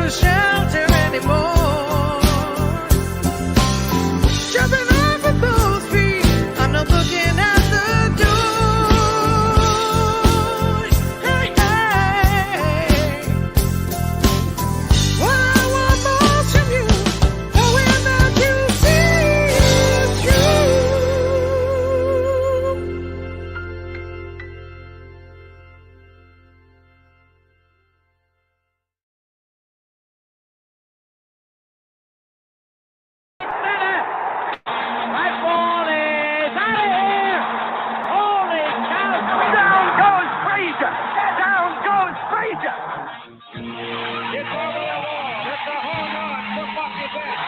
a shelter anymore. Jumping off of both feet, I'm not looking at the door. Hey, hey. What I want most from you, knowing that you see it through. That ball is out of here! Holy cow! Down goes Frazier! Down goes Frazier! It's over the wall. It's a home run for Bucky Bench.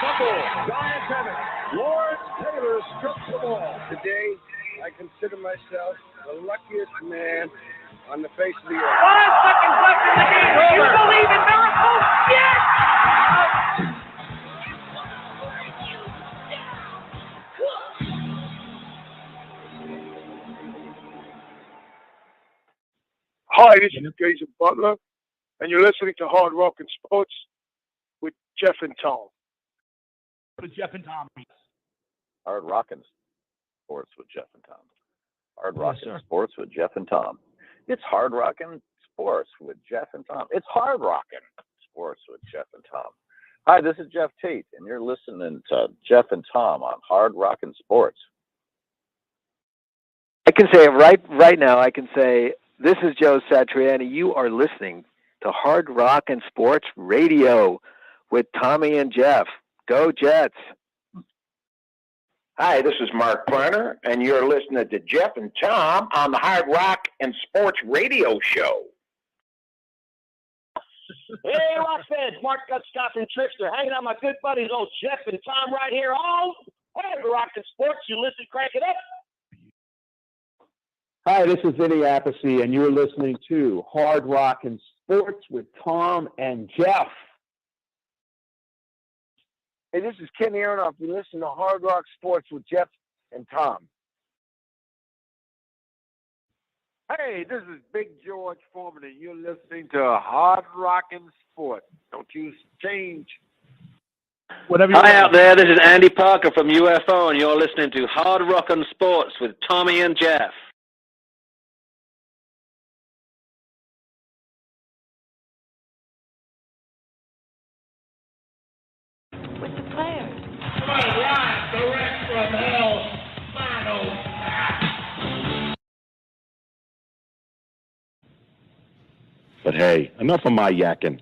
Giants have it. Lawrence Taylor struck the ball. Today, I consider myself the luckiest man on the face of the earth. 5 seconds left in the game. Do you believe in miracles? Yes! Hi, this is Geezer Butler, and you're listening to Hard Rock and Sports with Jeff and Tom. With Jeff and Tom. Hard Rockin' Sports with Jeff and Tom. Hard Rockin' sir. Sports with Jeff and Tom. It's Hard Rockin' Sports with Jeff and Tom. It's Hard Rockin' Sports with Jeff and Tom. Hi, this is Jeff Tate, and you're listening to Jeff and Tom on Hard Rockin' Sports. I can say it right now. I can say, this is Joe Satriani. You are listening to Hard Rock and Sports Radio with Tommy and Jeff. Go Jets. Hi, this is Mark Planner, and you're listening to Jeff and Tom on the Hard Rock and Sports Radio Show. Hey, Rock fans, Mark Gutstock and Trickster, hanging out with my good buddies, old Jeff and Tom, right here. Oh, Hard Rock and Sports. You listen, crank it up. Hi, this is Vinny Appice, and you're listening to Hard Rock and Sports with Tom and Jeff. Hey, this is Ken Aronoff. You listen to Hard Rock Sports with Jeff and Tom. Hey, this is Big George Foreman, and you're listening to Hard Rockin' Sport. Don't you change. Whatever you Hi want. out there, this is Andy Parker from UFO, and you're listening to Hard Rockin' Sports with Tommy and Jeff. With the players. Live direct from hell, final. But hey, enough of my yakking.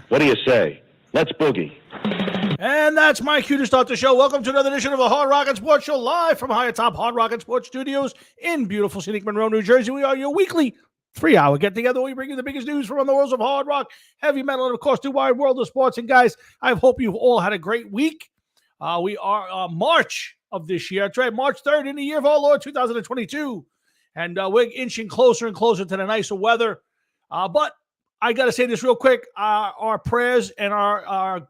What do you say? Let's boogie. And that's my cue to start the show. Welcome to another edition of the Hard Rock and Sports Show, live from high atop Hard Rock and Sports Studios in beautiful scenic Monroe, New Jersey. We are your weekly 3-hour get-together. We bring you the biggest news from the worlds of hard rock, heavy metal, and, of course, the wide world of sports. And, guys, I hope you've all had a great week. We are March of this year. That's right, March 3rd in the year of our Lord, 2022. And we're inching closer and closer to the nicer weather. But I got to say this real quick. Our prayers and our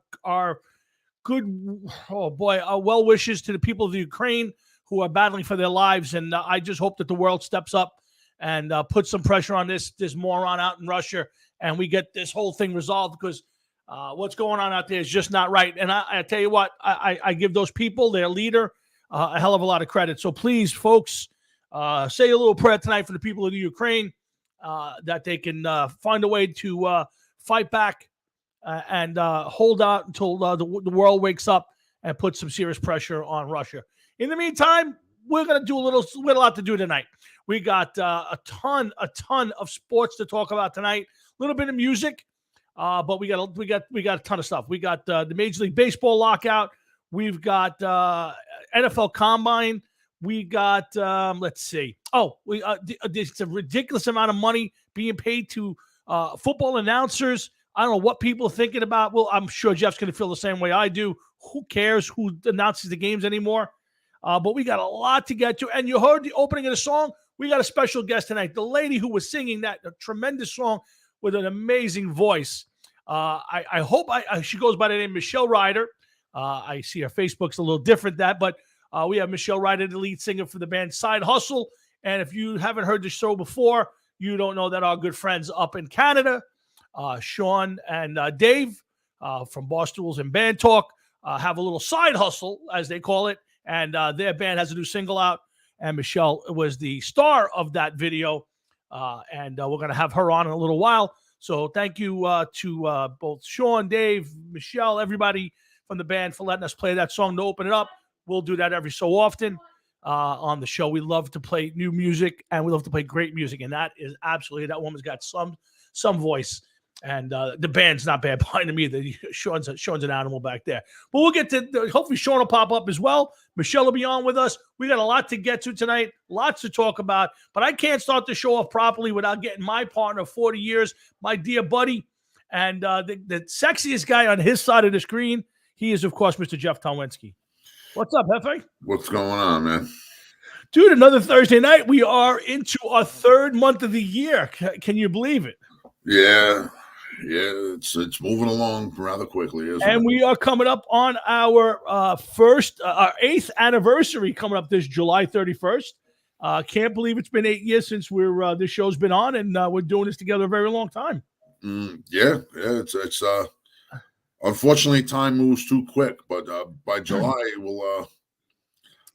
good, our well wishes to the people of the Ukraine who are battling for their lives. And I just hope that the world steps up and put some pressure on this moron out in Russia, and we get this whole thing resolved, because what's going on out there is just not right. And I tell you what, I give those people, their leader, a hell of a lot of credit. So please, folks, say a little prayer tonight for the people of the Ukraine, that they can find a way to fight back and hold out until the world wakes up and put some serious pressure on Russia. In the meantime, we're going to do we got a lot to do tonight. We got a ton of sports to talk about tonight. A little bit of music, but we got a ton of stuff. We got the Major League Baseball lockout. We've got NFL Combine. We got let's see. There's a ridiculous amount of money being paid to football announcers. I don't know what people are thinking about. Well, I'm sure Jeff's going to feel the same way I do. Who cares who announces the games anymore? But we got a lot to get to. And you heard the opening of the song. We got a special guest tonight. The lady who was singing that tremendous song with an amazing voice. I hope she goes by the name Michelle Ryder. I see her Facebook's a little different but we have Michelle Ryder, the lead singer for the band Side Hustle. And if you haven't heard the show before, you don't know that our good friends up in Canada, Sean and Dave, from Barstools and Band Talk have a little side hustle, as they call it, and their band has a new single out, and Michelle was the star of that video, and we're going to have her on in a little while. So thank you to both Sean, Dave, Michelle, everybody from the band for letting us play that song to open it up. We'll do that every so often on the show. We love to play new music, and we love to play great music, and that is absolutely, that woman's got some voice, and the band's not bad behind him either. Sean's an animal back there. But we'll get to, hopefully Sean will pop up as well. Michelle will be on with us. We got a lot to get to tonight, lots to talk about, but I can't start the show off properly without getting my partner of 40 years, my dear buddy, and the sexiest guy on his side of the screen. He is, of course, Mr. Jeff Tomlinski. What's up, Hefe? What's going on, man? Dude, another Thursday night. We are into our third month of the year. Can you believe it? Yeah, it's moving along rather quickly, isn't and it? we are coming up on our our 8th anniversary coming up this July 31st. Can't believe it's been 8 years since this show's been on, and we're doing this together a very long time. Yeah. It's unfortunately time moves too quick, but by July we'll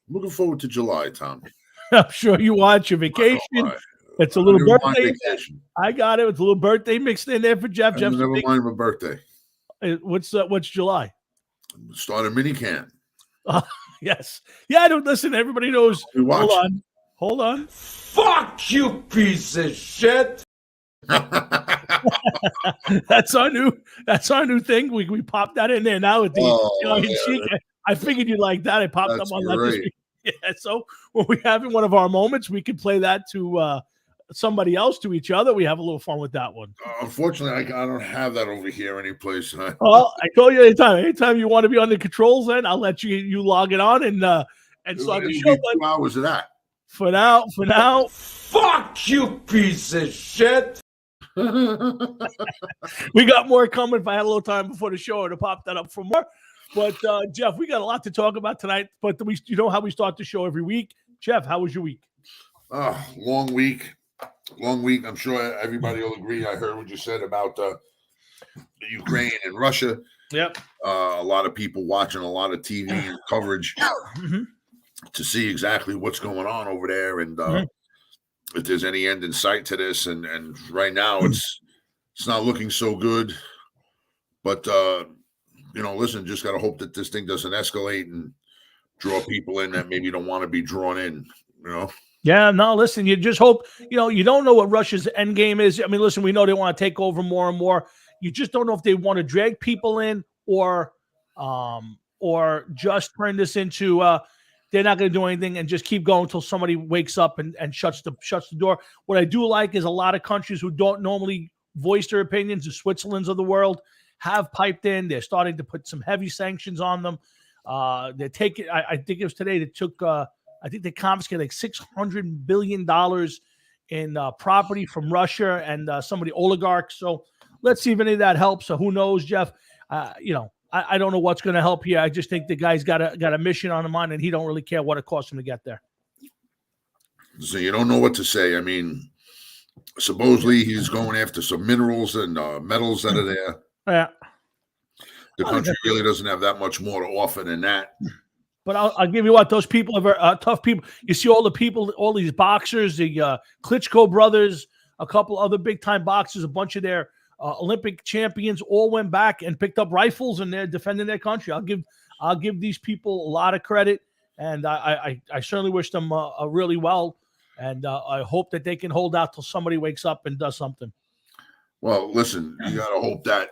looking forward to July, Tom. I'm sure you watch your vacation. It's a little birthday. I got it. It's a little birthday mixed in there for Jeff. Jeff, never mind my birthday. What's July? Start a mini camp. Yes. Yeah, I don't listen. Everybody knows. Hold on. Fuck you, piece of shit. That's our new thing. We popped that in there now with the I figured you'd like that. I popped up on that this week. Yeah, so when we have in one of our moments, we could play that to somebody else, to each other. We have a little fun with that one. Unfortunately, I don't have that over here anyplace. Well, I told you anytime you want to be on the controls, then I'll let you log it on and start the show. 2 hours of that. For now, fuck you, piece of shit. We got more coming. If I had a little time before the show to pop that up for more. But Jeff, we got a lot to talk about tonight. But you know how we start the show every week. Jeff, how was your week? Long week. I'm sure everybody will agree. I heard what you said about Ukraine and Russia. Yep. A lot of people watching a lot of TV and coverage to see exactly what's going on over there, and if there's any end in sight to this. And right now, it's not looking so good. But listen, just got to hope that this thing doesn't escalate and draw people in that maybe don't want to be drawn in, Yeah, no, listen, you just hope, you don't know what Russia's end game is. I mean, listen, we know they want to take over more and more. You just don't know if they want to drag people in or just turn this into they're not going to do anything and just keep going until somebody wakes up and shuts the door. What I do like is a lot of countries who don't normally voice their opinions, the Switzerlands of the world, have piped in. They're starting to put some heavy sanctions on them. They're taking, I think it was today that took, I think they confiscated like $600 billion in property from Russia and some of the oligarchs. So let's see if any of that helps. So who knows, Jeff? I don't know what's going to help here. I just think the guy's got a mission on his mind, and he don't really care what it costs him to get there. So you don't know what to say. I mean, supposedly he's going after some minerals and metals that are there. Yeah. The country really doesn't have that much more to offer than that. But I'll give you what, those people are tough people. You see all the people, all these boxers, the Klitschko brothers, a couple other big-time boxers, a bunch of their Olympic champions all went back and picked up rifles, and they're defending their country. I'll give these people a lot of credit, and I certainly wish them really well, and I hope that they can hold out till somebody wakes up and does something. Well, listen, you got to hope that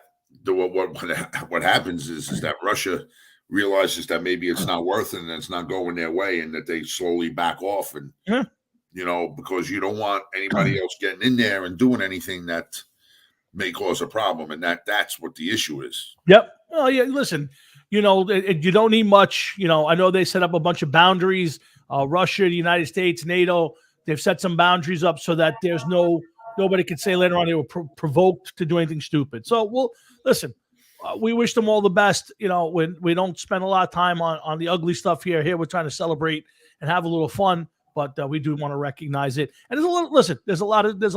what happens is that Russia realizes that maybe it's not worth it and it's not going their way, and that they slowly back off, and because you don't want anybody else getting in there and doing anything that may cause a problem, and that's what the issue is. Yep. Oh yeah. Listen, you don't need much. I know they set up a bunch of boundaries. Russia, the United States, NATO, they've set some boundaries up so that there's nobody can say later on they were provoked to do anything stupid. So we'll listen. We wish them all the best. When we don't spend a lot of time on the ugly stuff here. Here we're trying to celebrate and have a little fun, but we do want to recognize it. And there's a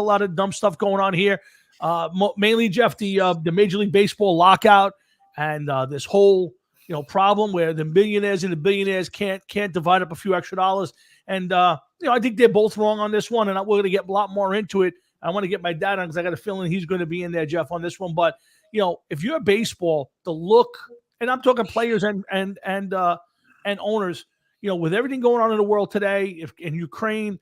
lot of dumb stuff going on here. Mainly, Jeff, the Major League Baseball lockout and this whole problem where the millionaires and the billionaires can't divide up a few extra dollars. And I think they're both wrong on this one, and we're going to get a lot more into it. I want to get my dad on because I got a feeling he's going to be in there, Jeff, on this one. But if you're baseball, the look, and I'm talking players and owners, with everything going on in the world today, in Ukraine,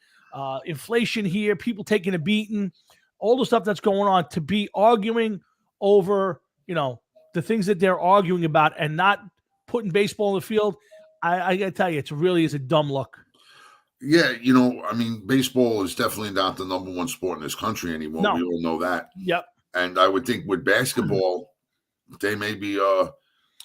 inflation here, people taking a beating, all the stuff that's going on, to be arguing over the things that they're arguing about and not putting baseball in the field, I got to tell you, it really is a dumb look. Yeah, baseball is definitely not the number one sport in this country anymore. No. We all know that. Yep. And I would think with basketball, they may be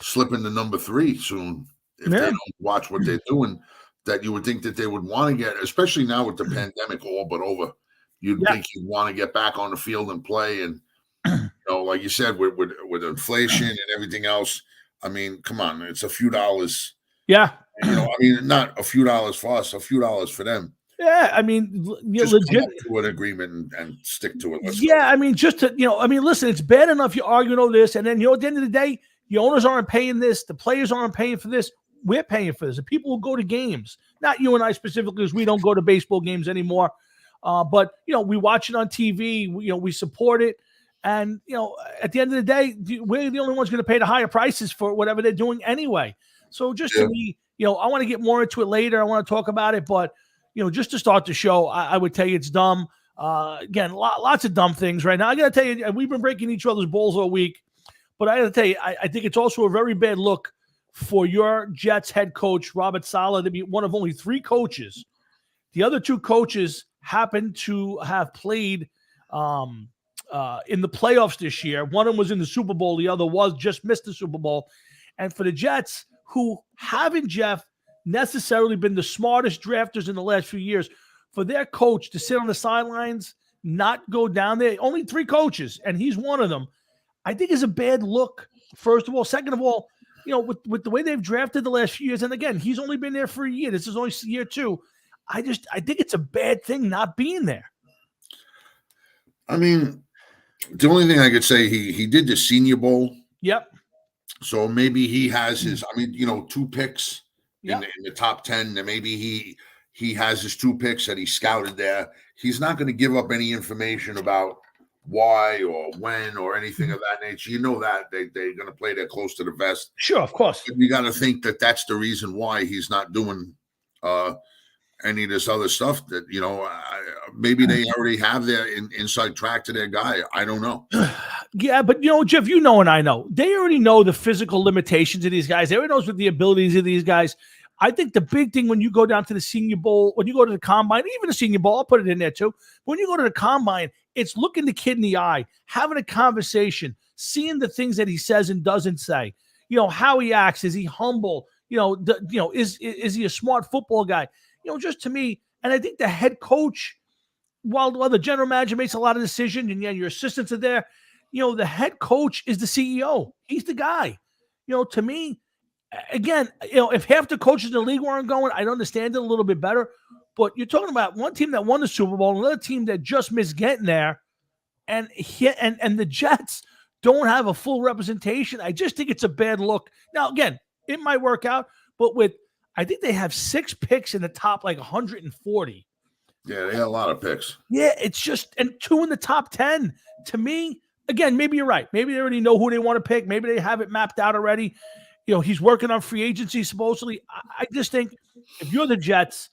slipping to number 3 soon if they don't watch what they're doing. That you would think that they would want to get, especially now with the pandemic all but over, you'd think you'd want to get back on the field and play. And like you said, with inflation and everything else, come on, it's a few dollars. Yeah. Not a few dollars for us, a few dollars for them. Yeah, just legit come up to an agreement and stick to it. Listen, it's bad enough you're arguing over this, and then at the end of the day, the owners aren't paying this, the players aren't paying for this. We're paying for this. The people who go to games, not you and I specifically, because we don't go to baseball games anymore. But we watch it on TV. We support it, and at the end of the day, we're the only ones going to pay the higher prices for whatever they're doing anyway. So just to me, I want to get more into it later. I want to talk about it, but just to start the show, I would tell you it's dumb. Again, lots of dumb things right now. I got to tell you, we've been breaking each other's balls all week, but I got to tell you, I think it's also a very bad look for your Jets head coach, Robert Saleh, to be one of only 3 coaches. The other 2 coaches happen to have played in the playoffs this year. One of them was in the Super Bowl. The other just missed the Super Bowl. And for the Jets, who haven't, Jeff, necessarily been the smartest drafters in the last few years, for their coach to sit on the sidelines, not go down there, only 3 coaches, and he's one of them, I think is a bad look, first of all. Second of all, with the way they've drafted the last few years, and again, he's only been there for a year. This is only year 2. I think it's a bad thing not being there. The only thing I could say, he did the Senior Bowl. Yep. So maybe he has his, 2 picks in the top 10. And maybe he has his 2 picks that he scouted there. He's not going to give up any information about why or when or anything of that nature. That they're going to play that close to the vest. Sure, of course. But you got to think that that's the reason why he's not doing any of this other stuff. That maybe they already have their inside track to their guy. I don't know. Yeah, but Jeff, and I know they already know the physical limitations of these guys. They already knows what the abilities of these guys. I think the big thing when you go down to the Senior Bowl, when you go to the Combine, even the Senior Bowl, I'll put it in there too. When you go to the Combine, it's looking the kid in the eye, having a conversation, seeing the things that he says and doesn't say. How he acts. Is he humble? Is he a smart football guy? Just to me, and I think the head coach, while the general manager makes a lot of decisions, and your assistants are there, the head coach is the CEO. He's the guy. To me, again, if half the coaches in the league weren't going, I'd understand it a little bit better. But you're talking about one team that won the Super Bowl, another team that just missed getting there, and the Jets don't have a full representation. I just think it's a bad look. Now, again, it might work out, but I think they have 6 picks in the top 140. Yeah, they had a lot of picks. Yeah, it's just, and 2 in the top 10. To me, again, maybe you're right. Maybe they already know who they want to pick. Maybe they have it mapped out already. He's working on free agency supposedly. I just think if you're the Jets,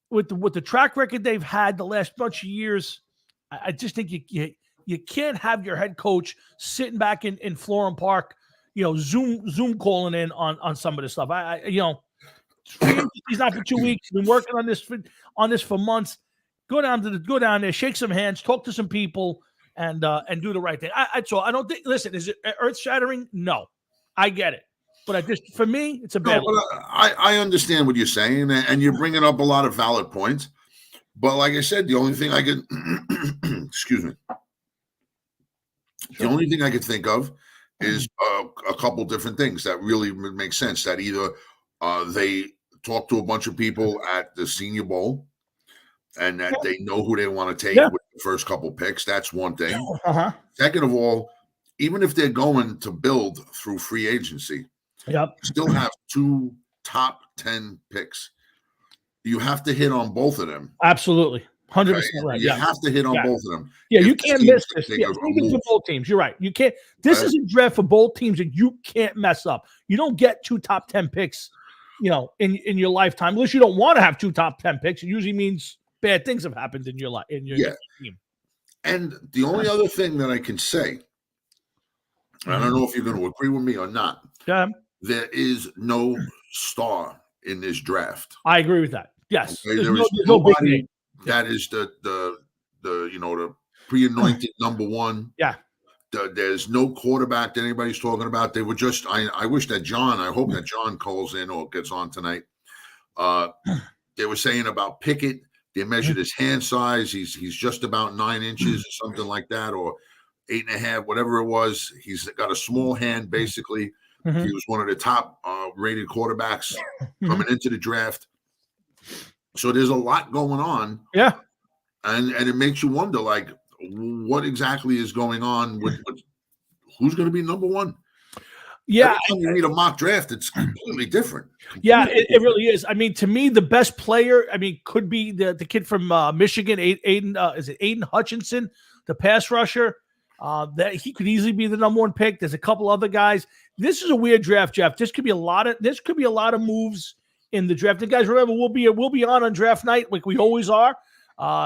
with the track record they've had the last bunch of years, I just think you can't have your head coach sitting back in Florham Park, Zoom calling in on some of this stuff. He's not for 2 weeks. Been working on this for months. Go down there, shake some hands, talk to some people, and do the right thing. I don't think. Listen, is it earth shattering? No, I get it. But for me, it's a bad. No, I understand what you're saying, and you're bringing up a lot of valid points. But like I said, the only thing I could, excuse me, the only thing I could think of is a couple different things that really make sense. That either they talk to a bunch of people at the Senior Bowl, and that they know who they want to take with the first couple picks. That's one thing. Uh-huh. Second of all, even if they're going to build through free agency, Yep. still have 2 top 10 picks. You have to hit on both of them. Absolutely. 100% Okay? right. You Yeah. have to hit on Yeah. both of them. Yeah, if you the can't team's miss gonna this. take Yeah, a even for move. both teams. You're right. You can't. This Right. is a draft for both teams, and you can't mess up. You don't get 2 top 10 picks, in your lifetime, unless you don't want to have 2 top 10 picks. It usually means bad things have happened in your life in your team. And the only other thing that I can say, I don't know if you're going to agree with me or not. Yeah, There is no star in this draft. I agree with that. Yes, Okay? there's There no, is there's no big nobody name. that is the pre-anointed number one. Yeah. There's no quarterback that anybody's talking about. They were just. I wish that I hope that John calls in or gets on tonight. They were saying about Pickett. They measured his hand size. He's just about 9 inches or something like that, or 8.5, whatever it was. He's got a small hand, basically. He was one of the top rated quarterbacks coming into the draft. So there's a lot going on. Yeah. And it makes you wonder, like, what exactly is going on with who's going to be number one? Yeah. Every time you read a mock draft, it's completely different. Yeah, it really is. I mean, to me, the best player, could be the kid from Michigan, Aiden. Is it Aiden Hutchinson, the pass rusher? That he could easily be the number 1 pick. There's a couple other guys. This is a weird draft, Jeff. This could be a lot of moves in the draft. And guys, remember, we'll be on draft night like we always are.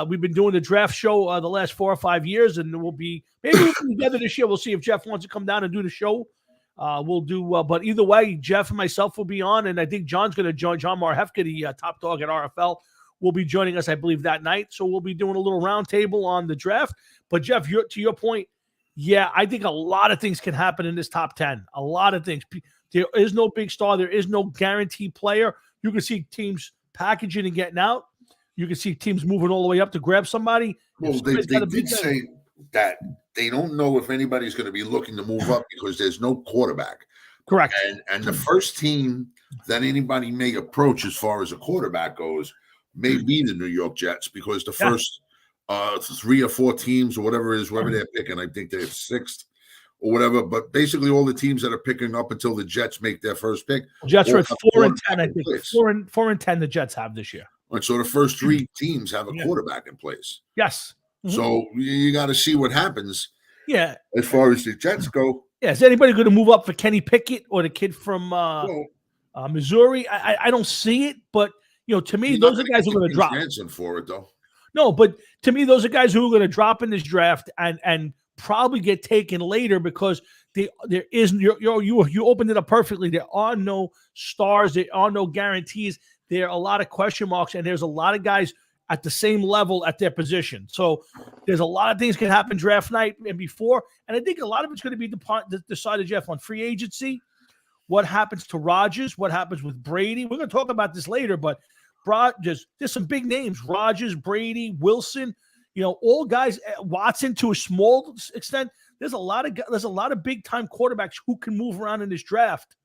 We've been doing the draft show the last 4 or 5 years, and we'll be together this year. We'll see if Jeff wants to come down and do the show. We'll do, but either way, Jeff and myself will be on, and I think John's going to join. John Marhefka, the top dog at RFL, will be joining us, I believe, that night. So we'll be doing a little roundtable on the draft. But Jeff, to your point, yeah, I think a lot of things can happen in this top 10. A lot of things. There is no big star. There is no guaranteed player. You can see teams packaging and getting out. You can see teams moving all the way up to grab somebody. Well, they did say that they don't know if anybody's going to be looking to move up because there's no quarterback. Correct. And the first team that anybody may approach as far as a quarterback goes may be the New York Jets, because the first 3 or 4 teams or whatever it is, whoever they're picking, I think they're 6th or whatever. But basically all the teams that are picking up until the Jets make their first pick. Jets are at 4 and 10, I think. 4 and 10 the Jets have this year. Right, so the first 3 teams have a quarterback in place. Yes. So you got to see what happens. Yeah. As far as the Jets go. Yeah. Is anybody going to move up for Kenny Pickett or the kid from Missouri? I don't see it, but to me, those are guys who are going to drop. For it though. No, but to me, those are guys who are going to drop in this draft and probably get taken later, because there is you opened it up perfectly. There are no stars. There are no guarantees. There are a lot of question marks, and there's a lot of guys at the same level at their position. So there's a lot of things can happen draft night and before. And I think a lot of it's going to be decided, Jeff, on free agency. What happens to Rodgers? What happens with Brady? We're going to talk about this later, but there's some big names: Rodgers, Brady, Wilson. All guys. Watson to a small extent. There's a lot of big time quarterbacks who can move around in this draft,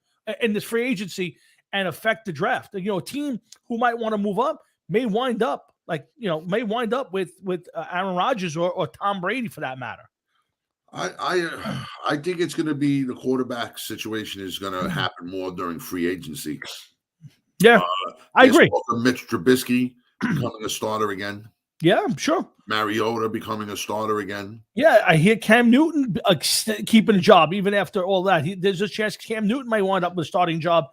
in this free agency, and affect the draft. A team who might want to move up may wind up with Aaron Rodgers or Tom Brady, for that matter. I think it's going to be the quarterback situation is going to happen more during free agency. Yeah, I agree. Mitch Trubisky becoming a starter again. Yeah, I'm sure. Mariota becoming a starter again. Yeah, I hear Cam Newton keeping a job even after all that. There's a chance Cam Newton might wind up with a starting job,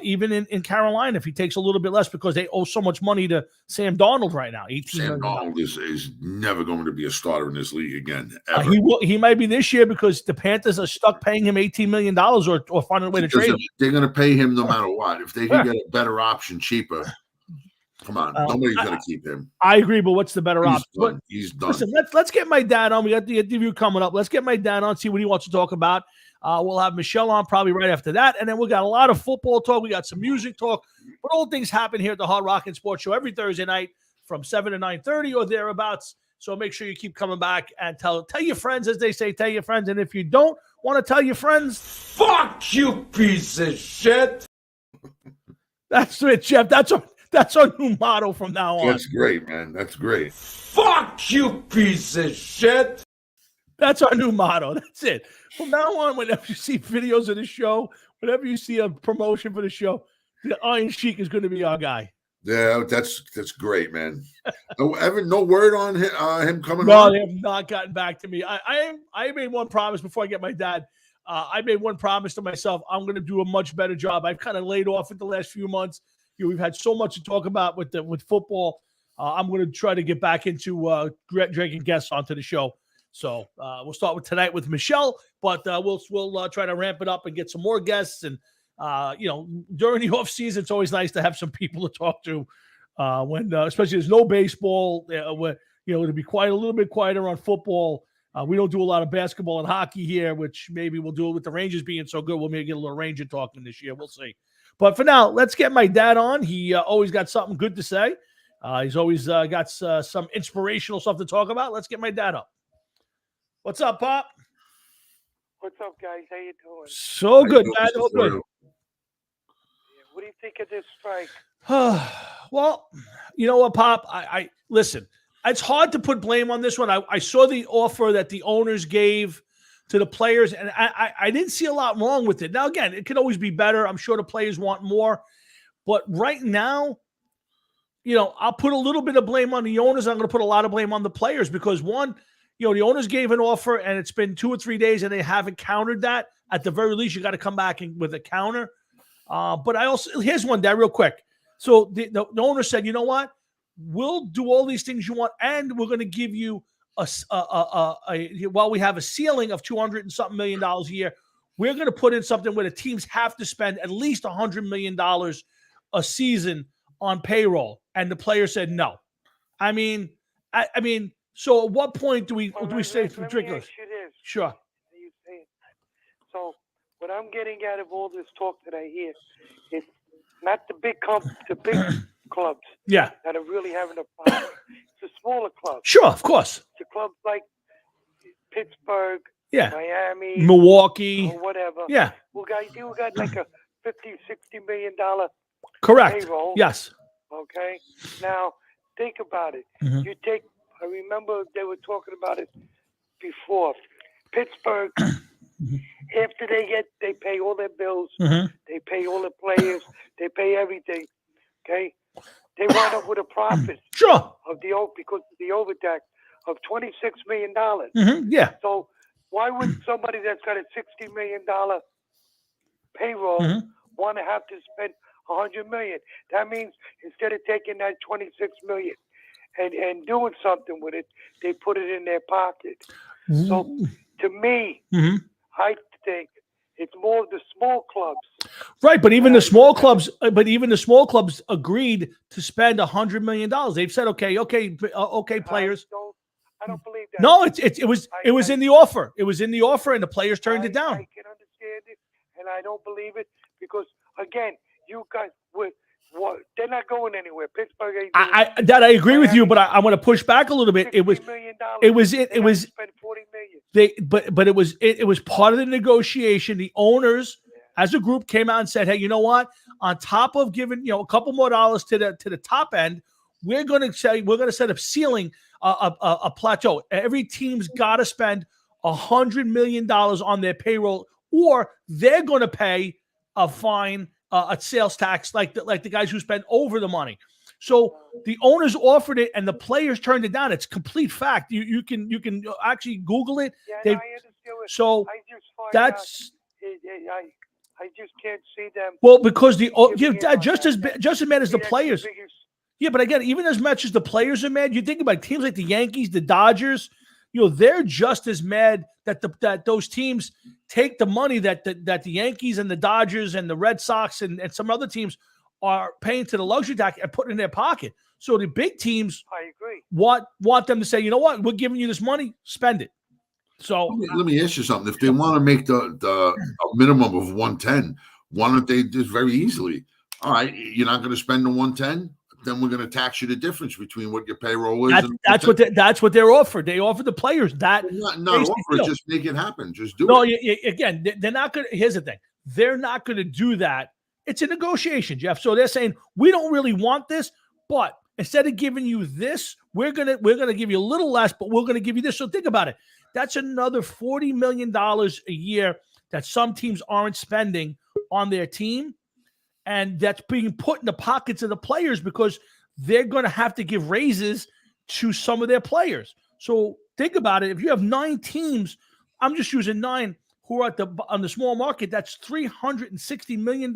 even in Carolina, if he takes a little bit less, because they owe so much money to Sam Darnold right now. Sam Darnold is never going to be a starter in this league again. Ever. He might be this year, because the Panthers are stuck paying him $18 million or finding a way to trade him. They're going to pay him no matter what. If they can get a better option cheaper, come on, nobody's going to keep him. I agree, but what's the better option? He's done. Listen, let's get my dad on. We got the interview coming up. Let's get my dad on, see what he wants to talk about. We'll have Michelle on probably right after that, and then we got a lot of football talk. We got some music talk, but all things happen here at the Hard Rock and Sports Show every Thursday night from 7 to 9:30 or thereabouts. So make sure you keep coming back and tell your friends, as they say, tell your friends. And if you don't want to tell your friends, fuck you, piece of shit. That's it, Jeff. That's our new motto from now on. That's great, man. That's great. Fuck you, piece of shit. That's our new motto. That's it. From now on, whenever you see videos of the show, whenever you see a promotion for the show, the Iron Sheik is going to be our guy. Yeah, that's great, man. No word on him coming No, on? they have not gotten back to me. I made one promise before I get my dad. I made one promise to myself. I'm going to do a much better job. I've kind of laid off it the last few months. We've had so much to talk about with football. I'm going to try to get back into dragging guests onto the show. So we'll start with tonight with Michelle, but we'll try to ramp it up and get some more guests. And during the off season, it's always nice to have some people to talk to. When especially there's no baseball, where to be quiet, a little bit quieter on football. We don't do a lot of basketball and hockey here, which maybe we'll do it with the Rangers being so good. We'll maybe get a little Ranger talking this year. We'll see. But for now, let's get my dad on. He always got something good to say. He's always got some inspirational stuff to talk about. Let's get my dad up. What's up, Pop? What's up, guys? How you doing? So good, Dad. So good. What do you think of this strike? Well, you know what, Pop? I listen. It's hard to put blame on this one. I saw the offer that the owners gave to the players, and I didn't see a lot wrong with it. Now, again, it could always be better. I'm sure the players want more. But right now, I'll put a little bit of blame on the owners. I'm going to put a lot of blame on the players because, one, the owners gave an offer, and it's been 2 or 3 days, and they haven't countered that. At the very least, you got to come back with a counter. But I also – here's one, Dad, real quick. So the owner said, you know what? We'll do all these things you want, and we're going to give you while we have a ceiling of $200 and something million a year, we're going to put in something where the teams have to spend at least $100 million a season on payroll. And the player said no. I mean, so at what point do we say it's ridiculous? Sure. So what I'm getting out of all this talk that I hear is not the big clubs Yeah. that are really having a problem. It's the smaller clubs. Sure, of course. The clubs like Pittsburgh, Yeah. Miami, Milwaukee. or whatever. Yeah. We got like a $50-60 million Correct. payroll. Yes. Okay. Now think about it. Mhm. I remember they were talking about it before. Pittsburgh, after they pay all their bills, Mhm. they pay all the players, they pay everything. Okay. They wind up with a profit. Sure. Because of the overtax of $26 million. Yeah. So why would somebody that's got a $60 million payroll want to have to spend $100 million? That means instead of taking that $26 million and doing something with it, they put it in their pocket. So to me, I think it's more of the small clubs. Right, but even the small clubs, agreed to spend $100 million. They've said, okay, players. I don't believe that. No, it was in the offer. It was in the offer, and the players turned it down. I can understand it, and I don't believe it because again, you guys they're not going anywhere. Pittsburgh ain't doing I agree with you, but I want to push back a little bit. It was spend $40 million. But it was part of the negotiation. The owners, as a group, came out and said, "Hey, you know what? On top of giving a couple more dollars to the top end, we're going to set a ceiling, a plateau. Every team's got to spend $100 million on their payroll, or they're going to pay a fine, a sales tax, like the guys who spend over the money." So the owners offered it, and the players turned it down. It's complete fact. You can actually Google it. Yeah, I understand it. So I just find that's. I just can't see them. Well, because just as mad as the players. Yeah, but again, even as much as the players are mad, you think about teams like the Yankees, the Dodgers. They're just as mad that those teams take the money that the Yankees and the Dodgers and the Red Sox and some other teams are paying to the luxury tax and putting in their pocket. So the big teams, I agree, want them to say, you know what, we're giving you this money, spend it. So let me ask you something. If they want to make the minimum of 110, why don't they just very easily? All right, you're not going to spend the 110. Then we're going to tax you the difference between what your payroll is. That's what they're offered. They offer the players that. Not offer, just make it happen. Just do it. Again, they're not going to. Here's the thing: they're not going to do that. It's a negotiation, Jeff. So they're saying we don't really want this, but instead of giving you this, we're gonna give you a little less, but we're gonna give you this. So think about it. That's another $40 million a year that some teams aren't spending on their team. And that's being put in the pockets of the players because they're going to have to give raises to some of their players. So think about it. If you have 9 teams, I'm just using 9 who are on the small market, that's $360 million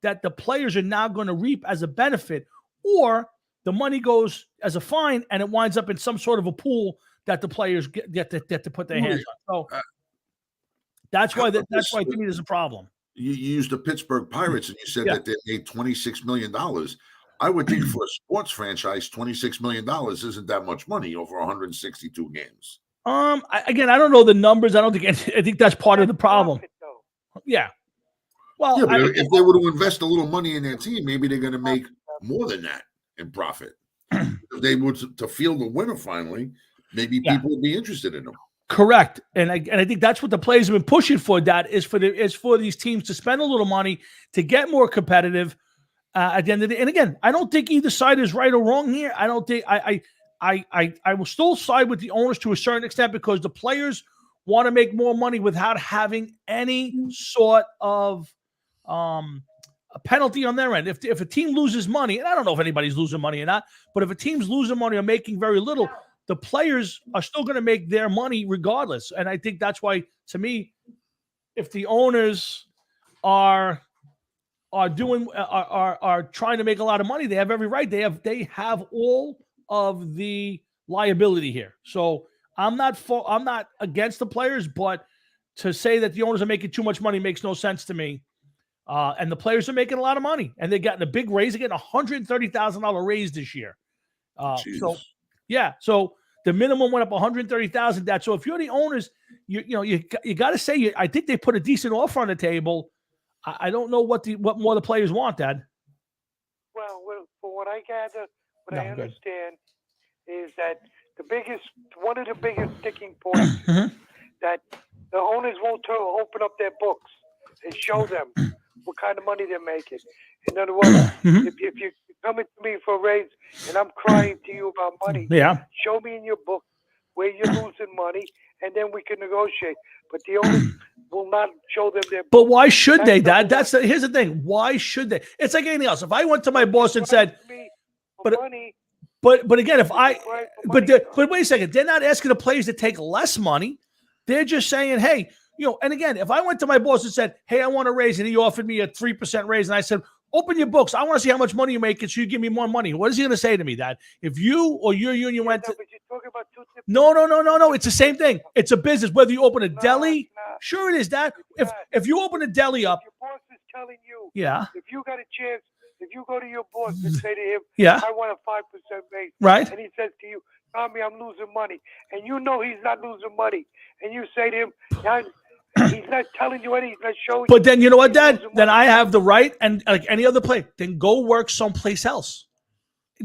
that the players are now going to reap as a benefit, or the money goes as a fine and it winds up in some sort of a pool that the players get to put their hands on. So that's why to me there's a problem. You used the Pittsburgh Pirates and you said that they made $26 million. I would think for a sports franchise, $26 million isn't that much money over 162 games. I don't know the numbers. I think that's part of the problem. Yeah. Well, yeah, but if they were to invest a little money in their team, maybe they're going to make more than that in profit. If they were to field a winner finally, maybe people would be interested in them. Correct, and I think that's what the players have been pushing for. That is for these teams to spend a little money to get more competitive at the end of the day. And again, I don't think either side is right or wrong here. I don't think I will still side with the owners to a certain extent because the players want to make more money without having any sort of a penalty on their end. If a team loses money, and I don't know if anybody's losing money or not, but if a team's losing money or making very little, the players are still going to make their money regardless. And I think that's why, to me, if the owners are trying to make a lot of money, they have every right. They have all of the liability here. So I'm not against the players, but to say that the owners are making too much money makes no sense to me. And the players are making a lot of money, and they're getting a big raise. They're getting $130,000 raise this year. So the minimum went up $130,000. That so if you're the owners, you got to say I think they put a decent offer on the table. I don't know what more the players want, Dad. Well, for what I gather, I understand is that one of the biggest sticking points that the owners won't open up their books and show them what kind of money they're making. In other words, if you're coming to me for a raise and I'm crying to you about money, show me in your book where you're losing money, and then we can negotiate. But the owners will not show them their book. But why should they, Dad? Here's the thing. Why should they? It's like anything else. If I went to my boss and said, but again, but wait a second. They're not asking the players to take less money. They're just saying, hey, and again, if I went to my boss and said, hey, I want a raise, and he offered me a 3% raise, and I said, open your books. I want to see how much money you make, and so you give me more money. What is he going to say to me, Dad? If you or your union went to... But you're talking about two different... No. It's the same thing. It's a business. Whether you open a deli... Sure it is, Dad. If you open a deli up... Your boss is telling you... Yeah. If you got a chance, if you go to your boss and say to him, I want a 5% raise. Right. And he says to you, Tommy, I'm losing money. And you know he's not losing money. And you say to him, he's not telling you anything. He's not showing you. But then you know what, Dad? Then I have the right, and like any other player, then go work someplace else.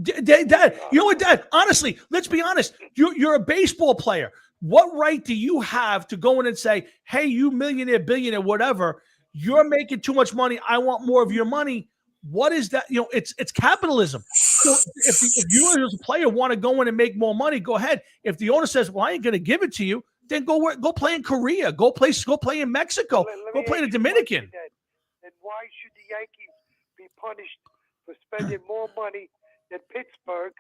Dad, you know what, Dad? Honestly, let's be honest. You're a baseball player. What right do you have to go in and say, hey, you millionaire, billionaire, whatever, you're making too much money. I want more of your money. What is that? It's capitalism. So if you as a player want to go in and make more money, go ahead. If the owner says, well, I ain't going to give it to you, then go play in Korea. Go play in Mexico. Go play in the Dominican. And why should the Yankees be punished for spending more money than Pittsburgh?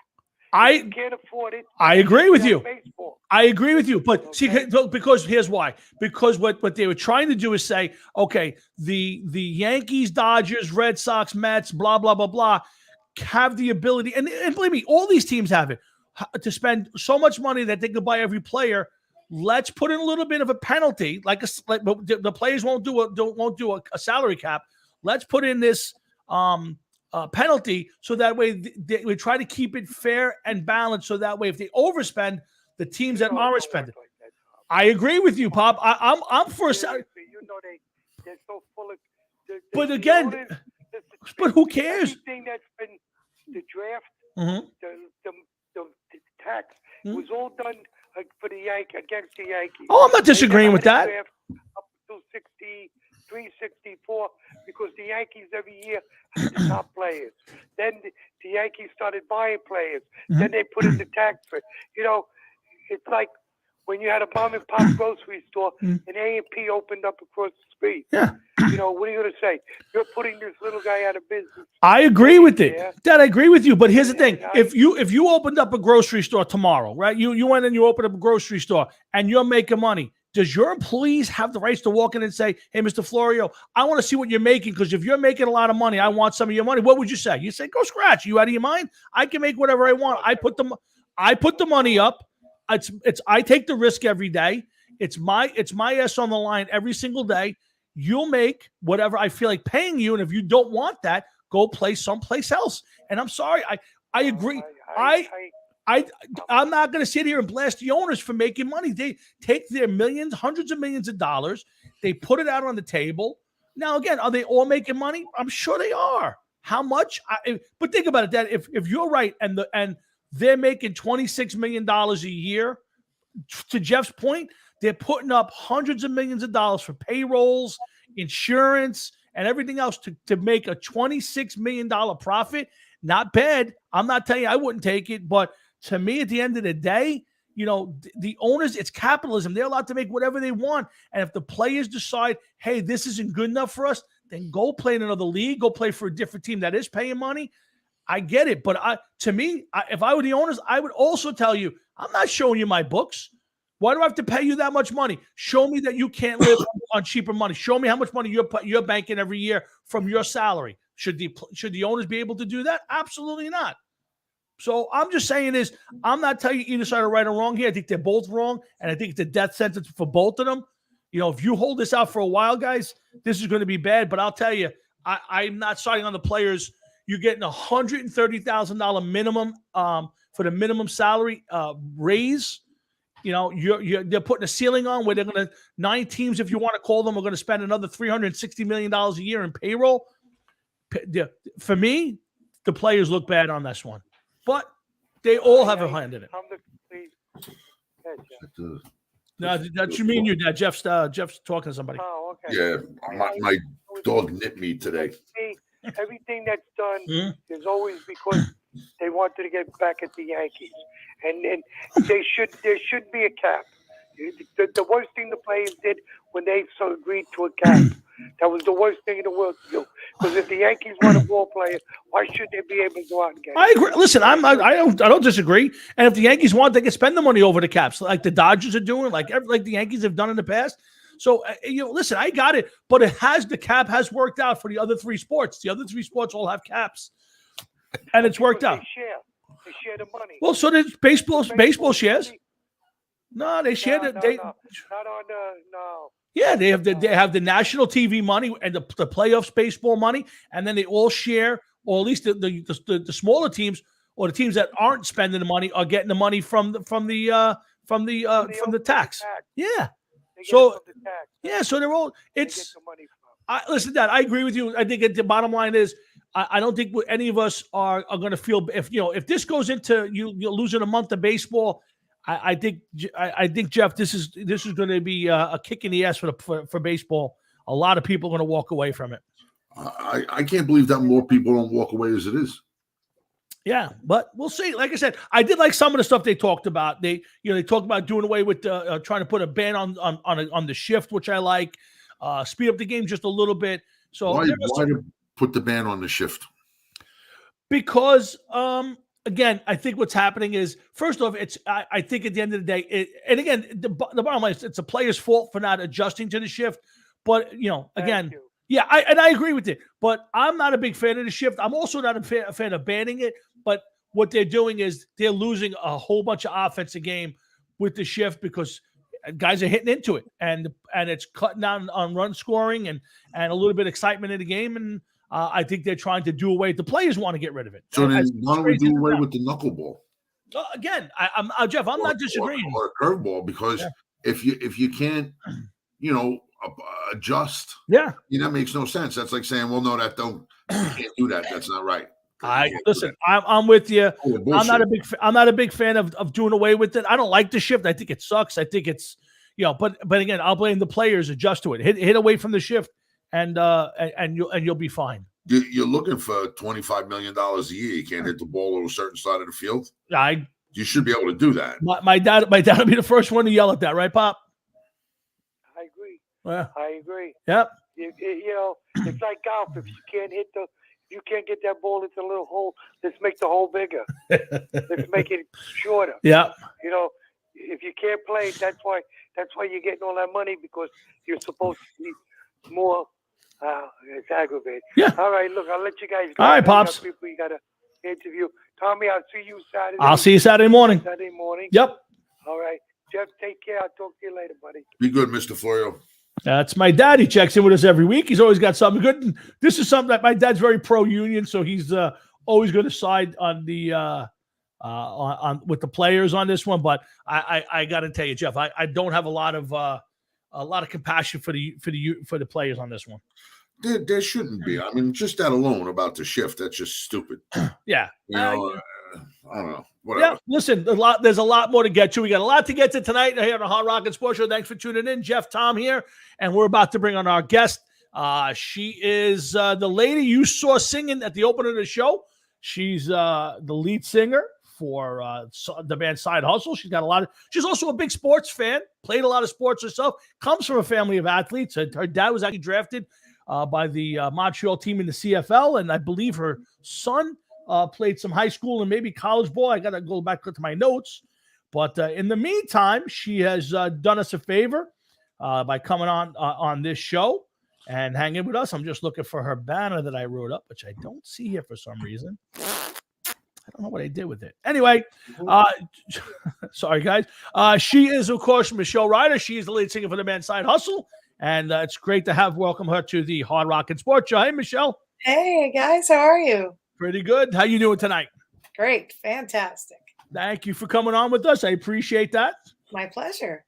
I can't afford it. I agree with you. Baseball. I agree with you. But see, because here's why. Because what they were trying to do is say, okay, the Yankees, Dodgers, Red Sox, Mets, blah, blah, blah, blah, have the ability, and believe me, all these teams have it, to spend so much money that they could buy every player. Let's put in a little bit of a penalty, like the players won't do a salary cap. Let's put in this penalty so that way we try to keep it fair and balanced. So that way, if they overspend, the teams that aren't spending. I agree with you, Pop. I'm for a salary. They're so full of. But again, but who cares? Everything that's been the draft, the tax was all done for the against the Yankees. Oh, I'm not disagreeing with that. Up to 63, 64, because the Yankees every year had the top players. Then the Yankees started buying players. Then they put in the tax for. It's like when you had a mom and pop grocery store and A&P opened up across the street. Yeah. You know, what are you going to say? You're putting this little guy out of business. I agree with it. Yeah. Dad, I agree with you. But here's the thing: if you opened up a grocery store tomorrow, right? You went and you opened up a grocery store and you're making money. Does your employees have the rights to walk in and say, "Hey, Mr. Florio, I want to see what you're making because if you're making a lot of money, I want some of your money." What would you say? You say, "Go scratch. You out of your mind? I can make whatever I want. I put the money up. I take the risk every day. It's my ass on the line every single day. You'll make whatever I feel like paying you, and if you don't want that, go play someplace else." And I'm sorry, I agree. I'm not going to sit here and blast the owners for making money. They take their millions, hundreds of millions of dollars, they put it out on the table. Now, again, are they all making money? I'm sure they are. How much? But think about it, Dad. If you're right, and they're making $26 million a year, to Jeff's point, they're putting up hundreds of millions of dollars for payrolls, insurance, and everything else to make a $26 million profit. Not bad. I'm not telling you I wouldn't take it, but to me, at the end of the day, you know, the owners, it's capitalism. They're allowed to make whatever they want. And if the players decide, hey, this isn't good enough for us, then go play in another league, go play for a different team that is paying money. I get it. But to me, if I were the owners, I would also tell you, I'm not showing you my books. Why do I have to pay you that much money? Show me that you can't live on cheaper money. Show me how much money you're banking every year from your salary. Should the owners be able to do that? Absolutely not. So I'm just saying is, I'm not telling you either side are right or wrong here. I think they're both wrong, and I think it's a death sentence for both of them. You know, if you hold this out for a while, guys, this is going to be bad. But I'll tell you, I'm not siding on the players. You're getting $130,000 minimum for the minimum salary raise. You know, they're putting a ceiling on where they're going to 9 teams, if you want to call them, are going to spend another $360 million a year in payroll. For me, the players look bad on this one. But they all have a hand in it. No, that you mean you, Dad. Jeff's talking to somebody. Oh, okay. Yeah, my dog nipped me today. See, everything that's done is always because they wanted to get back at the Yankees, and there should be a cap. The worst thing the players did when they agreed to a cap. That was the worst thing in the world to do. Because if the Yankees want a ball player, why should they be able to go out and get it? I agree. Listen, I don't disagree. And if the Yankees want, they can spend the money over the caps, like the Dodgers are doing, like the Yankees have done in the past. So listen, I got it, but the cap has worked out for the other 3 sports. The other 3 sports all have caps, and it's worked out. They share the money. Well, so does baseball shares. No, they share it. Not on no. Yeah, they have the national TV money and the playoffs baseball money, and then they all share, or at least the smaller teams or the teams that aren't spending the money are getting the money from the tax. Yeah. So yeah, so they're all. It's. Listen, Dad, I agree with you. I think the bottom line is, I don't think any of us are going to feel if this goes into you're losing a month of baseball. I think Jeff, this is going to be a kick in the ass for baseball. A lot of people are going to walk away from it. I can't believe that more people don't walk away as it is. Yeah, but we'll see. Like I said, I did like some of the stuff they talked about. They talked about doing away with trying to put a ban on the shift, which I like. Speed up the game just a little bit. So why to put the ban on the shift? Because again, I think what's happening is, first off, I think at the end of the day, and again, the bottom line is it's a player's fault for not adjusting to the shift. But again, yeah, I agree with it. But I'm not a big fan of the shift. I'm also not a fan of banning it. But what they're doing is they're losing a whole bunch of offensive game with the shift because guys are hitting into it, and it's cutting down on run scoring and a little bit of excitement in the game. And I think they're trying to do away. The players want to get rid of it. So then why don't we do away with the knuckleball? Again, Jeff, I'm not disagreeing. Or a curveball, because if you can't, adjust, that makes no sense. That's like saying, well, no, you can't do that. That's not right. Listen, I'm with you. I'm not a big fan of doing away with it. I don't like the shift. I think it sucks. I think it's but again, I'll blame the players. Adjust to it. Hit away from the shift. And you'll be fine. You're looking for $25 million a year. You can't hit the ball on a certain side of the field. I You should be able to do that. My dad would be the first one to yell at that, right, Pop? I agree. Yeah. I agree. Yep. You know, it's like golf. If you can't get that ball into the little hole, let's make the hole bigger. Let's make it shorter. Yeah. You know, if you can't play, that's why you're getting all that money, because you're supposed to be more. It's aggravating. Yeah. All right, look, I'll let you guys go. All right, I know you got Pops. people you got to interview. Tommy, I'll see you Saturday. I'll see you Saturday morning. Saturday morning. Yep. All right. Jeff, take care. I'll talk to you later, buddy. Be good, Mr. Florio. That's my dad. He checks in with us every week. He's always got something good. And this is something that my dad's very pro-union, so he's always going to side on the on with the players on this one. But I got to tell you, Jeff, I don't have a lot of compassion for the players on this one. There shouldn't be. I mean, just that alone about the shift, that's just stupid. Yeah. You know, I don't know. Whatever. Yeah, listen, there's a lot more to get to. We got a lot to get to tonight here on the Hard Rock and Sports Show. Thanks for tuning in. Jeff, Tom here, and we're about to bring on our guest. She is the lady you saw singing at the opening of the show. She's the lead singer for the band Side Hustle. She's also a big sports fan, played a lot of sports herself, comes from a family of athletes. Her dad was actually drafted by the Montreal team in the CFL, and I believe her son played some high school and maybe college ball. I got to go back to my notes. But in the meantime, she has done us a favor by coming on this show and hanging with us. I'm just looking for her banner that I wrote up, which I don't see here for some reason. I don't know what I did with it. Anyway, sorry, guys. She is, of course, Michelle Ryder. She is the lead singer for the band Side Hustle. And it's great to welcome her to the Hard Rock and Sports Show. Hey, Michelle. Hey, guys. How are you? Pretty good. How you doing tonight? Great. Fantastic. Thank you for coming on with us. I appreciate that. My pleasure.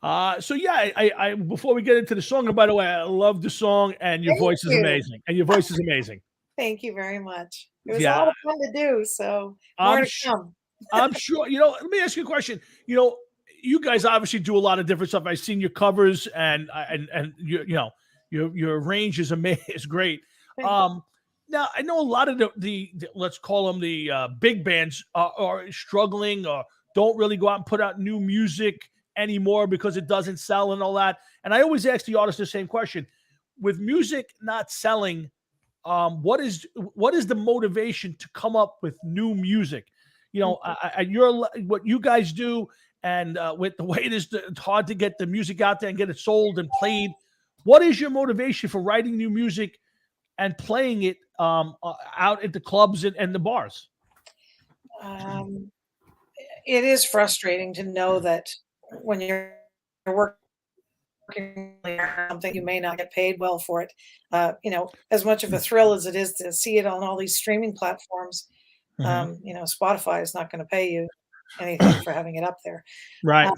So yeah, I before we get into the song, and by the way, I love the song, and your voice is amazing. And your voice is amazing. Thank you very much. It was a lot of fun to do. So more to come. I'm sure. Let me ask you a question. You guys obviously do a lot of different stuff. I've seen your covers, and your range is amazing. It's great. Now I know a lot of the let's call them the big bands are struggling or don't really go out and put out new music anymore because it doesn't sell and all that. And I always ask the artist the same question: with music not selling, what is the motivation to come up with new music? What you guys do. And with the way it's hard to get the music out there and get it sold and played. What is your motivation for writing new music and playing it out at the clubs and the bars? It is frustrating to know that when you're working on something, you may not get paid well for it. As much of a thrill as it is to see it on all these streaming platforms, Spotify is not going to pay you anything for having it up there. Right.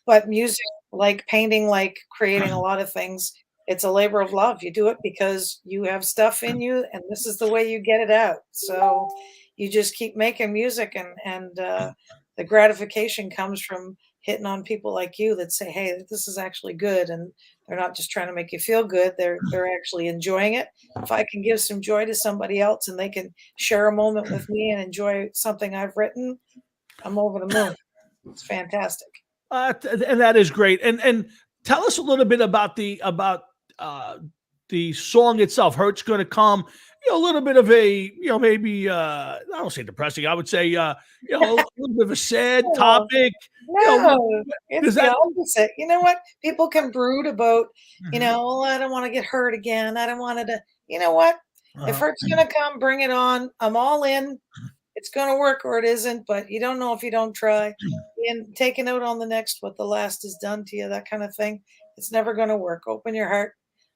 But music, like painting, like creating a lot of things, it's a labor of love. You do it because you have stuff in you and this is the way you get it out. So you just keep making music and the gratification comes from hitting on people like you that say, hey, this is actually good. And they're not just trying to make you feel good. They're actually enjoying it. If I can give some joy to somebody else and they can share a moment with me and enjoy something I've written, I'm over the moon. It's fantastic. And that is great. And tell us a little bit about the song itself. Hurt's Gonna Come. A little bit of a, maybe I don't say depressing. I would say a little bit of a sad topic. No, it's the opposite. You know what? People can brood about, I don't want to get hurt again. I don't want to, you know what? If Hurt's Gonna Come, bring it on. I'm all in. It's going to work or it isn't, but you don't know if you don't try. And take a note on the next, what the last has done to you, that kind of thing. It's never going to work. Open your heart.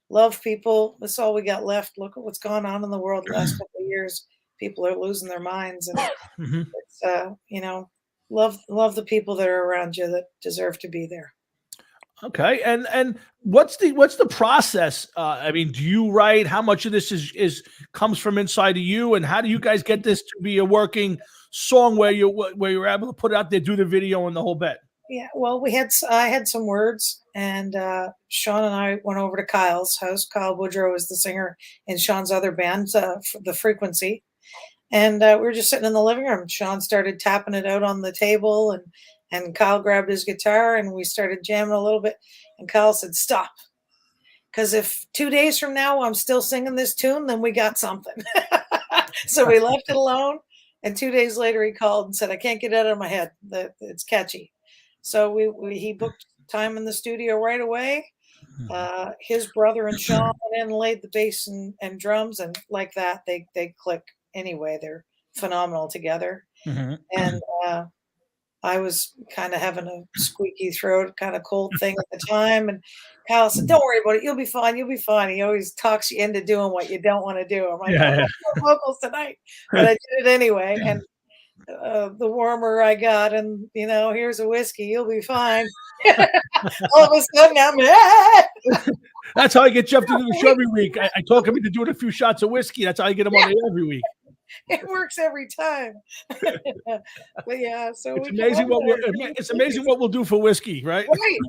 Love people. That's all we got left. Look at what's gone on in the world the last couple of years. People are losing their minds. And it's, love the people that are around you that deserve to be there. Okay. And what's the process? I mean, do you write? How much of this is comes from inside of you? And how do you guys get this to be a working song where you're able to put it out there, do the video and the whole bit? Yeah. Well, I had some words and Sean and I went over to Kyle's house. Kyle Boudreau is the singer in Sean's other band, The Frequency. And we were just sitting in the living room. Sean started tapping it out on the table, and Kyle grabbed his guitar, and we started jamming a little bit. And Kyle said, "Stop. Because if 2 days from now I'm still singing this tune, then we got something." So we left it alone. And 2 days later, he called and said, "I can't get it out of my head. That it's catchy." So he booked time in the studio right away. His brother and Sean went in and laid the bass and drums, and like that, they click anyway. They're phenomenal together. And I was kind of having a squeaky throat, kind of cold thing at the time. And Kyle said, "Don't worry about it. You'll be fine. You'll be fine." He always talks you into doing what you don't want to do. I'm like, "I don't want vocals tonight," but I did it anyway. And the warmer I got, and here's a whiskey, you'll be fine. All of a sudden, I'm That's how I get Jeff to do the show every week. I talk him into doing a few shots of whiskey. That's how I get him on the air every week. It works every time. But yeah, so It's amazing what we'll do for whiskey, right? Right.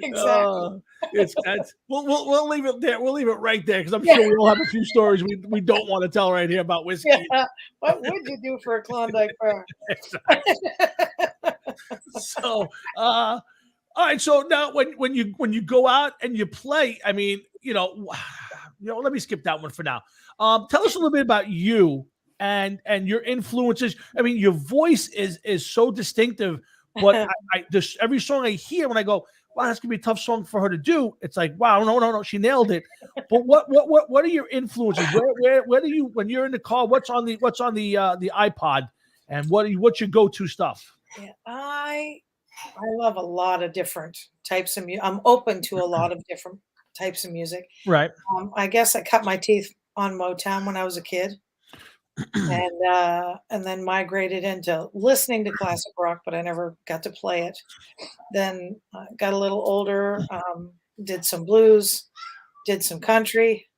Exactly. We'll leave it there. We'll leave it right there because I'm sure we all have a few stories we don't want to tell right here about whiskey. Yeah. What would you do for a Klondike bar? So, all right. So now, when you go out and you play, I mean, let me skip that one for now. Tell us a little bit about you and your influences. I mean, your voice is so distinctive, but every song I hear, when I go, "Wow, that's gonna be a tough song for her to do," it's like, wow, no, she nailed it. But what are your influences? Where do you, when you're in the car, what's on the iPod, and what's your go-to stuff? Yeah, I love a lot of different types of music. I'm open to a lot of different types of music. Right. I guess I cut my teeth on Motown when I was a kid, and then migrated into listening to classic rock, but I never got to play it. Then got a little older, did some blues, did some country,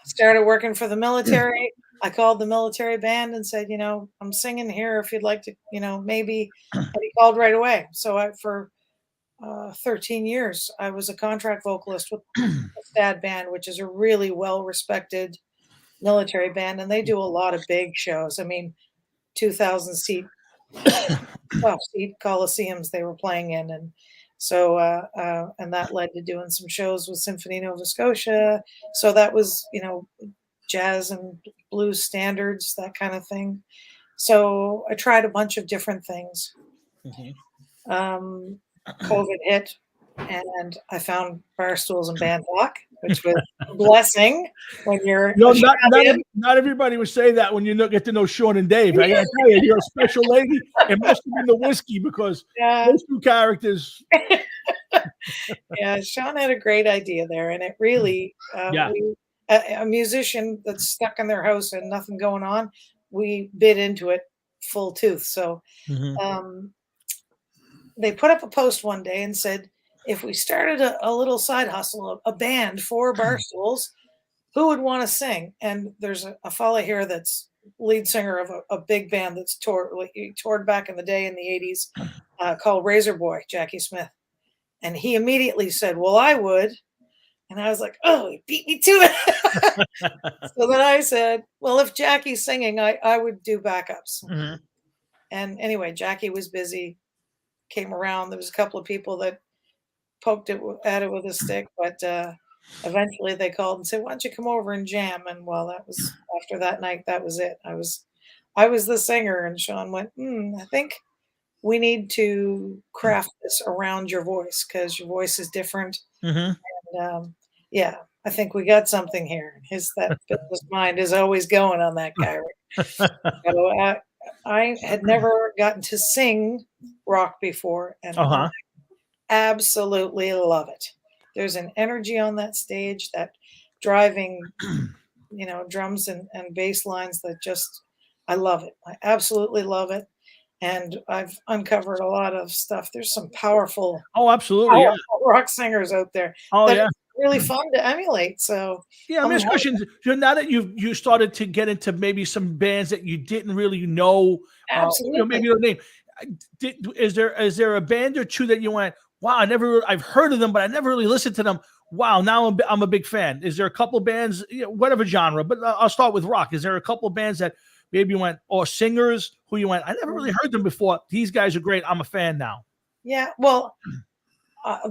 started working for the military. I called the military band and said, "I'm singing here if you'd like to, maybe." And he called right away. So for 13 years, I was a contract vocalist with the STAD band, which is a really well-respected military band, and they do a lot of big shows. I mean, 2,000 seat coliseums they were playing in, and so and that led to doing some shows with Symphony Nova Scotia. So that was jazz and blues standards, that kind of thing. So I tried a bunch of different things. COVID hit, and I found bar stools and band talk, which was a blessing when you're. Not everybody would say that when you get to know Sean and Dave. I gotta tell you, you're a special lady. It must have been the whiskey, because those two characters. Yeah, Sean had a great idea there, and it really, a musician that's stuck in their house and nothing going on, we bit into it full tooth. So. They put up a post one day and said, if we started a little side hustle, a band for bar stools, who would want to sing? And there's a fella here that's lead singer of a big band that's toured back in the day in the 80s called Razor Boy, Jackie Smith. And he immediately said, "Well, I would." And I was like, "Oh, he beat me to it." So then I said, "Well, if Jackie's singing, I would do backups." And anyway, Jackie was busy. Came around. There was a couple of people that poked at it with a stick, but eventually they called and said, "Why don't you come over and jam?" And that was after that night. That was it. I was the singer, and Sean went, "I think we need to craft this around your voice, because your voice is different." And I think we got something here. That business mind is always going on that guy. So I had never gotten to sing rock before, and I absolutely love it. There's an energy on that stage, that driving, drums and bass lines that I love it. I absolutely love it. And I've uncovered a lot of stuff. There's some powerful, rock singers out there. Really fun to emulate. So I'm just questioning. Now that you started to get into maybe some bands that you didn't really know, absolutely, maybe your name. Is there a band or two that you went, "Wow, I've heard of them, but I never really listened to them"? wow, now I'm a big fan? Is there a couple bands, whatever genre, but I'll start with rock. Is there a couple bands that maybe you went, or singers who you went, I never really heard them before. These guys are great. I'm a fan now. Yeah, well,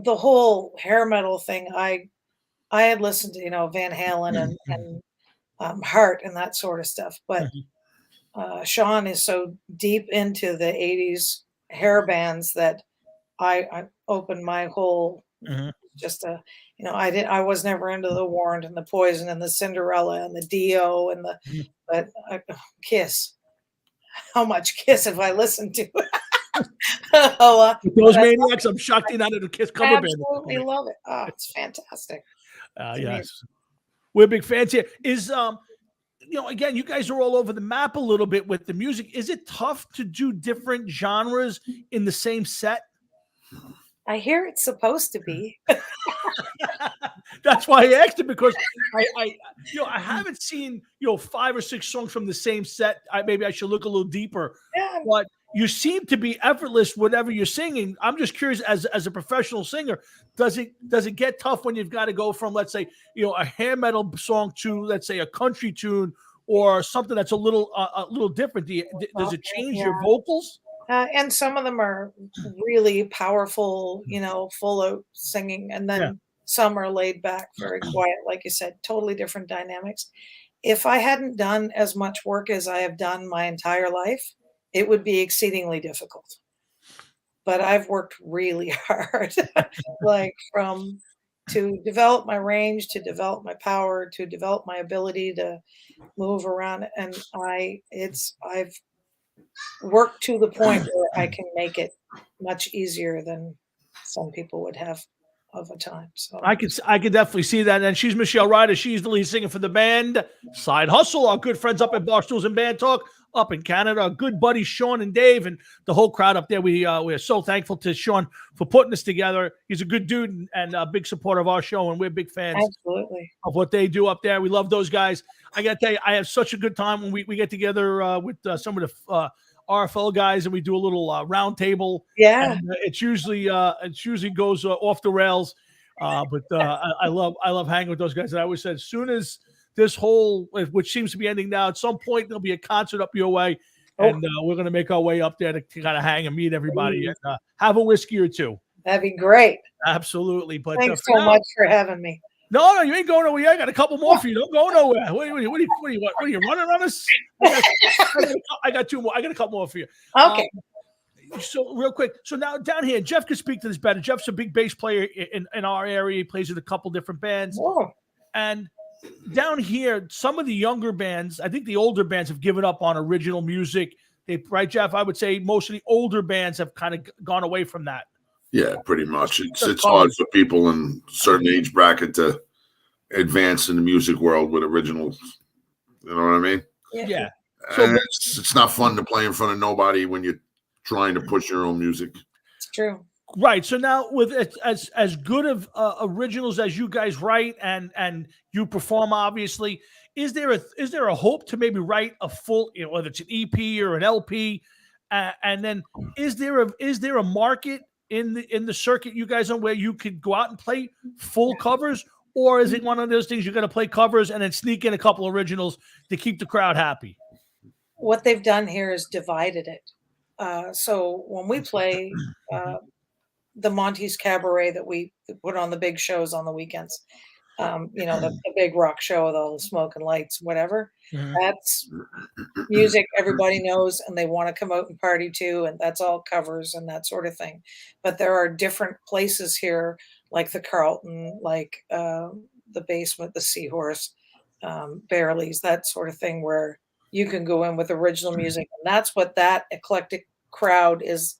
the whole hair metal thing, I had listened to, Van Halen and Heart and that sort of stuff, but Sean is so deep into the 80s hair bands that I opened my whole I was never into the Warrant and the Poison and the Cinderella and the Dio and but Kiss. How much Kiss have I listened to? Those Maniacs, I'm shocked you're not in a Kiss cover band. Absolutely love it. Oh, it's fantastic. Yes, we're big fans here. Is again, you guys are all over the map a little bit with the music. Is it tough to do different genres in the same set? I hear it's supposed to be. That's why I asked it, because I haven't seen 5 or 6 songs from the same set. Maybe I should look a little deeper. Yeah. But you seem to be effortless whatever you're singing. I'm just curious, as a professional singer, does it get tough when you've got to go from, let's say, a hair metal song to, let's say, a country tune or something that's a little different? Does it change your vocals? And some of them are really powerful, full of singing, and then some are laid back, very quiet, like you said, totally different dynamics. If I hadn't done as much work as I have done my entire life, it would be exceedingly difficult. But I've worked really hard, to develop my range, to develop my power, to develop my ability to move around, and I've worked to the point where I can make it much easier than some people would have of a time. So I could definitely see that. And she's Michelle Ryder. She's the lead singer for the band Side Hustle, our good friends up at Barstools and Band Talk up in Canada, our good buddies Sean and Dave and the whole crowd up there. We're so thankful to Sean for putting this together. He's a good dude and a big supporter of our show, and we're big fans of what they do up there. We love those guys. I got to tell you, I have such a good time when we get together with some of the RFL guys, and we do a little round table. Yeah, and, it usually goes off the rails. But I love hanging with those guys. And I always said, as soon as this whole, which seems to be ending now, at some point there'll be a concert up your way, and we're going to make our way up there to kind of hang and meet everybody and have a whiskey or two. That'd be great. Absolutely. But thanks so much for having me. No, you ain't going nowhere. I got a couple more for you. Don't go nowhere. What are you running on us? I got 2 more. I got a couple more for you. Okay. So real quick. So now down here, Jeff could speak to this better. Jeff's a big bass player in our area. He plays in a couple different bands. Oh. And down here, some of the younger bands, I think the older bands have given up on original music. Right, Jeff? I would say most of the older bands have kind of gone away from that. Yeah, pretty much. It's hard for people in a certain age bracket to advance in the music world with originals. You know what I mean? Yeah. So it's not fun to play in front of nobody when you're trying to push your own music. It's true. Right. So now, with as good of originals as you guys write and you perform, obviously, is there a hope to maybe write a full, whether it's an EP or an LP, and then is there a market in the circuit you guys on where you could go out and play full covers, or is it one of those things you're going to play covers and then sneak in a couple originals to keep the crowd happy? What they've done here is divided it. So when we play the Monty's Cabaret that we put on the big shows on the weekends, the big rock show with all the smoke and lights, whatever, that's music everybody knows and they want to come out and party to, and that's all covers and that sort of thing. But there are different places here, like the Carlton, like the Basement, the Seahorse, Barely's, that sort of thing, where you can go in with original music, and that's what that eclectic crowd is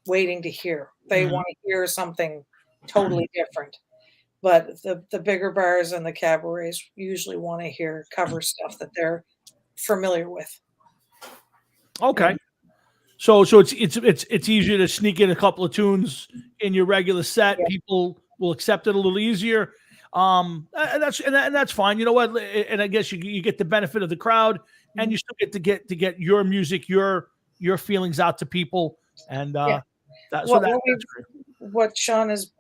waiting to hear. They want to hear something totally different. But the bigger bars and the cabarets usually want to hear cover stuff that they're familiar with. Okay. So it's easier to sneak in a couple of tunes in your regular set. Yeah. People will accept it a little easier. And that's fine. You know what? And I guess you get the benefit of the crowd, and you still get to get your music, your feelings out to people. And that's great. What Sean has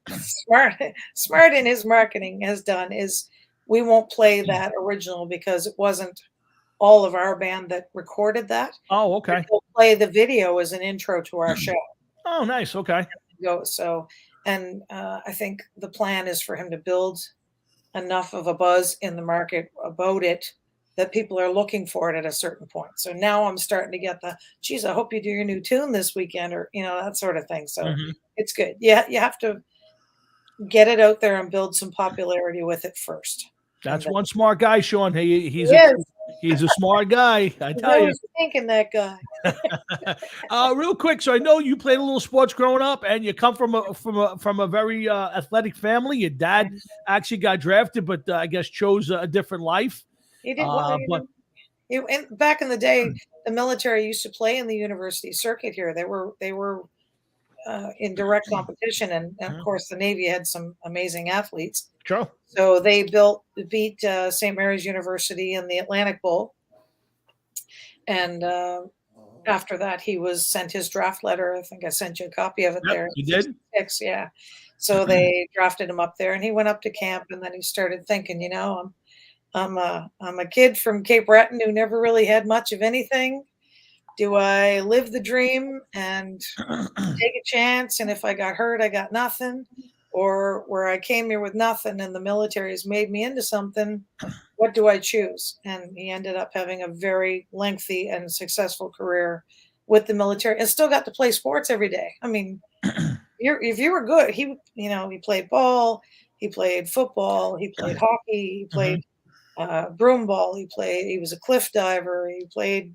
smart in his marketing has done is we won't play that original because it wasn't all of our band that recorded that. Oh, okay. We'll play the video as an intro to our show. Oh, nice. Okay. So, and I think the plan is for him to build enough of a buzz in the market about it that people are looking for it at a certain point. So now I'm starting to get the, geez, I hope you do your new tune this weekend, or, you know, that sort of thing. So it's good. Yeah. You have to get it out there and build some popularity with it first. That's one smart guy, Sean. He's a smart guy. I tell you. Thinking that guy. Real quick, so I know you played a little sports growing up, and you come from a very athletic family. Your dad actually got drafted, but I guess chose a different life. He did well. Back in the day, the military used to play in the university circuit here. They were in direct competition, and of course, the Navy had some amazing athletes. Sure. So they beat St. Mary's University in the Atlantic Bowl, and after that, he was sent his draft letter. I think I sent you a copy of it there. You did? Yeah. So they drafted him up there, and he went up to camp, and then he started thinking, you know, I'm a kid from Cape Breton who never really had much of anything. Do I live the dream and take a chance? And if I got hurt, I got nothing. Or where I came here with nothing and the military has made me into something, what do I choose? And he ended up having a very lengthy and successful career with the military and still got to play sports every day. I mean, if you were good, he played ball, he played football, he played hockey, he played broom ball, he was a cliff diver, he played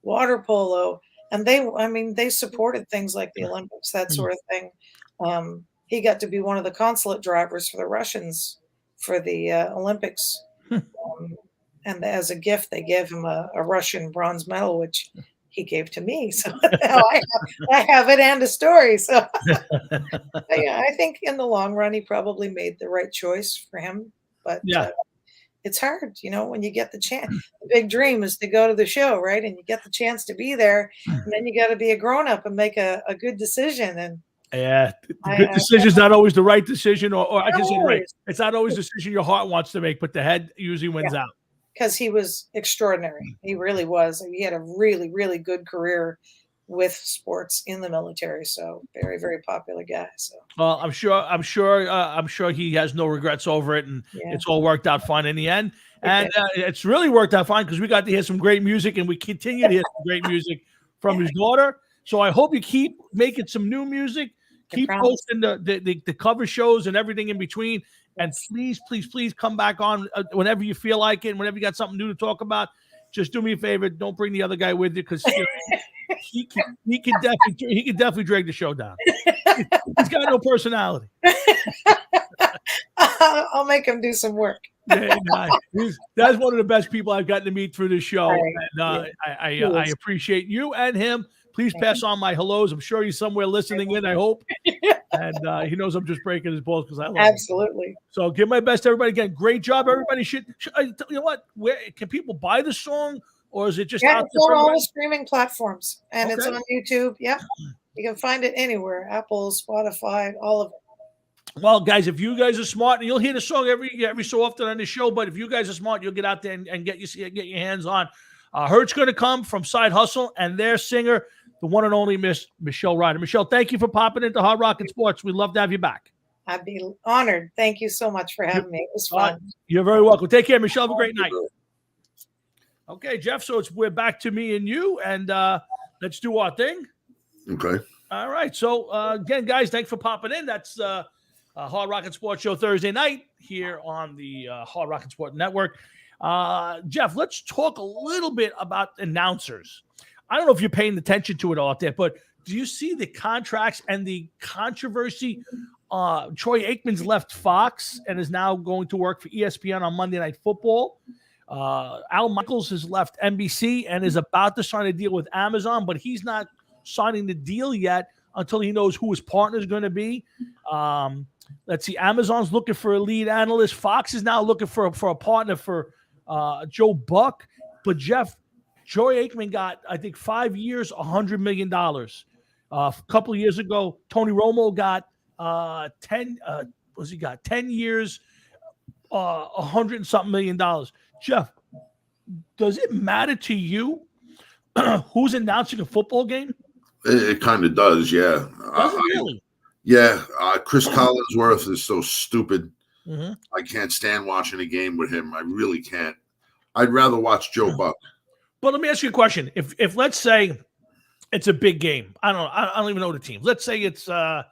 water polo, and they supported things like the Olympics, that sort of thing. He got to be one of the consulate drivers for the Russians for the Olympics. And as a gift, they gave him a Russian bronze medal, which he gave to me. So now I have it and a story. So yeah, I think in the long run, he probably made the right choice for him. But it's hard, you know, when you get the chance. The big dream is to go to the show, right? And you get the chance to be there. And then you got to be a grown-up and make a good decision. And yeah, the good decision is not always the right decision, or I can say right. It's not always the decision your heart wants to make, but the head usually wins out. Because he was extraordinary. He really was. He had a really, really good career with sports in the military. So very, very popular guy. So well, I'm sure he has no regrets over it, and it's all worked out fine in the end. And it's really worked out fine because we got to hear some great music, and we continue to hear some great music from his daughter. So I hope you keep making some new music. Keep posting the cover shows and everything in between. And please, please, please come back on whenever you feel like it. And whenever you got something new to talk about, just do me a favor. Don't bring the other guy with you because he can definitely drag the show down. He's got no personality. I'll make him do some work. That's one of the best people I've gotten to meet through this show. And I appreciate you and him. Please pass on my hellos. I'm sure he's somewhere listening in, I hope. And he knows I'm just breaking his balls because I love him. Absolutely. So give my best to everybody. Again, great job. Everybody should you know what? Where can people buy the song, or is it just out it's on all the streaming platforms, and it's on YouTube. Yep. You can find it anywhere. Apple, Spotify, all of it. Well, guys, if you guys are smart, and you'll hear the song every so often on the show, but if you guys are smart, you'll get out there and get your hands on. Hurt's going to come from Side Hustle, and their singer, the one and only Miss Michelle Ryder. Michelle, thank you for popping into Hard Rock and Sports. We'd love to have you back. I'd be honored. Thank you so much for having me. It was fun. You're very welcome. Take care, Michelle. Have a great night. Okay, Jeff. So we're back to me and you, and let's do our thing. Okay. All right. So again, guys, thanks for popping in. That's Hard Rock and Sports Show Thursday night here on the Hard Rock and Sport Network. Jeff, let's talk a little bit about announcers. I don't know if you're paying attention to it all out there, but do you see the contracts and the controversy? Troy Aikman's left Fox and is now going to work for ESPN on Monday Night Football. Al Michaels has left NBC and is about to sign a deal with Amazon, but he's not signing the deal yet until he knows who his partner is going to be. Let's see. Amazon's looking for a lead analyst. Fox is now looking for a partner for Joe Buck. But Jeff, Troy Aikman got, I think, 5 years, $100 million. A couple of years ago, Tony Romo got what's he got? 10 years, $100 and something million. Jeff, does it matter to you who's announcing a football game? It kind of does, yeah. Does it really? Yeah, Chris Collinsworth is so stupid. Mm-hmm. I can't stand watching a game with him. I really can't. I'd rather watch Joe Buck. But let me ask you a question. If let's say it's a big game, I don't even know the team. Let's say it's I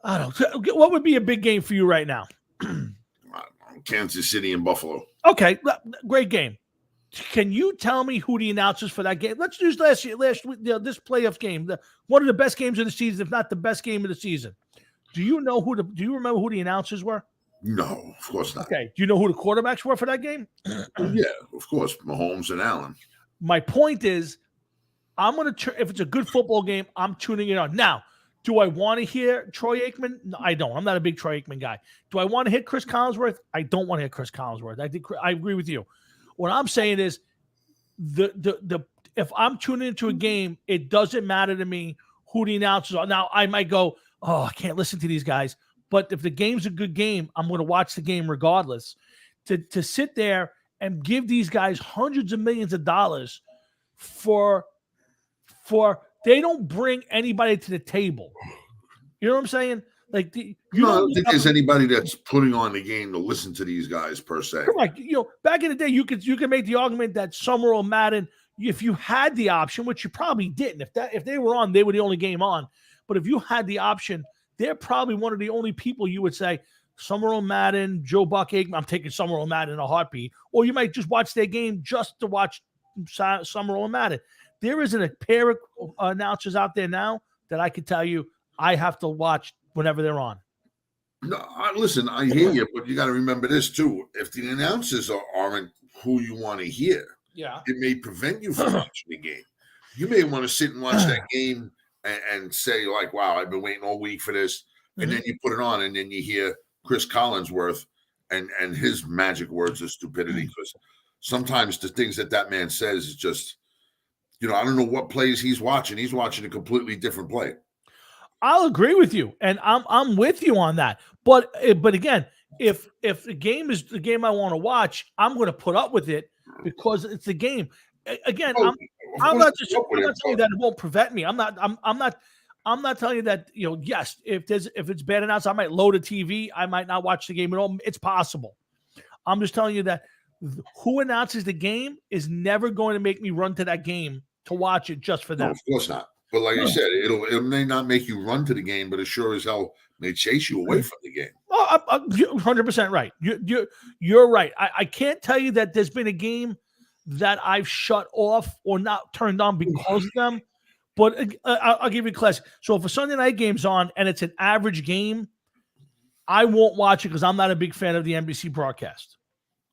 don't know. What would be a big game for you right now? Kansas City and Buffalo. Okay, great game. Can you tell me who the announcers for that game? Let's use last week, this playoff game, one of the best games of the season, if not the best game of the season. Do you remember who the announcers were? No, of course not. Okay. Do you know who the quarterbacks were for that game? Yeah, of course, Mahomes and Allen. My point is, I'm going to if it's a good football game, I'm tuning it on. Now, do I want to hear Troy Aikman? No, I don't. I'm not a big Troy Aikman guy. Do I want to hit Chris Collinsworth? I don't want to hit Chris Collinsworth. I agree with you. What I'm saying is, if I'm tuning into a game, it doesn't matter to me who the announcers are. Now, I might go, oh, I can't listen to these guys. But if the game's a good game, I'm going to watch the game regardless. To sit there and give these guys hundreds of millions of dollars for they don't bring anybody to the table. You know what I'm saying? Like I don't think there's anybody that's putting on the game to listen to these guys per se. Correct. Back in the day, you could make the argument that Summerall, Madden, if you had the option, which you probably didn't. If they were on, they were the only game on. But if you had the option, they're probably one of the only people you would say, Summerall, Madden, Joe Buck, Aikman. I'm taking Summerall, Madden in a heartbeat. Or you might just watch their game just to watch Summerall and Madden. There isn't a pair of announcers out there now that I could tell you I have to watch whenever they're on. No, listen, I hear you, but you got to remember this too. If the announcers aren't who you want to hear, it may prevent you from watching the game. You may want to sit and watch that game and say, like, wow, I've been waiting all week for this. And then you put it on and then you hear Chris Collinsworth and his magic words of stupidity. Because sometimes the things that man says is just, I don't know what plays he's watching. He's watching a completely different play. I'll agree with you, and I'm with you on that. But again, if the game is the game I want to watch, I'm going to put up with it because it's the game. Again, I'm not saying that it won't prevent me. I'm not telling you that yes, if it's bad announced, I might load a TV. I might not watch the game at all. It's possible. I'm just telling you that who announces the game is never going to make me run to that game to watch it just for that. No, of course not. But like I said, it may not make you run to the game, but it sure as hell may chase you away from the game. Oh, 100% right. You're right. I can't tell you that there's been a game that I've shut off or not turned on because of them. But I'll give you a class. So if a Sunday night game's on and it's an average game, I won't watch it because I'm not a big fan of the NBC broadcast.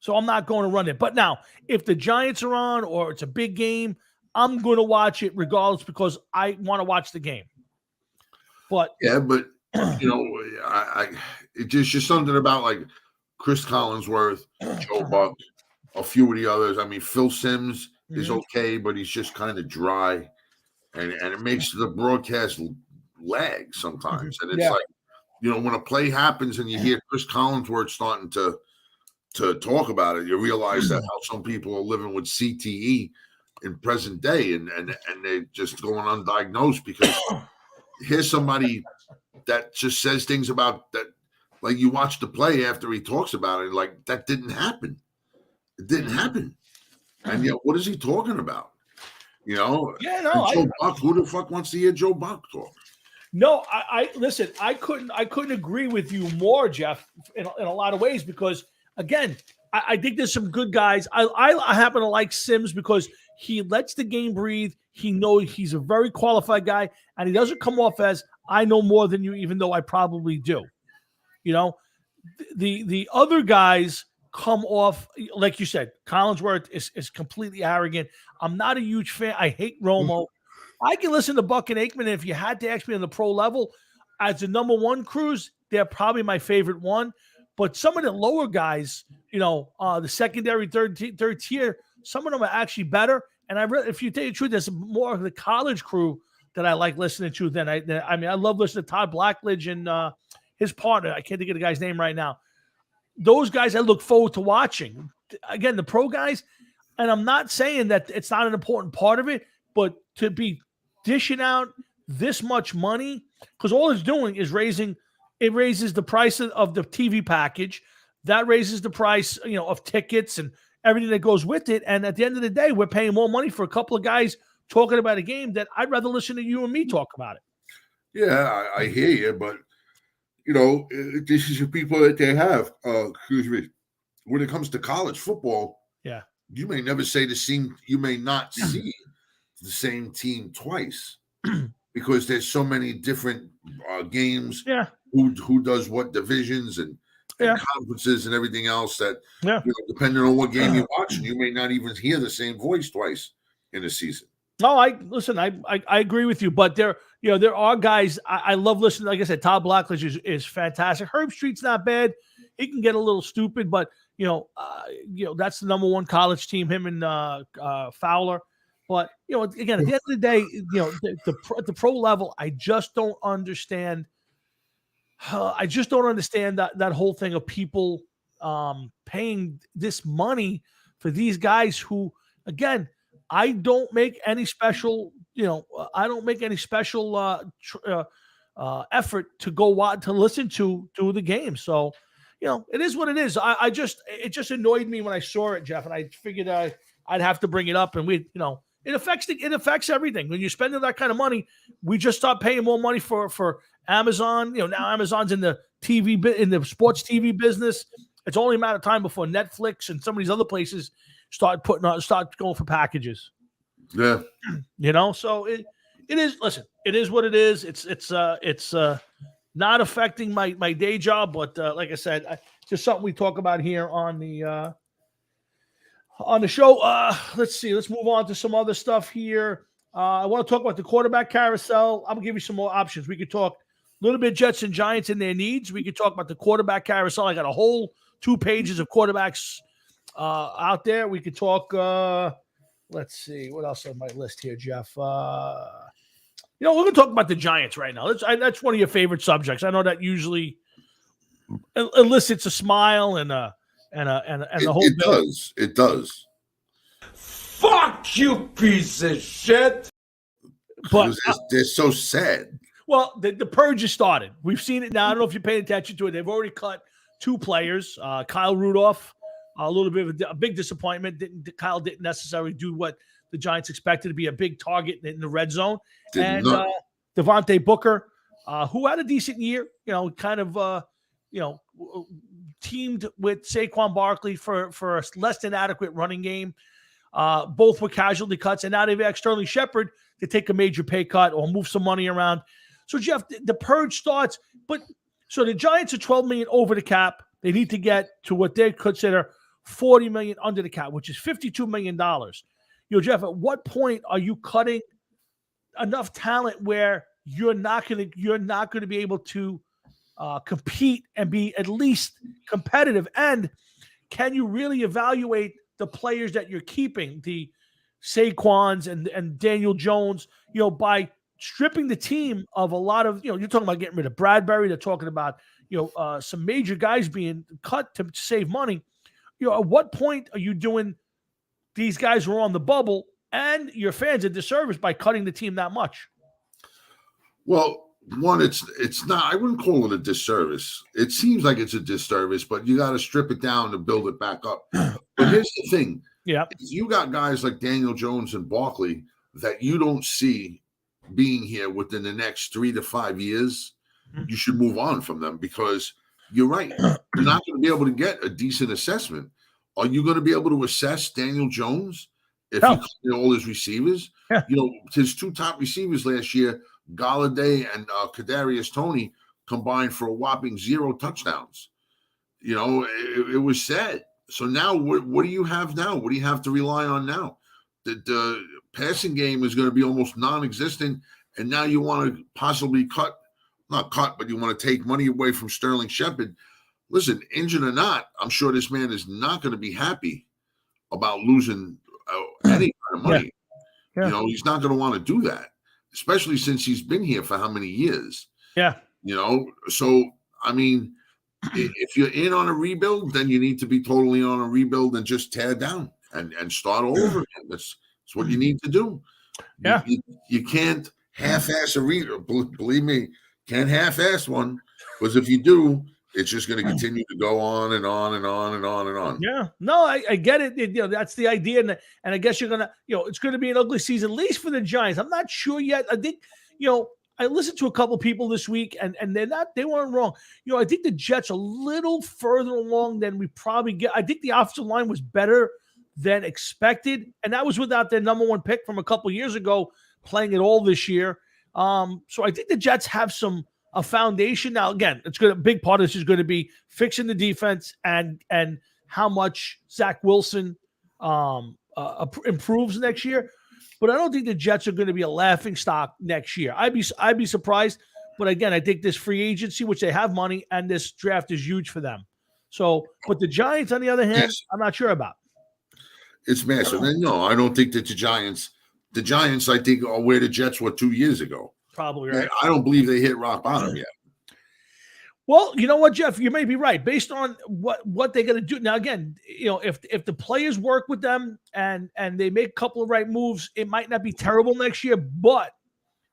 So I'm not going to run it. But now, if the Giants are on or it's a big game, I'm going to watch it regardless because I want to watch the game. But it's just something about like Chris Collinsworth, Joe Buck, a few of the others. I mean, Phil Simms is okay, but he's just kind of dry, and it makes the broadcast lag sometimes. And it's like, when a play happens and you hear Chris Collinsworth starting to talk about it, you realize that how some people are living with CTE in present day, and they're just going undiagnosed because here's somebody that just says things about that, like you watch the play after he talks about it, like that didn't happen. It didn't happen. And yet, what is he talking about? Joe Buck, who the fuck wants to hear Joe Buck talk? No, I listen. I couldn't agree with you more, Jeff, in a lot of ways because again, I think there's some good guys. I happen to like Simms because he lets the game breathe. He knows he's a very qualified guy, and he doesn't come off as I know more than you, even though I probably do. The other guys come off, like you said, Collinsworth is completely arrogant. I'm not a huge fan. I hate Romo. I can listen to Buck and Aikman. And if you had to ask me on the pro level, as the number one crews, they're probably my favorite one. But some of the lower guys, the secondary, third tier, some of them are actually better. And if you tell you the truth, there's more of the college crew that I like listening to. I mean, I love listening to Todd Blackledge and his partner. I can't think of the guy's name right now. Those guys I look forward to watching. Again, the pro guys, and I'm not saying that it's not an important part of it, but to be dishing out this much money, because all it's doing is raises the price of the TV package. That raises the price, of tickets and everything that goes with it. And at the end of the day, we're paying more money for a couple of guys talking about a game that I'd rather listen to you and me talk about it. Yeah, I hear you, but this is the people that they have. Excuse me. When it comes to college football, yeah, you may never say the same. You may not see the same team twice because there's so many different games. Yeah, who does what divisions and conferences and everything else that depending on what game you're watching, you may not even hear the same voice twice in a season. No, I agree with you, but there are guys I love listening. Like I said, Todd Blackledge is fantastic. Herb Street's not bad. He can get a little stupid, but that's the number one college team. Him and Fowler. But again, at the end of the day, at the pro level, I just don't understand. I just don't understand that whole thing of people paying this money for these guys who, again, I don't make any special, I don't make any special effort to go to listen to the game. So, it is what it is. It just annoyed me when I saw it, Jeff, and I figured I'd have to bring it up. And it affects everything. When you're spending that kind of money, we just start paying more money for Amazon. Now Amazon's in the in the sports TV business. It's only a matter of time before Netflix and some of these other places start going for packages. Yeah. So it is. Listen, it is what it is. It's not affecting my day job, but like I said, just something we talk about here on the show. Let's see. Let's move on to some other stuff here. I want to talk about the quarterback carousel. I'm gonna give you some more options. We could talk a little bit Jets and Giants and their needs. We could talk about the quarterback carousel. I got a whole 2 pages of quarterbacks out there. We could talk. Let's see what else on my list here, Jeff. We're gonna talk about the Giants right now. That's one of your favorite subjects. I know that usually elicits a smile and the whole. It does. Fuck you, piece of shit. But they're so sad. Well, the purge has started. We've seen it now. I don't know if you're paying attention to it. They've already cut 2 players. Kyle Rudolph, a little bit of a big disappointment. Kyle didn't necessarily do what the Giants expected to be a big target in the red zone. Devontae Booker, who had a decent year, teamed with Saquon Barkley for a less than adequate running game. Both were casualty cuts, and now they've asked Sterling Shepard to take a major pay cut or move some money around. So, Jeff, the purge starts. So the Giants are $12 million over the cap. They need to get to what they consider $40 million under the cap, which is $52 million. Jeff, at what point are you cutting enough talent where you're not going to be able to compete and be at least competitive? And can you really evaluate the players that you're keeping, the Saquons and Daniel Jones, by stripping the team of a lot of, you're talking about getting rid of Bradbury. They're talking about, some major guys being cut to save money. At what point are you doing these guys who are on the bubble and your fans a disservice by cutting the team that much? Well, one, it's not, I wouldn't call it a disservice. It seems like it's a disservice, but you got to strip it down to build it back up. But here's the thing. Yeah. You got guys like Daniel Jones and Barkley that you don't see being here within the next 3 to 5 years. You should move on from them because you're right. You're not going to be able to get a decent assessment. Are you going to be able to assess Daniel Jones if you cut all his receivers? Yeah. His 2 top receivers last year, Galladay and Kadarius Toney, combined for a whopping 0 touchdowns. It was sad. So now what do you have now? What do you have to rely on now? The passing game is going to be almost non-existent, and now you want to possibly but you want to take money away from Sterling Shepard. Listen, injured or not, I'm sure this man is not going to be happy about losing any kind of money. Yeah. He's not going to want to do that. especially since he's been here for how many years? Yeah. You know, so I mean, if you're in on a rebuild, then you need to be totally on a rebuild and just tear down and start all over again. That's what you need to do. Yeah. You can't half-ass a rebuild. Believe me, can't half-ass one, because if you do, it's just going to continue to go on and on and on and on and on. Yeah, no, I get it. You know, that's the idea, and I guess you're gonna, you know, it's going to be an ugly season, at least for the Giants. I'm not sure yet. I think, you know, I listened to a couple people this week, and they weren't wrong. You know, I think the Jets are a little further along than we probably get. I think the offensive line was better than expected, and that was without their number one pick from a couple years ago playing it all this year. So I think the Jets have a foundation now. Again, it's going to, a big part of this is going to be fixing the defense and how much Zach Wilson improves next year. But I don't think the Jets are going to be a laughing stock next year. I'd be surprised. But again, I think this free agency, which they have money, and this draft is huge for them. So, but the Giants, on the other hand, Yes. I'm not sure about. It's massive. And no, I don't think that the Giants, I think, are where the Jets were 2 years ago. Probably right. I don't believe they hit rock bottom yet. Well, you know what, Jeff, you may be right. Based on what they're going to do now. Again, you know, if the players work with them and they make a couple of right moves, it might not be terrible next year. But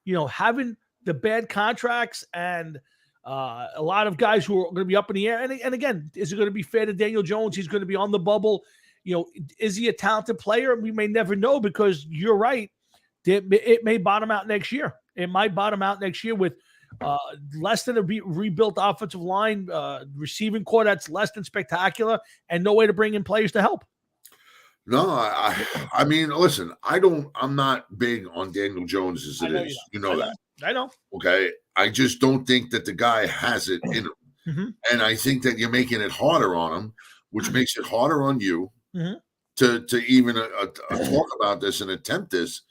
you know, having the bad contracts and a lot of guys who are going to be up in the air, and again, is it going to be fair to Daniel Jones? He's going to be on the bubble. You know, is he a talented player? We may never know, because you're right. It may bottom out next year. It might bottom out next year with less than a rebuilt offensive line, receiving core that's less than spectacular, and no way to bring in players to help. No, I mean, listen, I'm not big on Daniel Jones as it is. You know that. I know. Okay. I just don't think that the guy has it in him. Mm-hmm. And I think that you're making it harder on him, which makes it harder on you to even talk about this and attempt this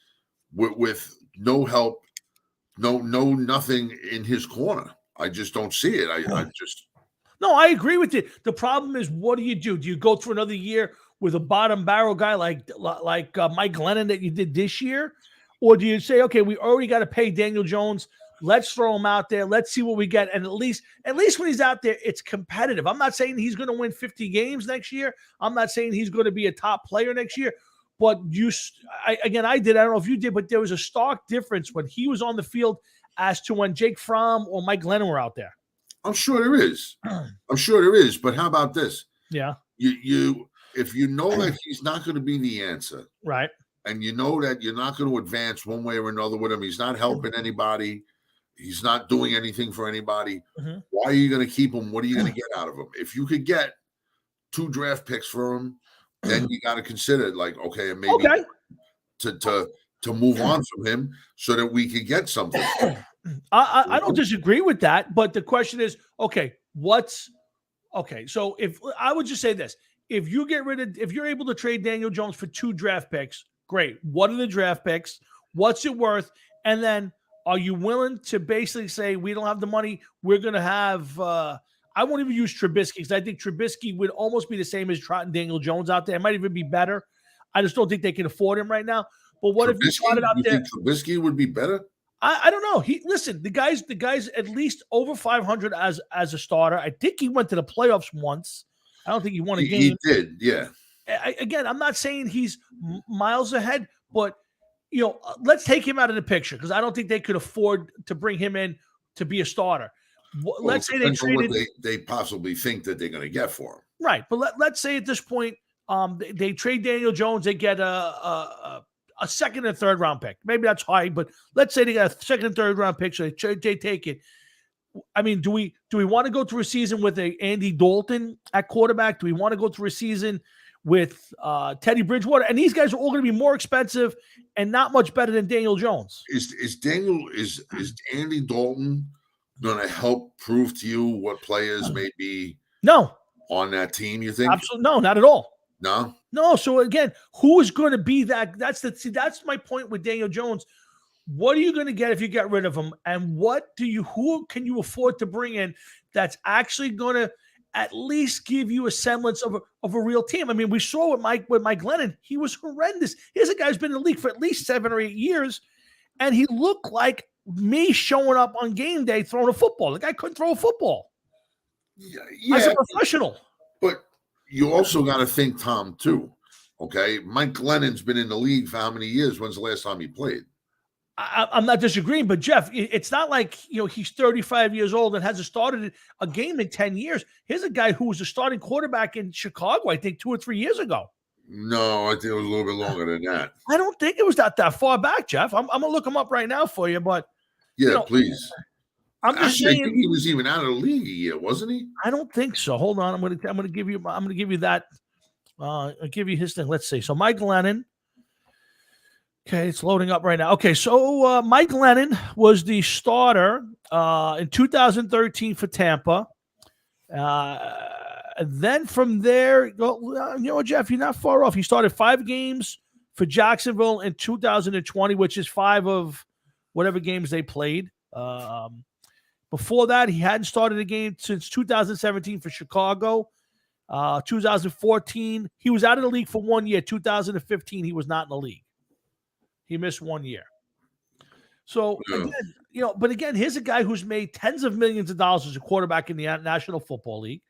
with no help, nothing in his corner. I just don't see it. No, I agree with you. The problem is, what do? Do you go through another year with a bottom barrel guy like Mike Glennon that you did this year? Or do you say, okay, we already got to pay Daniel Jones. Let's throw him out there. Let's see what we get. And at least when he's out there, it's competitive. I'm not saying he's going to win 50 games next year. I'm not saying he's going to be a top player next year. But I don't know if you did, but there was a stark difference when he was on the field as to when Jake Fromm or Mike Glennon were out there. I'm sure there is. But how about this? Yeah. If you know that he's not going to be the answer, right? And you know that you're not going to advance one way or another with him. He's not helping anybody. He's not doing anything for anybody. Mm-hmm. Why are you going to keep him? What are you going to get out of him? If you could get 2 draft picks for him, then you got to consider like, okay, maybe to move on from him so that we could get something. I don't disagree with that, but the question is, okay, so if I would just say this, if you're able to trade Daniel Jones for 2 draft picks, great. What are the draft picks? What's it worth? And then are you willing to basically say, we don't have the money, we're going to have I won't even use Trubisky, because I think Trubisky would almost be the same as trotting Daniel Jones out there. It might even be better. I just don't think they can afford him right now. But what if you trotted out there? Think Trubisky would be better? I don't know. The guy's at least over 500 as a starter. I think he went to the playoffs once. I don't think he won a game. He did, yeah. Again, I'm not saying he's miles ahead, but you know, let's take him out of the picture, because I don't think they could afford to bring him in to be a starter. Let's say they traded. They possibly think that they're going to get for him, right? But let's say at this point, they trade Daniel Jones, they get a second and third round pick. Maybe that's high, but let's say they got a second and third round pick, so they take it. I mean, do we want to go through a season with a Andy Dalton at quarterback? Do we want to go through a season with Teddy Bridgewater? And these guys are all going to be more expensive and not much better than Daniel Jones. Is Andy Dalton going to help prove to you what players may be on that team, you think? Absolutely no, not at all. No. So again, who is going to be that? That's my point with Daniel Jones. What are you going to get if you get rid of him? And who can you afford to bring in that's actually going to at least give you a semblance of a real team? I mean, we saw with Mike Glennon, he was horrendous. Here's a guy who's been in the league for at least 7 or 8 years, and he looked like me showing up on game day throwing a football. The guy couldn't throw a football. Yeah, As a professional. But you also got to think, Tom, too. Okay, Mike Glennon's been in the league for how many years? When's the last time he played? I'm not disagreeing, but Jeff, it's not like he's 35 years old and hasn't started a game in 10 years. Here's a guy who was a starting quarterback in Chicago, I think 2 or 3 years ago. No, I think it was a little bit longer than that. I don't think it was that far back, Jeff. I'm gonna look him up right now for you, but yeah, please. I'm just Actually, saying I think he was even out of the league a year, wasn't he? I don't think so. Hold on, I'm gonna give you that. I'll give you his thing. Let's see. So Mike Glennon. Okay, it's loading up right now. Okay, so Mike Glennon was the starter in 2013 for Tampa. And then from there, Jeff, you're not far off. He started 5 games for Jacksonville in 2020, which is 5 of whatever games they played. Before that, he hadn't started a game since 2017 for Chicago. 2014, he was out of the league for 1 year. 2015, he was not in the league. He missed 1 year. So, again, here's a guy who's made tens of millions of dollars as a quarterback in the National Football League.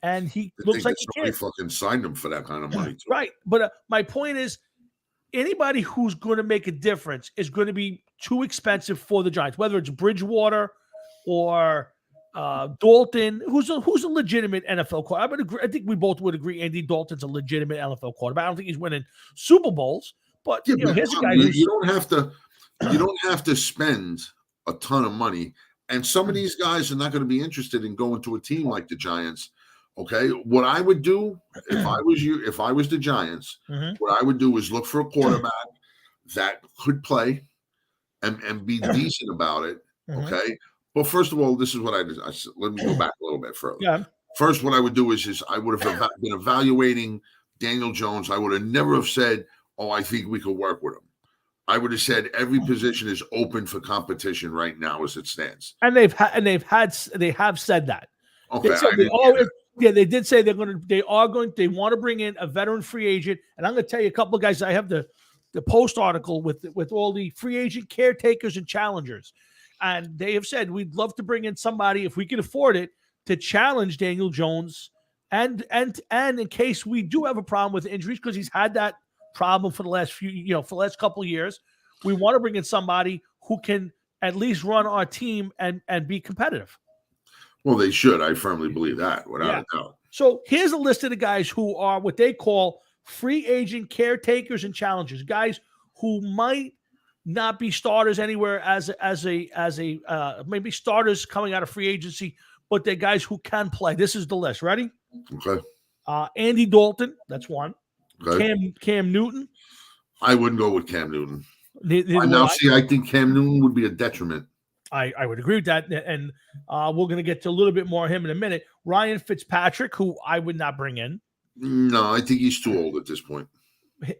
And he looks like he somebody can. fucking signed him for that kind of money, too. Right. But my point is, anybody who's going to make a difference is going to be too expensive for the Giants, whether it's Bridgewater or Dalton, who's a legitimate NFL quarterback. I think we both would agree Andy Dalton's a legitimate NFL quarterback. I don't think he's winning Super Bowls. But here's a guy you don't have to spend a ton of money, and some of these guys are not going to be interested in going to a team like the Giants. Okay, what I would do if I was you, if I was the Giants, what I would do is look for a quarterback that could play and be decent about it. Okay, well, first of all, this is what I did. Let me go back a little bit further. Yeah. First, what I would do is I would have been evaluating Daniel Jones. I would have never have said, "Oh, I think we could work with him." I would have said every position is open for competition right now as it stands. And they have said that. Okay, they did say they want to bring in a veteran free agent. And I'm going to tell you a couple of guys. I have the Post article with all the free agent caretakers and challengers, and they have said we'd love to bring in somebody if we can afford it to challenge Daniel Jones, and in case we do have a problem with injuries, because he's had that problem for the last for the last couple of years, we want to bring in somebody who can at least run our team and be competitive. Well, they should. I firmly believe that, without a doubt. So here's a list of the guys who are what they call free agent caretakers and challengers, guys who might not be starters anywhere as maybe starters coming out of free agency, but they're guys who can play. This is the list. Ready? Okay. Andy Dalton, that's one. Okay. Cam Newton. I wouldn't go with Cam Newton. I think Cam Newton would be a detriment. I would agree with that, and we're going to get to a little bit more of him in a minute. Ryan Fitzpatrick, who I would not bring in. No, I think he's too old at this point.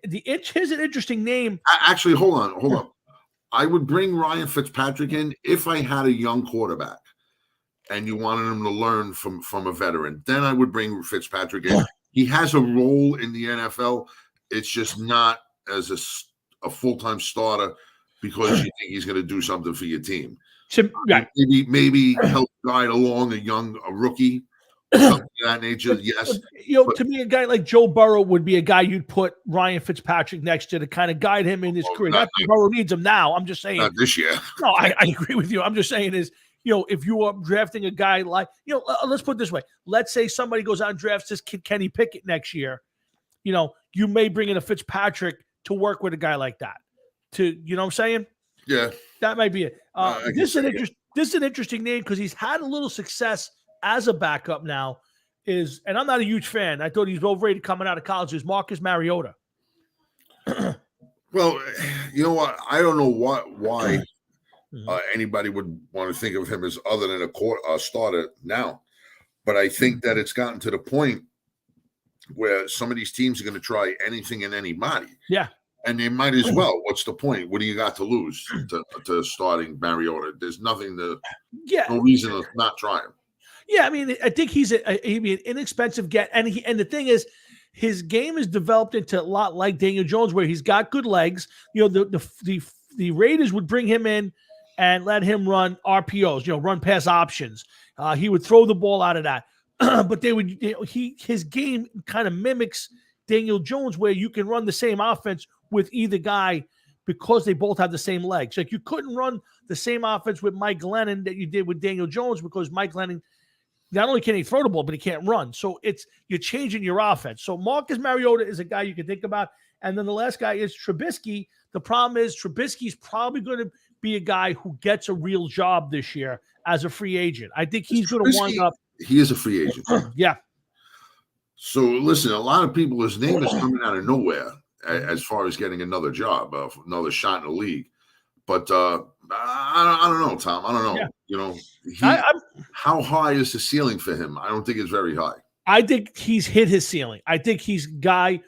Here's an interesting name. Actually, hold on. I would bring Ryan Fitzpatrick in if I had a young quarterback and you wanted him to learn from a veteran. Then I would bring Fitzpatrick in. He has a role in the NFL. It's just not as a full-time starter because you think he's going to do something for your team. Maybe help guide along a rookie, something of that nature. Yes. To me, a guy like Joe Burrow would be a guy you'd put Ryan Fitzpatrick next to kind of guide him in his career. Not that Burrow needs him now. I'm just saying. Not this year. No, I agree with you. I'm just saying is, if you are drafting a guy like, let's put it this way. Let's say somebody goes out and drafts this kid Kenny Pickett next year. You may bring in a Fitzpatrick to work with a guy like that. You know what I'm saying? Yeah. That might be it. This is an interesting name because he's had a little success as a backup now. And I'm not a huge fan. I thought he was overrated coming out of college. Is Marcus Mariota. Well, you know what? I don't know why anybody would want to think of him as other than a starter now. But I think that it's gotten to the point where some of these teams are going to try anything and anybody. Yeah. And they might as well. What's the point? What do you got to lose to starting Mariota? There's nothing no reason to not try him. Yeah, I mean, I think he'd be an inexpensive get, and the thing is, his game is developed into a lot like Daniel Jones, where he's got good legs. The the Raiders would bring him in and let him run RPOs, run pass options. He would throw the ball out of that. But they would, his game kind of mimics Daniel Jones, where you can run the same offense with either guy because they both have the same legs. Like you couldn't run the same offense with Mike Glennon that you did with Daniel Jones because Mike Glennon, not only can he throw the ball, but he can't run. So you're changing your offense. So Marcus Mariota is a guy you can think about. And then the last guy is Trubisky. The problem is Trubisky's probably going to be a guy who gets a real job this year as a free agent. I think he's going to wind up. He is a free agent. Yeah. So listen, a lot of people, his name is coming out of nowhere as far as getting another job, another shot in the league. But I don't know, Tom. I don't know. Yeah. How high is the ceiling for him? I don't think it's very high. I think he's hit his ceiling. I think he's a guy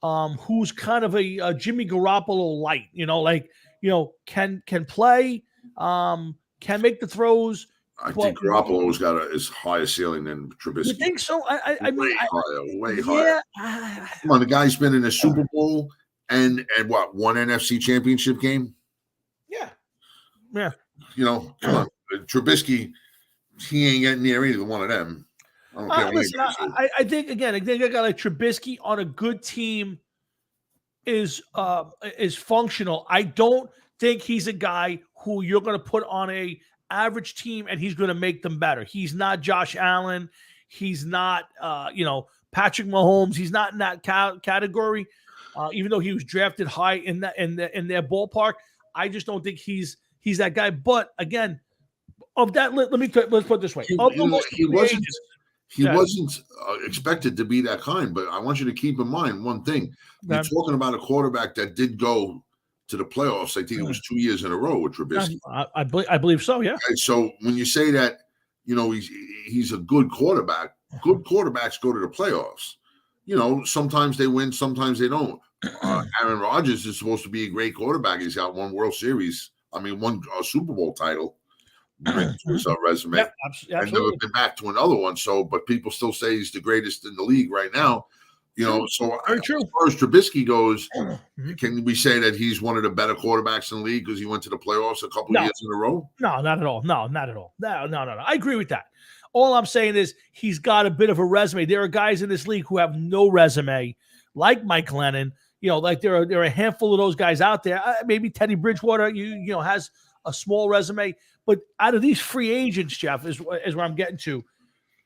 who's kind of a Jimmy Garoppolo light. Can play, can make the throws. I think Garoppolo's got as high a ceiling than Trubisky. You think so? I mean, way higher. Come on, the guy's been in a Super Bowl and one NFC Championship game. Yeah. Come on, Trubisky, he ain't getting near either one of them. I don't care. Listen, I think a guy like Trubisky on a good team is functional. I don't think he's a guy who you're going to put on a average team and he's going to make them better. He's not Josh Allen. He's not, Patrick Mahomes. He's not in that category. Even though he was drafted high in their ballpark, I just don't think he's that guy. But again, of that, let's put it this way: he wasn't expected to be that kind. But I want you to keep in mind one thing: you're talking about a quarterback that did go to the playoffs. I think it was 2 years in a row with Trubisky. I believe so. Yeah. And so when you say that, he's a good quarterback. Good quarterbacks go to the playoffs. Sometimes they win, sometimes they don't. Aaron Rodgers is supposed to be a great quarterback. He's got one World Series. One Super Bowl title to his resume. Yeah, and never been back to another one. So, but people still say he's the greatest in the league right now. So very true. As far as Trubisky goes, can we say that he's one of the better quarterbacks in the league because he went to the playoffs a couple of years in a row? No, not at all. No, not at all. No. I agree with that. All I'm saying is he's got a bit of a resume. There are guys in this league who have no resume, like Mike Glennon. Like there are a handful of those guys out there. Maybe Teddy Bridgewater, has a small resume. But out of these free agents, Jeff, is where I'm getting to.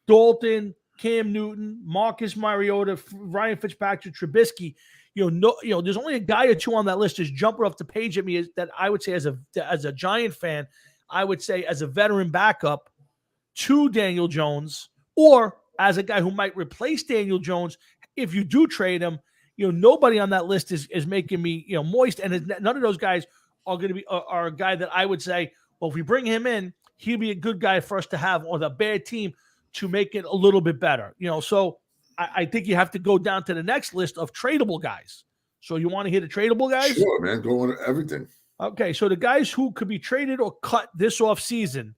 Dalton, Cam Newton, Marcus Mariota, Ryan Fitzpatrick, Trubisky. There's only a guy or two on that list just jumping off the page at me that I would say as a Giant fan, I would say as a veteran backup to Daniel Jones, or as a guy who might replace Daniel Jones if you do trade him. Nobody on that list is making me moist, and none of those guys are going to be are a guy that I would say, well, if we bring him in, he'll be a good guy for us to have on a bad team to make it a little bit better. So I think you have to go down to the next list of tradable guys. So you want to hear the tradable guys? Sure, man. Go on everything. Okay, so the guys who could be traded or cut this offseason,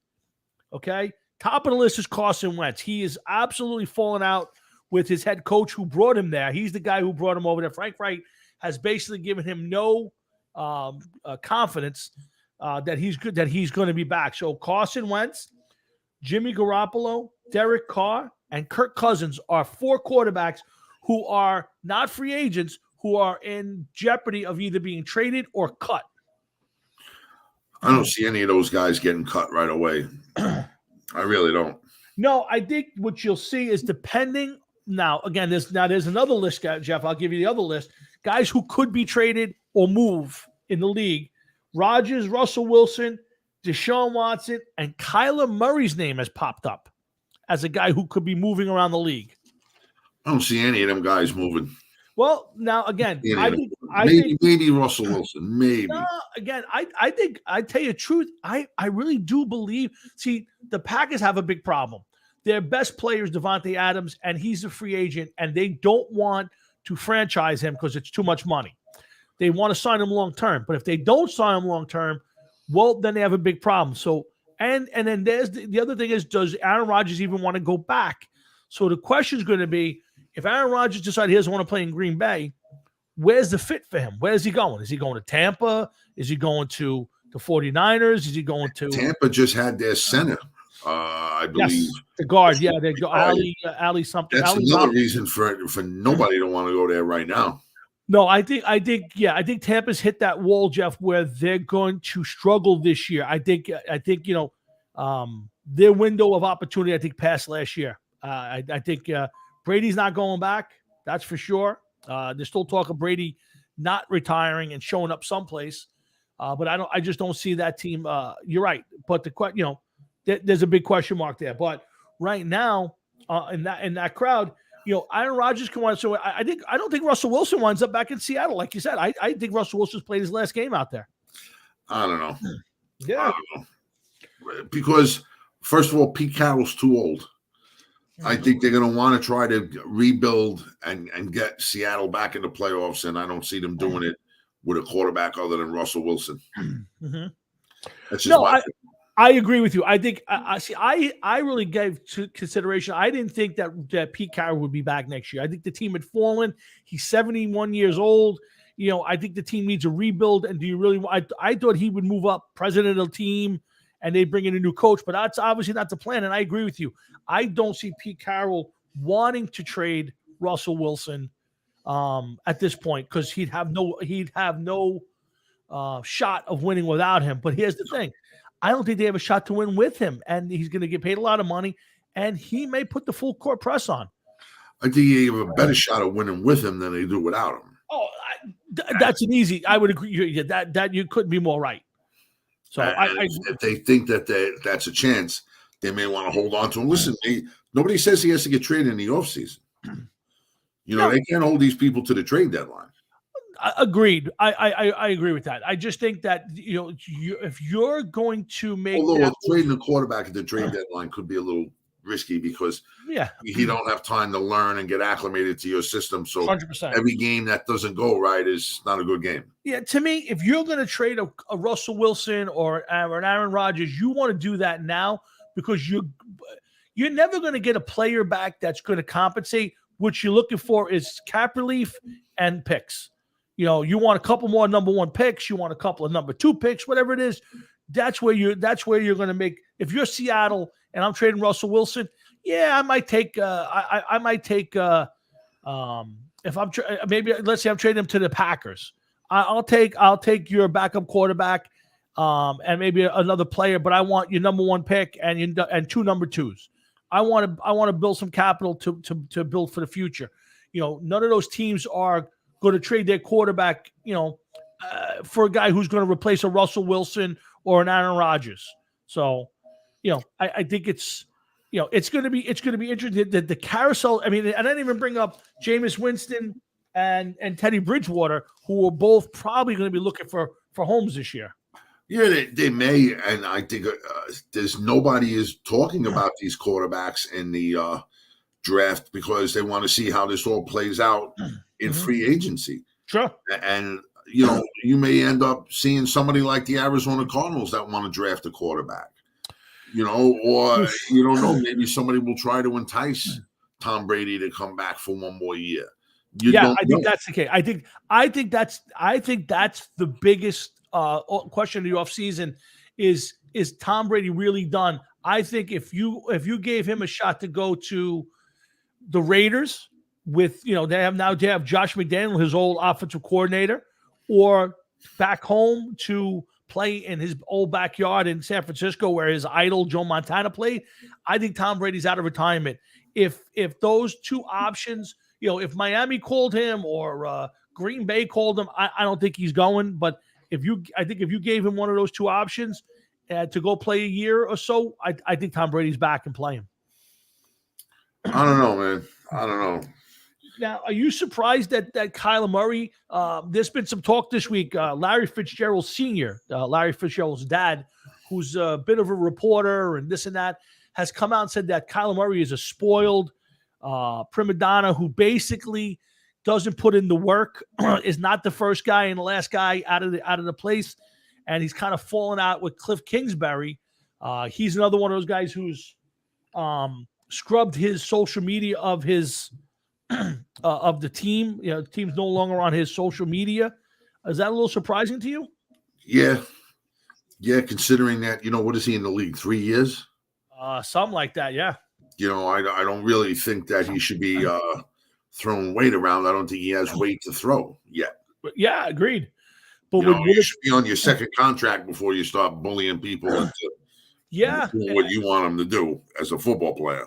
okay, top of the list is Carson Wentz. He is absolutely fallen out with his head coach who brought him there. He's the guy who brought him over there. Frank Wright has basically given him no confidence that he's good, that he's going to be back. So Carson Wentz, Jimmy Garoppolo, Derek Carr, and Kirk Cousins are four quarterbacks who are not free agents, who are in jeopardy of either being traded or cut. I don't see any of those guys getting cut right away. I really don't. No, I think what you'll see is depending. Now, again, there's another list, Jeff. I'll give you the other list. Guys who could be traded or move in the league. Rodgers, Russell Wilson, Deshaun Watson, and Kyler Murray's name has popped up as a guy who could be moving around the league. I don't see any of them guys moving. Well, now, again, I think maybe Russell Wilson, maybe. No, again, I think, I tell you the truth, I really do believe, see, the Packers have a big problem. Their best player is Devontae Adams, and he's a free agent, and they don't want to franchise him because it's too much money. They want to sign him long-term, but if they don't sign him long-term, well, then they have a big problem. So, and then there's the other thing is, does Aaron Rodgers even want to go back? So the question is going to be, if Aaron Rodgers decides he doesn't want to play in Green Bay, where's the fit for him? Where's he going? Is he going to Tampa? Is he going to the 49ers? Is he going to Tampa just had their center, I believe. Yes, the guard. Yeah, they go Ali something. That's Ali another something. reason for nobody to want to go there right now. No, I think Tampa's hit that wall, Jeff, where they're going to struggle this year. I think their window of opportunity, I think, passed last year. I think Brady's not going back. That's for sure. There's still talk of Brady not retiring and showing up someplace. But I just don't see that team. You're right. But there's a big question mark there. But right now, in that crowd, Aaron Rodgers can wind up. So I don't think Russell Wilson winds up back in Seattle. Like you said, I think Russell Wilson's played his last game out there. I don't know. Yeah. I don't know. Because, first of all, Pete Carroll's too old. I think they're going to want to try to rebuild and get Seattle back in the playoffs, and I don't see them doing it with a quarterback other than Russell Wilson. Mm-hmm. That's just I agree with you. I think I really gave consideration. I didn't think that Pete Carroll would be back next year. I think the team had fallen. He's 71 years old. I think the team needs a rebuild. And do you really? I thought he would move up president of the team, and they bring in a new coach. But that's obviously not the plan. And I agree with you. I don't see Pete Carroll wanting to trade Russell Wilson at this point because he'd have no shot of winning without him. But here's the thing. I don't think they have a shot to win with him, and he's going to get paid a lot of money, and he may put the full court press on. I think they have a better shot of winning with him than they do without him. Oh, that's an easy. I would agree that you couldn't be more right. So if they think that that's a chance, they may want to hold on to him. Listen, nobody says he has to get traded in the offseason. They can't hold these people to the trade deadline. Agreed. I agree with that. I just think that if you're going to make, although trading a quarterback at the trade deadline could be a little risky because he don't have time to learn and get acclimated to your system. So 100%. Every game that doesn't go right is not a good game. Yeah, to me, if you're going to trade a Russell Wilson or an Aaron Rodgers, you want to do that now because you're never going to get a player back that's going to compensate. What you're looking for is cap relief and picks. You want a couple more number 1 picks. You want a couple of number 2 picks, whatever it is. That's where you're going to make. If you're Seattle and I'm trading Russell Wilson, I might take. I might take. If I'm maybe let's say I'm trading him to the Packers, I'll take your backup quarterback, and maybe another player. But I want your number 1 pick and 2 number 2s. I want to build some capital to build for the future. None of those teams are going to trade their quarterback, for a guy who's going to replace a Russell Wilson or an Aaron Rodgers. So, I think it's going to be interesting. The carousel. I mean, and I didn't even bring up Jameis Winston and Teddy Bridgewater, who are both probably going to be looking for homes this year. Yeah, they may, and I think there's nobody is talking about these quarterbacks in the draft because they want to see how this all plays out in free agency. Sure. And, you may end up seeing somebody like the Arizona Cardinals that want to draft a quarterback, or you don't know, maybe somebody will try to entice Tom Brady to come back for one more year. I think that's the case. I think that's the biggest question of the offseason is Tom Brady really done? I think if you gave him a shot to go to the Raiders with, they have Josh McDaniel, his old offensive coordinator, or back home to play in his old backyard in San Francisco where his idol Joe Montana played, I think Tom Brady's out of retirement. If those 2 options, if Miami called him or Green Bay called him, I don't think he's going. But I think if you gave him one of those 2 options to go play a year or so, I think Tom Brady's back and playing. I don't know, man. I don't know. Now, are you surprised that Kyler Murray? There's been some talk this week. Larry Fitzgerald Sr., Larry Fitzgerald's dad, who's a bit of a reporter and this and that, has come out and said that Kyler Murray is a spoiled prima donna who basically doesn't put in the work, is not the first guy and the last guy out of the place, and he's kind of fallen out with Cliff Kingsbury. He's another one of those guys who's scrubbed his social media of his of the team. You know, the team's no longer on his social media. Is that a little surprising to you? Yeah. Considering that, what is he in the league? 3 years? Something like that. Yeah. I don't really think that he should be throwing weight around. I don't think he has weight to throw yet. Yeah, agreed. But you should be on your second contract before you start bullying people into doing what you want them to do as a football player.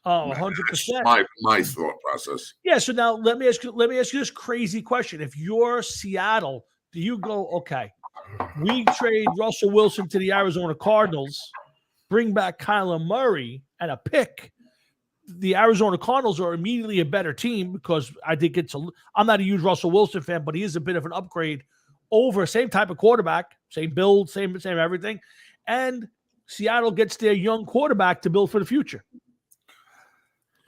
Oh, 100%. My thought process. Yeah. So now let me ask you this crazy question. If you're Seattle, do you go, okay, we trade Russell Wilson to the Arizona Cardinals, bring back Kyler Murray and a pick? The Arizona Cardinals are immediately a better team because I think I'm not a huge Russell Wilson fan, but he is a bit of an upgrade over same type of quarterback, same build, same everything. And Seattle gets their young quarterback to build for the future.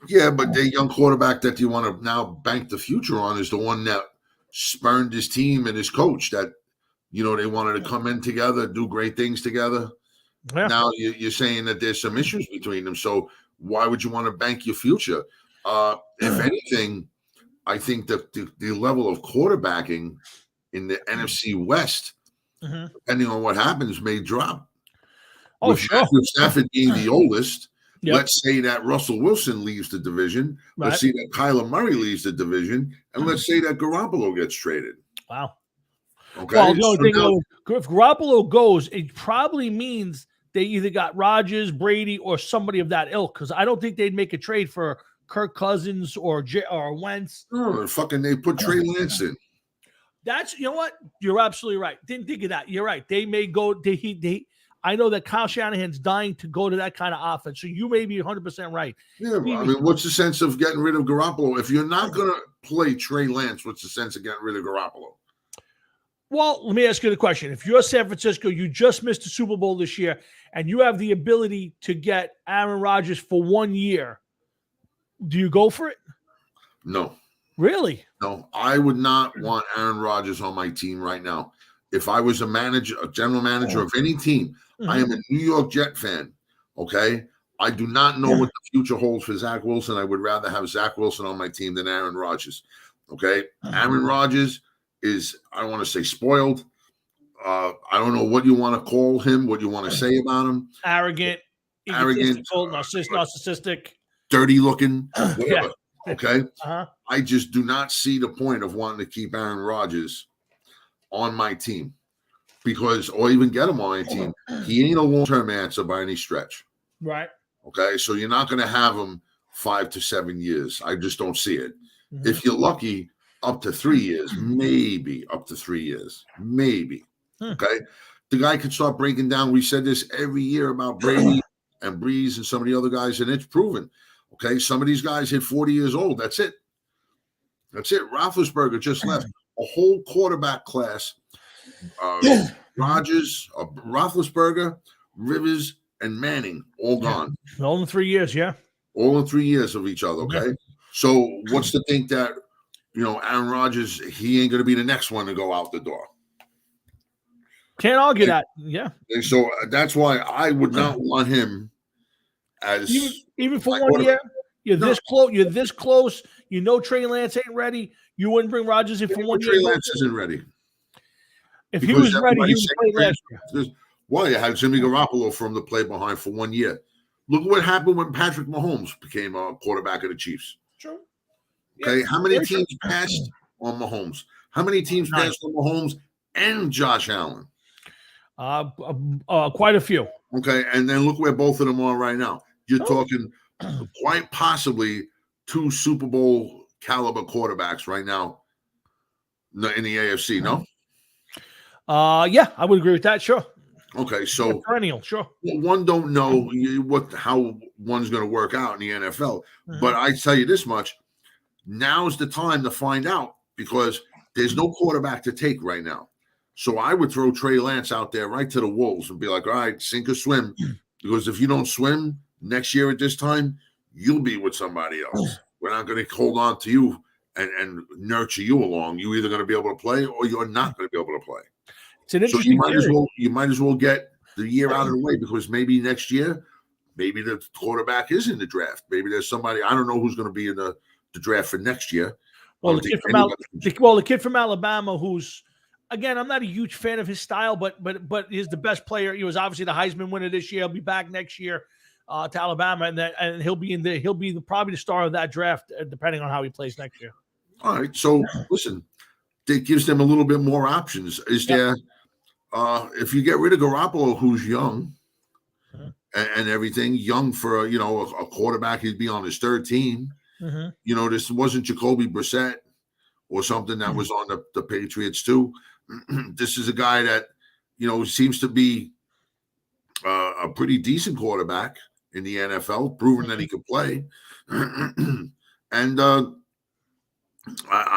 Yeah, but the young quarterback that you want to now bank the future on is the one that spurned his team and his coach that, they wanted to come in together, do great things together. Yeah. Now you're saying that there's some issues between them. So why would you want to bank your future? If anything, I think that the level of quarterbacking in the NFC West, depending on what happens, may drop. Oh, sure. With Stafford being the oldest, let's say that Russell Wilson leaves the division. Right. Let's say that Kyler Murray leaves the division. And let's say that Garoppolo gets traded. Wow. Okay. Well, if Garoppolo goes, it probably means they either got Rodgers, Brady, or somebody of that ilk, because I don't think they'd make a trade for Kirk Cousins or Wentz. No, they put Trey Lance in. That's, what? You're absolutely right. Didn't think of that. You're right. They may go. I know that Kyle Shanahan's dying to go to that kind of offense, so you may be 100% right. Yeah, what's the sense of getting rid of Garoppolo? If you're not going to play Trey Lance, what's the sense of getting rid of Garoppolo? Well, let me ask you the question. If you're San Francisco, you just missed the Super Bowl this year, and you have the ability to get Aaron Rodgers for 1 year, do you go for it? No. Really? No, I would not want Aaron Rodgers on my team right now. If I was a general manager of any team, I am a New York Jet fan, okay? I do not know what the future holds for Zach Wilson. I would rather have Zach Wilson on my team than Aaron Rodgers, okay? Aaron Rodgers is, I don't want to say spoiled. I don't know what you want to call him, what you want to say about him. Arrogant, narcissistic, dirty looking, whatever. Okay. I just do not see the point of wanting to keep Aaron Rodgers on my team or even get him on my team. He ain't a long-term answer by any stretch. Right. Okay. So you're not going to have him 5 to 7 years. I just don't see it. If you're lucky, up to 3 years, maybe up to 3 years, maybe. Okay. The guy could start breaking down. We said this every year about Brady and Breeze and some of the other guys, and it's proven. Okay. Some of these guys hit 40 years old. That's it. Roethlisberger just left a whole quarterback class. Rodgers, Roethlisberger, Rivers, and Manning all gone. All in 3 years, yeah. All in 3 years of each other, okay? So what's to think that, Aaron Rodgers, he ain't going to be the next one to go out the door? Can't argue that, yeah. And so that's why I would not want him as... Even for 1 year? You're this close. You're this close. Trey Lance ain't ready. You wouldn't bring Rodgers in for 1 year. Trey Lance isn't ready. If he was ready, he would play last year. Well, you had Jimmy Garoppolo from the play behind for 1 year. Look what happened when Patrick Mahomes became a quarterback of the Chiefs. True. Okay, how many teams passed on Mahomes? How many teams passed on Mahomes and Josh Allen? Quite a few. Okay, and then look where both of them are right now. You're talking quite possibly 2 Super Bowl caliber quarterbacks right now in the AFC, no? Yeah, I would agree with that, sure. Okay, so perennial, sure. One don't know how one's going to work out in the NFL, but I tell you this much: now's the time to find out because there's no quarterback to take right now. So I would throw Trey Lance out there right to the wolves and be like, all right, sink or swim, because if you don't swim next year at this time, you'll be with somebody else. We're not going to hold on to you and nurture you along. You're either going to be able to play or you're not going to be able to play. It's an interesting you might as well get the year out of the way because maybe next year, maybe the quarterback is in the draft. Maybe there's somebody, I don't know who's going to be in the the draft for next year. Well, I the don't kid, think from the kid from Alabama, who's again, I'm not a huge fan of his style, but he's the best player. He was obviously the Heisman winner this year. He'll be back next year to Alabama, and he'll be probably the star of that draft, depending on how he plays next year. All right. So listen, it gives them a little bit more options. Is there? If you get rid of Garoppolo, who's young and everything, young for a quarterback, he'd be on his third team. This wasn't Jacoby Brissett or something that was on the Patriots too. This is a guy that seems to be a pretty decent quarterback in the NFL, proven that he could play. And I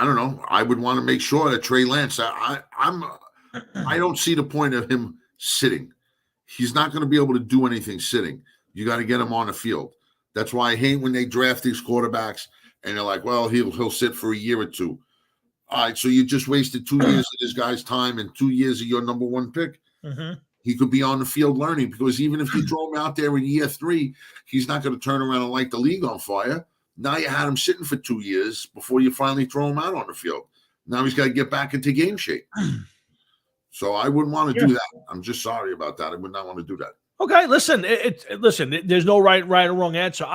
don't know. I would want to make sure that Trey Lance. I don't see the point of him sitting. He's not going to be able to do anything sitting. You got to get him on the field. That's why I hate when they draft these quarterbacks and they're like, well, he'll sit for a year or two. All right, so you just wasted 2 years of this guy's time and 2 years of your number one pick. He could be on the field learning, because even if you throw him out there in year 3, he's not going to turn around and light the league on fire. Now you had him sitting for 2 years before you finally throw him out on the field. Now he's got to get back into game shape. So I wouldn't want to do that. I'm just sorry about that. I would not want to do that. Okay, listen. Listen. There's no right or wrong answer.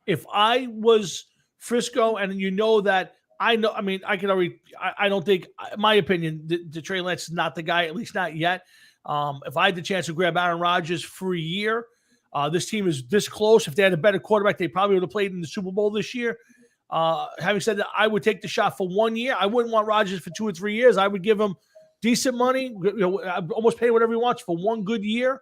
If I was Frisco, and that I know. I mean, I can already. I don't think, in my opinion, the Trey Lance is not the guy. At least not yet. If I had the chance to grab Aaron Rodgers for a year, this team is this close. If they had a better quarterback, they probably would have played in the Super Bowl this year. Having said that, I would take the shot for 1 year. I wouldn't want Rodgers for 2 or 3 years. I would give him decent money, I'd almost pay whatever he wants for 1 good year,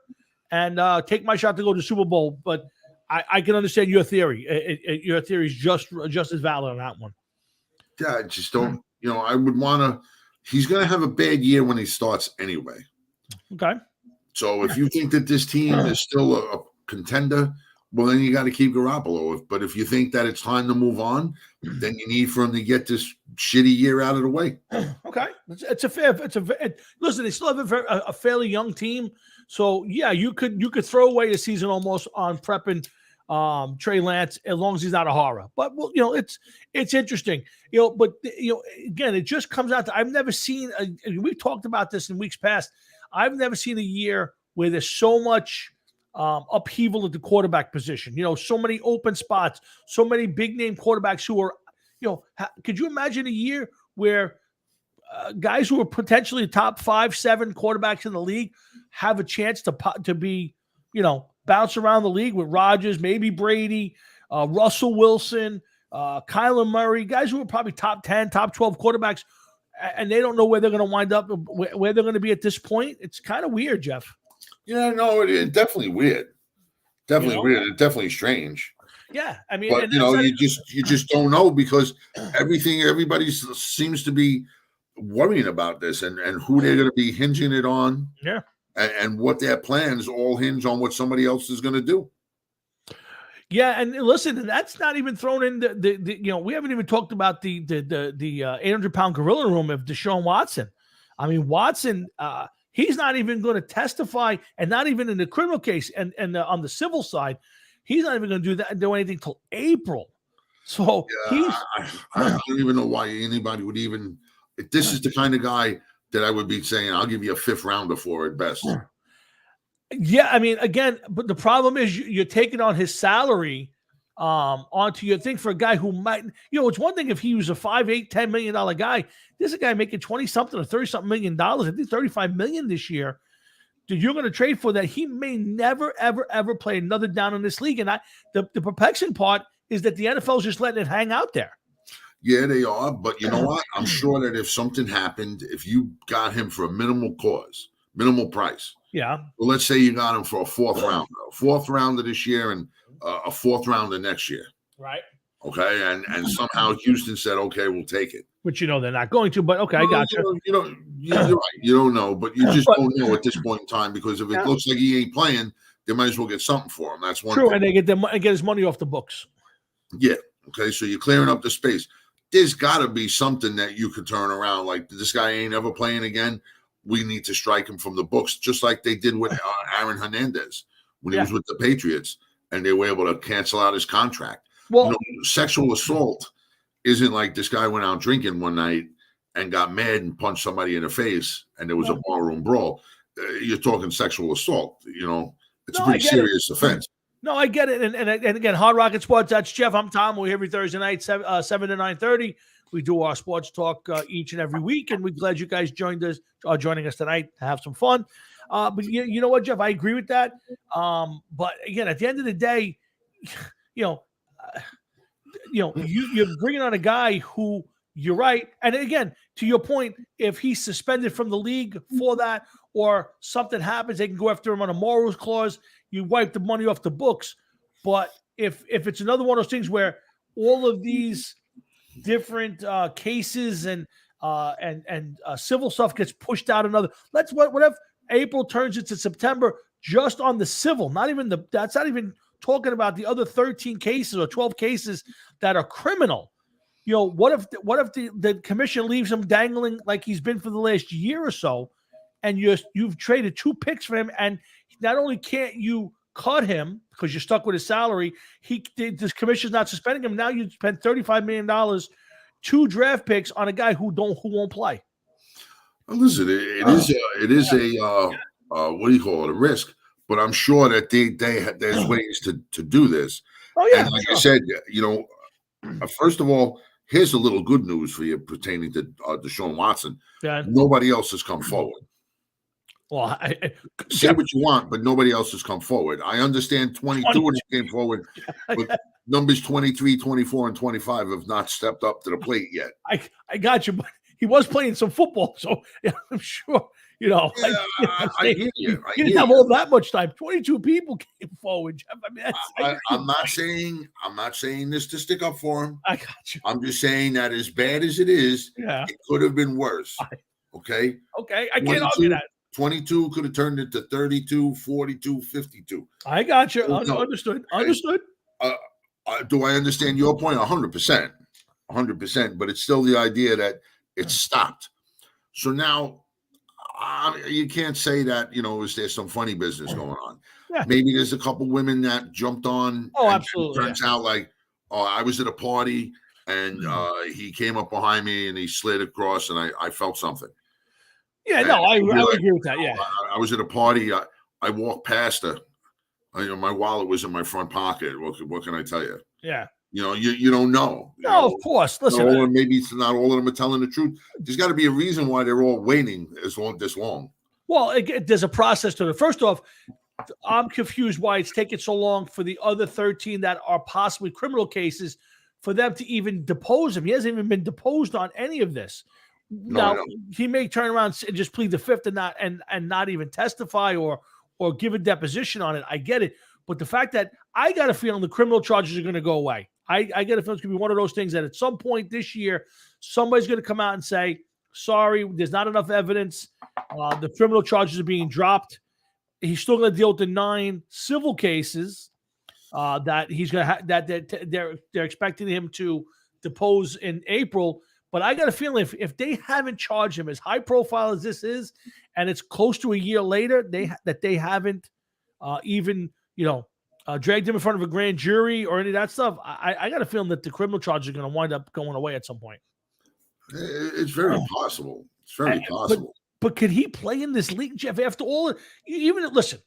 and take my shot to go to the Super Bowl. But I can understand your theory. Your theory is just as valid on that one. Yeah, I just don't. I would want to. He's going to have a bad year when he starts anyway. Okay. So if you think that this team is still a contender, well, then you got to keep Garoppolo. But if you think that it's time to move on, then you need for him to get this shitty year out of the way. Okay, listen. They still have a fairly young team, so yeah, you could throw away a season almost on prepping Trey Lance, as long as he's not a horror. But it's interesting, But again, it just comes out to, I've never seen. We've talked about this in weeks past. I've never seen a year where there's so much upheaval at the quarterback position. So many open spots, so many big name quarterbacks who are, could you imagine a year where guys who are potentially top 5, 7 quarterbacks in the league have a chance to be, bounce around the league with Rodgers, maybe Brady, Russell Wilson, Kyler Murray, guys who are probably top 10, top 12 quarterbacks, and they don't know where they're going to wind up, where they're going to be at this point. It's kind of weird, Jeff. Yeah, no, it's definitely weird. Definitely weird. It's definitely strange. Yeah, I mean, but you just don't know, because everybody seems to be worrying about this and who they're going to be hinging it on. Yeah, and what their plans all hinge on what somebody else is going to do. Yeah, and listen, that's not even thrown in the we haven't even talked about the 800-pound gorilla in the room of Deshaun Watson. I mean, Watson, he's not even going to testify, and not even in the criminal case, and on the civil side, he's not even going to do anything till April. So I don't even know why anybody would even. If this is the kind of guy that I would be saying, I'll give you a 5th rounder for at best. Yeah, I mean, again, but the problem is you're taking on his salary onto your thing for a guy who might, it's one thing if he was a $5, $8, $10 million guy. This is a guy making 20-something or 30-something $million. I think $35 million this year. Dude, you're going to trade for that. He may never, ever, ever play another down in this league. And the perplexing part is that the NFL is just letting it hang out there. Yeah, they are. But you know what? I'm sure that if something happened, if you got him for a minimal price. Yeah. Well, let's say you got him for a 4th rounder this year and a 4th rounder next year. Right. Okay. And somehow Houston said, okay, we'll take it. Which, they're not going to, but okay, I got you. You're right. You don't know, but you just don't know at this point in time, because if it looks like he ain't playing, they might as well get something for him. That's one thing. And they get his money off the books. Yeah. Okay. So you're clearing up the space. There's got to be something that you could turn around. Like, this guy ain't ever playing again. We need to strike him from the books, just like they did with Aaron Hernandez when he was with the Patriots, and they were able to cancel out his contract. Well, sexual assault isn't like this guy went out drinking one night and got mad and punched somebody in the face, and there was a barroom brawl. You're talking sexual assault. It's a pretty serious offense. No, I get it. And again, Hard Rocket Sports, that's Jeff. I'm Tom. We're here every Thursday night, 7 to 9:30. We do our sports talk each and every week, and we're glad you guys joining us tonight to have some fun. But you know what, Jeff? I agree with that. But again, at the end of the day, you're bringing on a guy who, you're right. And again, to your point, if he's suspended from the league for that or something happens, they can go after him on a morals clause. You wipe the money off the books. But if it's another one of those things where all of these different cases and civil stuff gets pushed out another, what if April turns into September just on the civil, that's not even talking about the other 13 cases or 12 cases that are criminal. What if the commission leaves him dangling like he's been for the last year or so, and you've traded 2 picks for him, and not only can't you cut him because you're stuck with his salary, this commission's not suspending him. Now you spend $35 million, 2 draft picks on a guy who won't play. Well, listen, it is a what do you call it? A risk, but I'm sure that there's ways to do this. Oh yeah, and like I said, first of all, here's a little good news for you pertaining to Deshaun Watson. Yeah. Nobody else has come forward. Well, say what you want, but nobody else has come forward. I understand 22 when he came forward, but numbers 23, 24, and 25 have not stepped up to the plate yet. I got you, but he was playing some football, so I'm sure, I hear you. He didn't have all that much time. 22 people came forward, Jeff. I mean, I'm not saying this to stick up for him. I got you. I'm just saying that as bad as it is, it could have been worse. Okay? Okay, I can't argue that. 22 could have turned into 32, 42, 52. I got you. Understood. Do I understand your point? 100%. 100%. But it's still the idea that it stopped. So now you can't say that, is there some funny business going on? Yeah. Maybe there's a couple women that jumped on. Oh, absolutely. It turns out I was at a party and he came up behind me and he slid across and I felt something. Yeah, no, I agree with that. Yeah, I was at a party. I walked past her. My wallet was in my front pocket. What can I tell you? Yeah. You don't know. No, of course. Listen, maybe it's not all of them are telling the truth. There's got to be a reason why they're all waiting this long. Well, there's a process to it. First off, I'm confused why it's taking so long for the other 13 that are possibly criminal cases for them to even depose him. He hasn't even been deposed on any of this. Now, he may turn around and just plead the fifth and not even testify or give a deposition on it. I get it. But the fact that I got a feeling the criminal charges are going to go away. I get a feeling it's going to be one of those things that at some point this year, somebody's going to come out and say, sorry, there's not enough evidence. The criminal charges are being dropped. He's still going to deal with the 9 civil cases that he's going to that they're expecting him to depose in April. But I got a feeling if they haven't charged him as high profile as this is, and it's close to a year later, they haven't even dragged him in front of a grand jury or any of that stuff. I got a feeling that the criminal charges are going to wind up going away at some point. It's very possible. It's very possible. But could he play in this league, Jeff? After all, listen,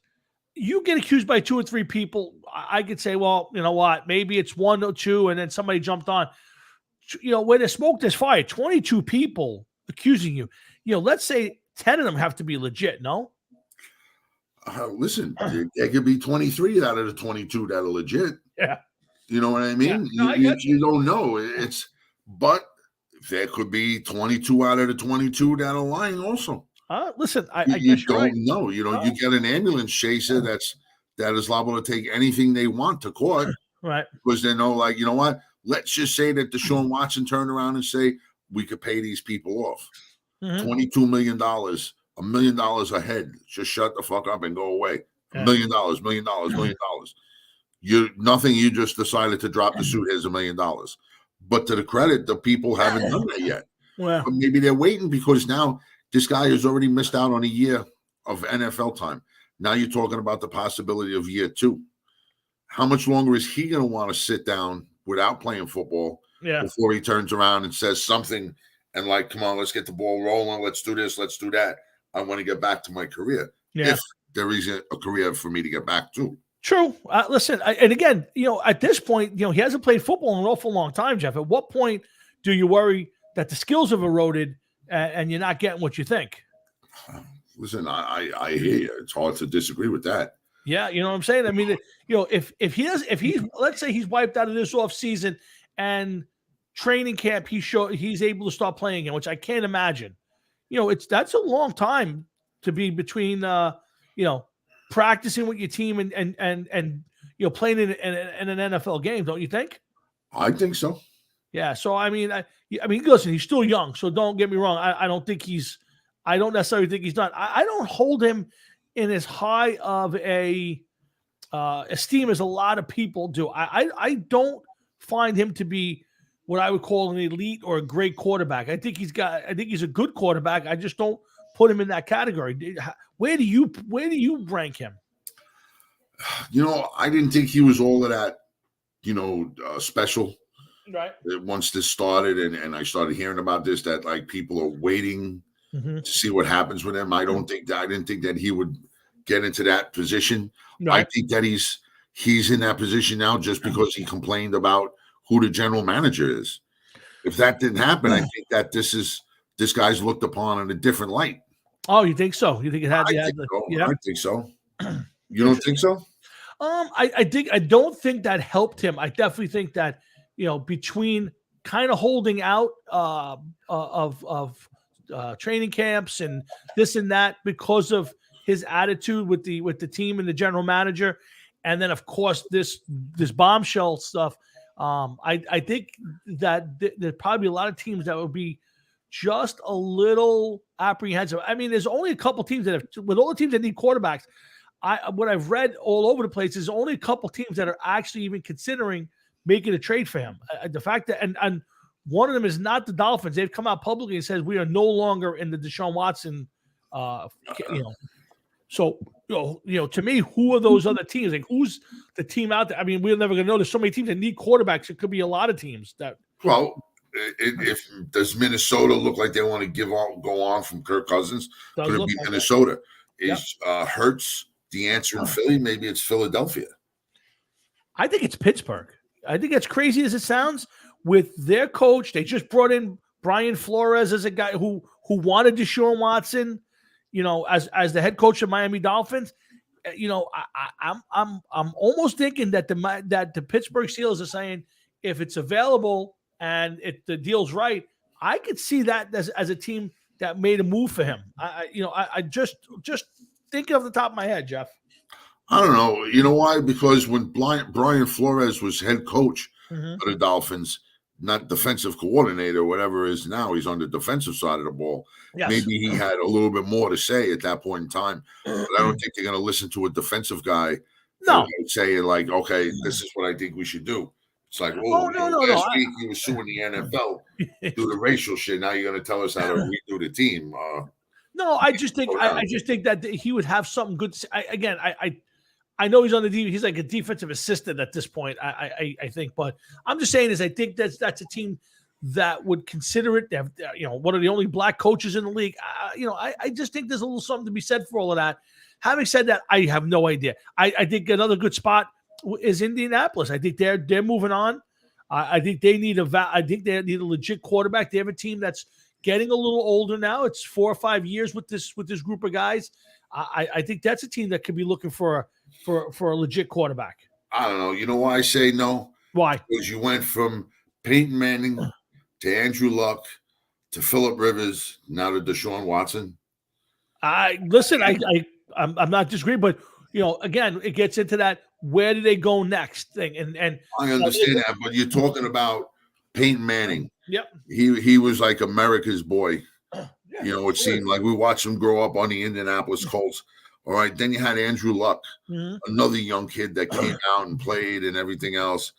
you get accused by 2 or 3 people. I could say, well, you know what? Maybe it's 1 or 2, and then somebody jumped on. Where there's smoke, there's fire. 22 people accusing you. Let's say 10 of them have to be legit. No. Listen, there could be 23 out of the 22 that are legit. Yeah. You know what I mean? Yeah. No, you don't know. But there could be 22 out of the 22 that are lying also. Listen, I you guess don't know. You get an ambulance chaser that is liable to take anything they want to court. Right. Because they know, you know what? Let's just say that Deshaun Watson turned around and say, we could pay these people off. Mm-hmm. $22 million, $1 million a head. Just shut the fuck up and go away. $1 million, $1 million. You just decided to drop the suit. Here's $1 million. But to the credit, the people haven't done that yet. Well, but maybe they're waiting because now this guy has already missed out on a year of NFL time. Now you're talking about the possibility of year 2. How much longer is he going to want to sit down without playing football Yeah. before he turns around and says something and like, come on, let's get the ball rolling. Let's do this. Let's do that. I want to get back to my career. Yeah. If there is a career for me to get back to. True. Listen, and again, at this point, he hasn't played football in an awful long time, Jeff. At what point do you worry that the skills have eroded and you're not getting what you think? Listen, I hear you. It's hard to disagree with that. Yeah, you know what I'm saying? I mean, if he's let's say he's wiped out of this off season and training camp, he's able to start playing again, which I can't imagine. That's a long time to be between practicing with your team and playing in an NFL game, don't you think? I think so. Yeah. So I mean, listen, he's still young, so don't get me wrong. I don't necessarily think he's done. I don't hold him in as high of a esteem as a lot of people do. I don't find him to be what I would call an elite or a great quarterback. I think he's a good quarterback. I just don't put him in that category. Where do you rank him? I didn't think he was all of that, special. Right. Once this started and I started hearing about this, that like people are waiting to see what happens with him. I didn't think that he would get into that position. Right. I think that he's in that position now just because he complained about who the general manager is. If that didn't happen, I think that this guy's looked upon in a different light. Oh, you think so? You think it had? I think so. You don't think so? I don't think that helped him. I definitely think that between kind of holding out of training camps and this and that because of his attitude with the team and the general manager, and then of course this bombshell stuff. I think that there's probably a lot of teams that would be just a little apprehensive. I mean, there's only a couple teams with all the teams that need quarterbacks. What I've read all over the place is only a couple teams that are actually even considering making a trade for him. The fact that and one of them is not the Dolphins. They've come out publicly and said we are no longer in the Deshaun Watson. So to me, who are those other teams? Like, who's the team out there? I mean, we're never going to know. There's so many teams that need quarterbacks. It could be a lot of teams that. Well, if does Minnesota look like they want to go on from Kirk Cousins? Could it be Minnesota? Is Hurts the answer in Philly? Maybe it's Philadelphia. I think it's Pittsburgh. I think as crazy as it sounds, with their coach, they just brought in Brian Flores as a guy who wanted Deshaun Watson, as the head coach of Miami Dolphins. I'm almost thinking that the Pittsburgh Steelers are saying if it's available and if the deal's right, I could see that as a team that made a move for him. I just thinking off the top of my head, Jeff. I don't know. You know why? Because when Brian Flores was head coach of the Dolphins, not defensive coordinator, whatever it is now, he's on the defensive side of the ball. Yes. Maybe he had a little bit more to say at that point in time. But I don't think they're going to listen to a defensive guy. No. Saying like, okay, this is what I think we should do. It's like, last week he was suing the NFL do the racial shit. Now you're going to tell us how to redo the team. No, I just think that he would have something good to say. I know he's on the defense. He's like a defensive assistant at this point. I think, but I'm just saying I think that's a team that would consider it. They have, one of the only black coaches in the league. I just think there's a little something to be said for all of that. Having said that, I have no idea. I think another good spot is Indianapolis. I think they're moving on. I think they need a legit quarterback. They have a team that's getting a little older now. It's 4 or 5 years with this group of guys. I think that's a team that could be looking for a legit quarterback. I don't know. You know why I say no? Why? Because you went from Peyton Manning to Andrew Luck to Phillip Rivers, now to Deshaun Watson. I'm not disagreeing, but again, it gets into that where do they go next thing, and I understand that, but you're talking about Peyton Manning. Yep. He was like America's boy. It seemed like we watched him grow up on the Indianapolis Colts. All right. Then you had Andrew Luck, another young kid that came out and played and everything else.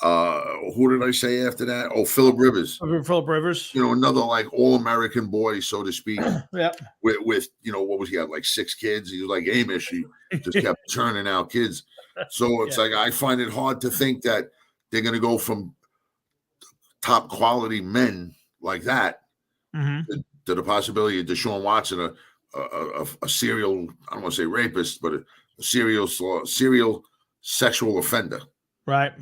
Who did I say after that? Oh, Phillip Rivers. Phillip Rivers. Another like all-American boy, so to speak. Yeah. With what was he had, like 6 kids? He was like Amish. He just kept turning out kids. So it's like I find it hard to think that they're going to go from top quality men like that Mhm. to the possibility of Deshaun Watson, a serial, I don't want to say rapist, but a serial sexual offender. Right.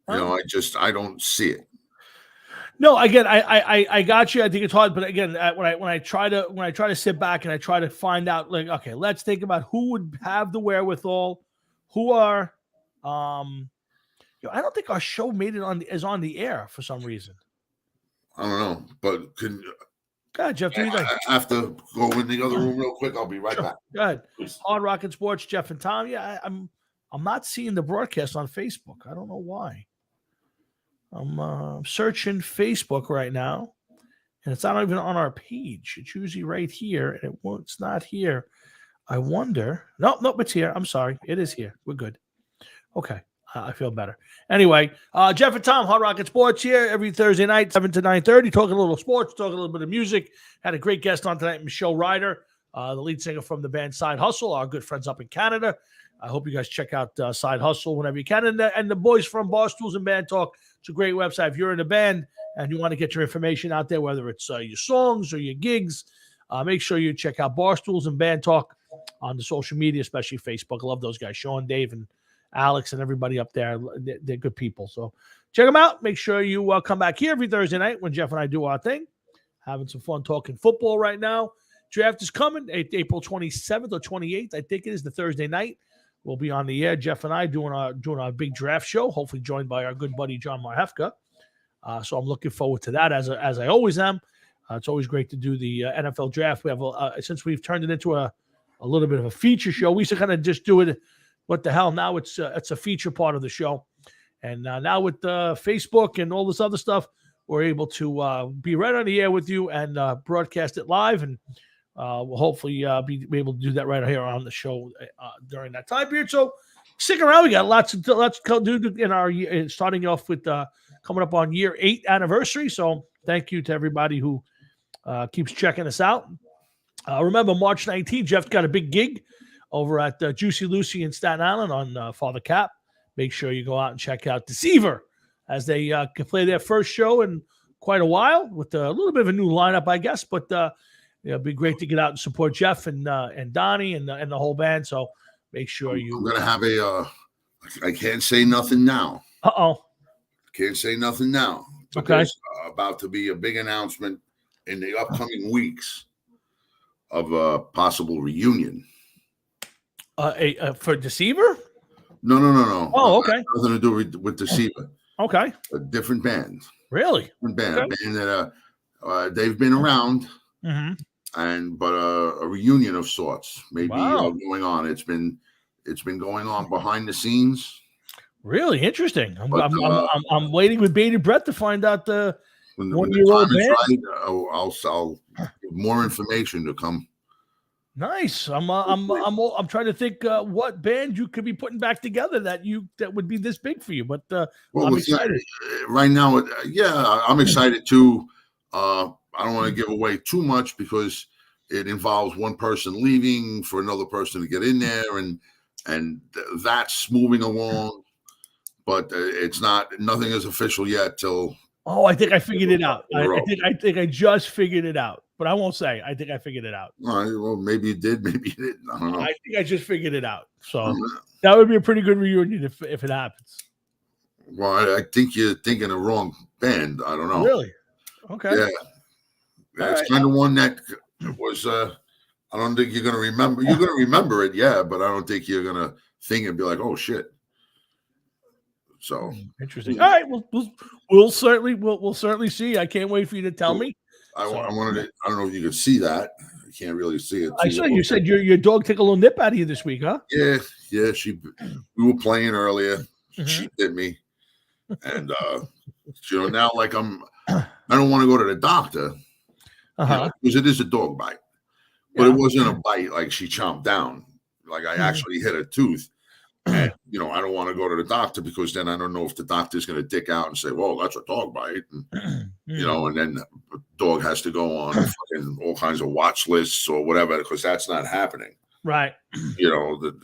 You know, I don't see it. No, again, I got you. I think it's hard, but again, when I try to sit back and I try to find out, like, okay, let's think about who would have the wherewithal, who are, I don't think our show is on the air for some reason. I don't know, but can Go ahead, Jeff. Do you think? I have to go in the other room real quick. I'll be right back. Go ahead. Hard Rockin' Sports, Jeff and Tom. Yeah, I'm not seeing the broadcast on Facebook. I don't know why. I'm searching Facebook right now, and it's not even on our page. It's usually right here, and it's not here. I wonder. Nope, it's here. I'm sorry. It is here. We're good. Okay. I feel better. Anyway, Jeff and Tom, Hard Rockin' Sports here every Thursday night, 7 to 9:30, talking a little sports, talking a little bit of music. Had a great guest on tonight, Michelle Ryder, the lead singer from the band Side Hustle, our good friends up in Canada. I hope you guys check out Side Hustle whenever you can. And the boys from Barstools and Band Talk, it's a great website. If you're in a band and you want to get your information out there, whether it's your songs or your gigs, make sure you check out Barstools and Band Talk on the social media, especially Facebook. I love those guys, Sean, Dave, and Alex and everybody up there. They're good people. So check them out. Make sure you come back here every Thursday night when Jeff and I do our thing. Having some fun talking football right now. Draft is coming, April 27th or 28th. I think it is the Thursday night. We'll be on the air, Jeff and I, doing our big draft show, hopefully joined by our good buddy, John Marhefka. So I'm looking forward to that, as I always am. It's always great to do the NFL draft. We have, since we've turned it into a little bit of a feature show, we used to kind of just do it. What the hell? Now it's a feature part of the show. And now with Facebook and all this other stuff, we're able to be right on the air with you and broadcast it live. And we'll hopefully be able to do that right here on the show during that time period. So stick around. We got lots to do in our year, starting off with coming up on year 8 anniversary. So thank you to everybody who keeps checking us out. Remember, March 19th, Jeff's got a big gig over at Juicy Lucy in Staten Island on Father Cap. Make sure you go out and check out Deceiver as they can play their first show in quite a while with a little bit of a new lineup, I guess. But it'd be great to get out and support Jeff and Donnie and the whole band. So make sure you. I'm gonna have I can't say nothing now. Can't say nothing now. But Okay. There's about to be a big announcement in the upcoming weeks of a possible reunion. For Deceiver? No. Oh, okay. Nothing to do with Deceiver. Okay. A different band. Really? Different band. Okay. A band that they've been around, but a reunion of sorts, maybe going on. It's been going on behind the scenes. Really interesting. But, I'm waiting with bated breath to find out the when the 1-year-old time is band. right, I'll give more information to come. Nice. I'm trying to think what band you could be putting back together that would be this big for you. But Well, I'm excited. right now, I'm excited too. I don't want to give away too much because it involves one person leaving for another person to get in there, and that's moving along. But nothing is official yet till. Oh, I think I figured it out. I think I just figured it out, but I won't say. I think I figured it out. All right, well, maybe you did, maybe you didn't. I don't know. I think I just figured it out. So that would be a pretty good reunion if it happens. Well, I think you're thinking the wrong band. I don't know. Really? Okay. Yeah. It's kind of one that was. I don't think you're gonna remember. You're gonna remember it, yeah, but I don't think you're gonna think and be like, "Oh shit." So Interesting. All right, we'll certainly see. I can't wait for you to tell me. I wanted to. I don't know if you could see that. I can't really see it. I saw you said your dog took a little nip out of you this week, huh? Yeah. We were playing earlier. She bit me, and now like I don't want to go to the doctor because it is a dog bite, but it wasn't a bite like she chomped down. Like I actually hit a tooth. And, I don't want to go to the doctor because then I don't know if the doctor's going to dick out and say, well, that's a dog bite. And, and then the dog has to go on fucking all kinds of watch lists or whatever, because that's not happening. Right.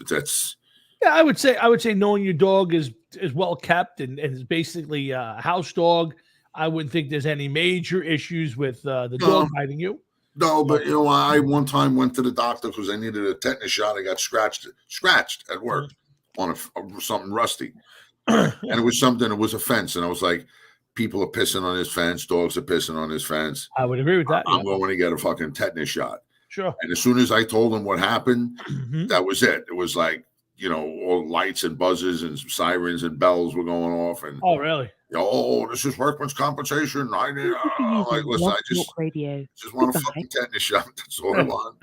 That's. Yeah, I would say knowing your dog is well kept and is basically a house dog. I wouldn't think there's any major issues with the No. dog biting you. No, but you know, I one time went to the doctor because I needed a tetanus shot. I got scratched at work on something rusty, and it was something. It was a fence, and I was like, people are pissing on this fence. Dogs are pissing on this fence. I would agree with that. I'm going to get a fucking tetanus shot. Sure. And as soon as I told him what happened, Mm-hmm. that was it. It was like, you know, all lights and buzzes and sirens and bells were going off. And Oh, really? oh, this is workman's compensation. I'm like, listen, I just want a fucking tetanus shot. That's all I want.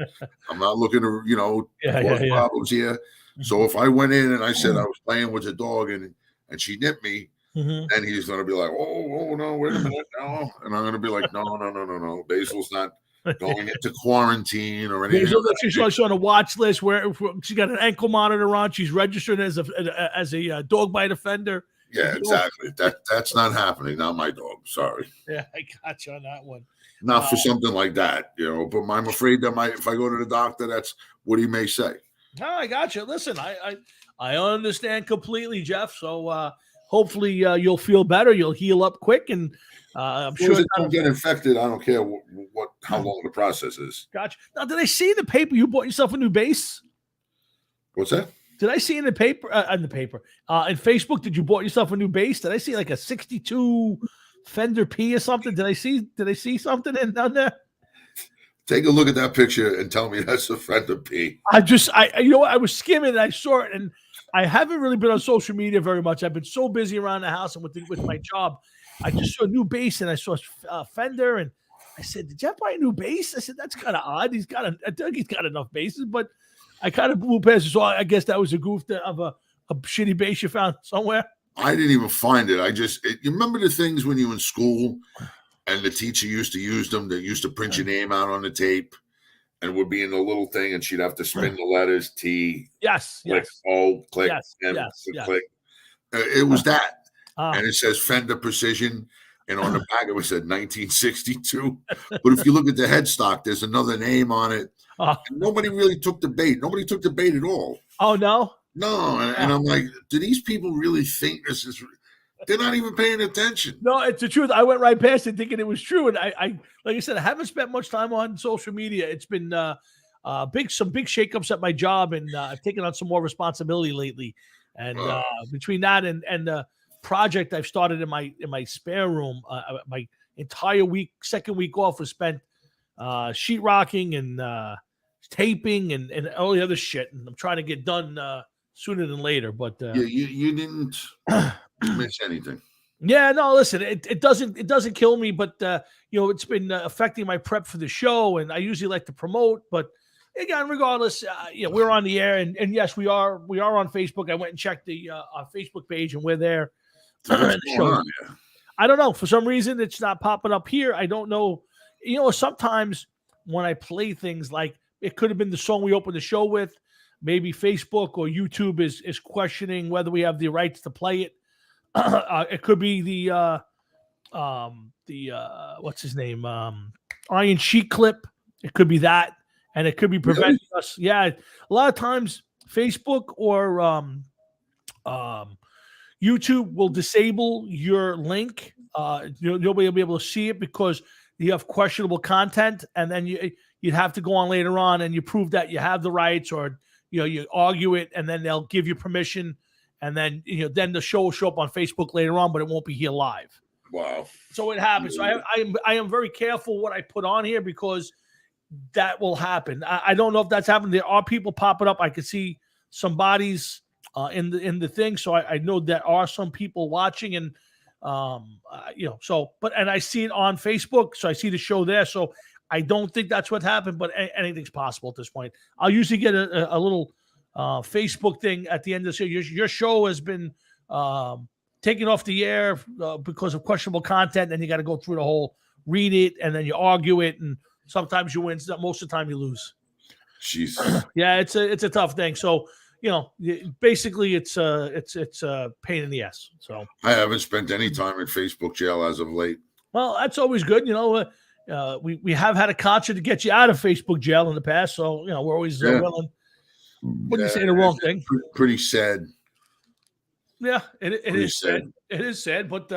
I'm not looking to, you know, cause problems here. So if I went in and I said I was playing with a dog and she nipped me, then he's going to be like, oh, no, wait a minute, no. And I'm going to be like, no. Basil's not going into quarantine or anything. She's on a watch list where she's got an ankle monitor on. She's registered as a dog bite offender. Yeah, exactly. That's not happening. Not my dog. Sorry. Yeah, I got you on that one. Not for something like that, you know. But I'm afraid that if I go to the doctor, that's what he may say. No, I got you. Listen, I understand completely, Jeff. So hopefully you'll feel better. You'll heal up quick, and I'm As long sure as it don't get infected. I don't care how long the process is. Gotcha. Now, did I see in the paper you bought yourself a new bass? What's that? Did I see in the paper? In Facebook, did you bought yourself a new bass? Did I see like a '62 Fender P or something? Did I see something in down there? Take a look at that picture and tell me that's a Fender P. I was skimming and I saw it, and I haven't really been on social media very much. I've been so busy around the house and with my job. I just saw a new bass and I saw Fender, and I said, "Did Jeff buy a new bass?" I said, "That's kind of odd. I think he's got enough basses," but I kind of blew past it. So I guess that was a goof of a shitty bass you found somewhere. I didn't even find it. You remember the things when you were in school and the teacher used to use them, that used to print your name out on the tape and would be in the little thing and she'd have to spin the letters T. Yes. Click, O, click, M, click. It was that. And it says Fender Precision. And on the back, it was said 1962. But if you look at the headstock, there's another name on it. And nobody really took the bait. Nobody took the bait at all. Oh, no? No. And I'm like, do these people really think this is... They're not even paying attention. No, it's the truth. I went right past it thinking it was true. And I like I said, I haven't spent much time on social media. It's been some big shakeups at my job, and I've taken on some more responsibility lately. And between that and the project I've started in my spare room, my entire second week off was spent sheetrocking and taping and all the other shit. And I'm trying to get done sooner than later. But you didn't miss anything. Yeah, no, listen, it doesn't kill me, but it's been affecting my prep for the show, and I usually like to promote, but again, regardless, we're on the air, and yes, we are on Facebook. I went and checked our Facebook page, and we're there. I don't know, for some reason it's not popping up here. I don't know. Sometimes when I play things, like it could have been the song we opened the show with, maybe Facebook or YouTube is questioning whether we have the rights to play it. It could be the what's his name, Iron Sheik clip. It could be that, and it could be preventing us. Yeah, a lot of times Facebook or YouTube will disable your link. Nobody will be able to see it because you have questionable content, and then you'd have to go on later on and you prove that you have the rights, or you argue it, and then they'll give you permission. And then, then the show will show up on Facebook later on, but it won't be here live. Wow. So it happens. So I am very careful what I put on here, because that will happen. I don't know if that's happened. There are people popping up. I could see some bodies in the thing. So I know there are some people watching, and and I see it on Facebook. So I see the show there. So I don't think that's what happened, but anything's possible at this point. I'll usually get a little Facebook thing at the end of the show. Your show has been taken off the air because of questionable content, and you got to go through the whole read it, and then you argue it, and sometimes you win, most of the time you lose. Jesus. Yeah, it's a tough thing. So basically it's a pain in the ass. So I haven't spent any time in Facebook jail as of late. Well, that's always good. We have had a concert to get you out of Facebook jail in the past, so we're always willing. Wouldn't you say the wrong thing? Pretty sad. Yeah, it is sad. It is sad, but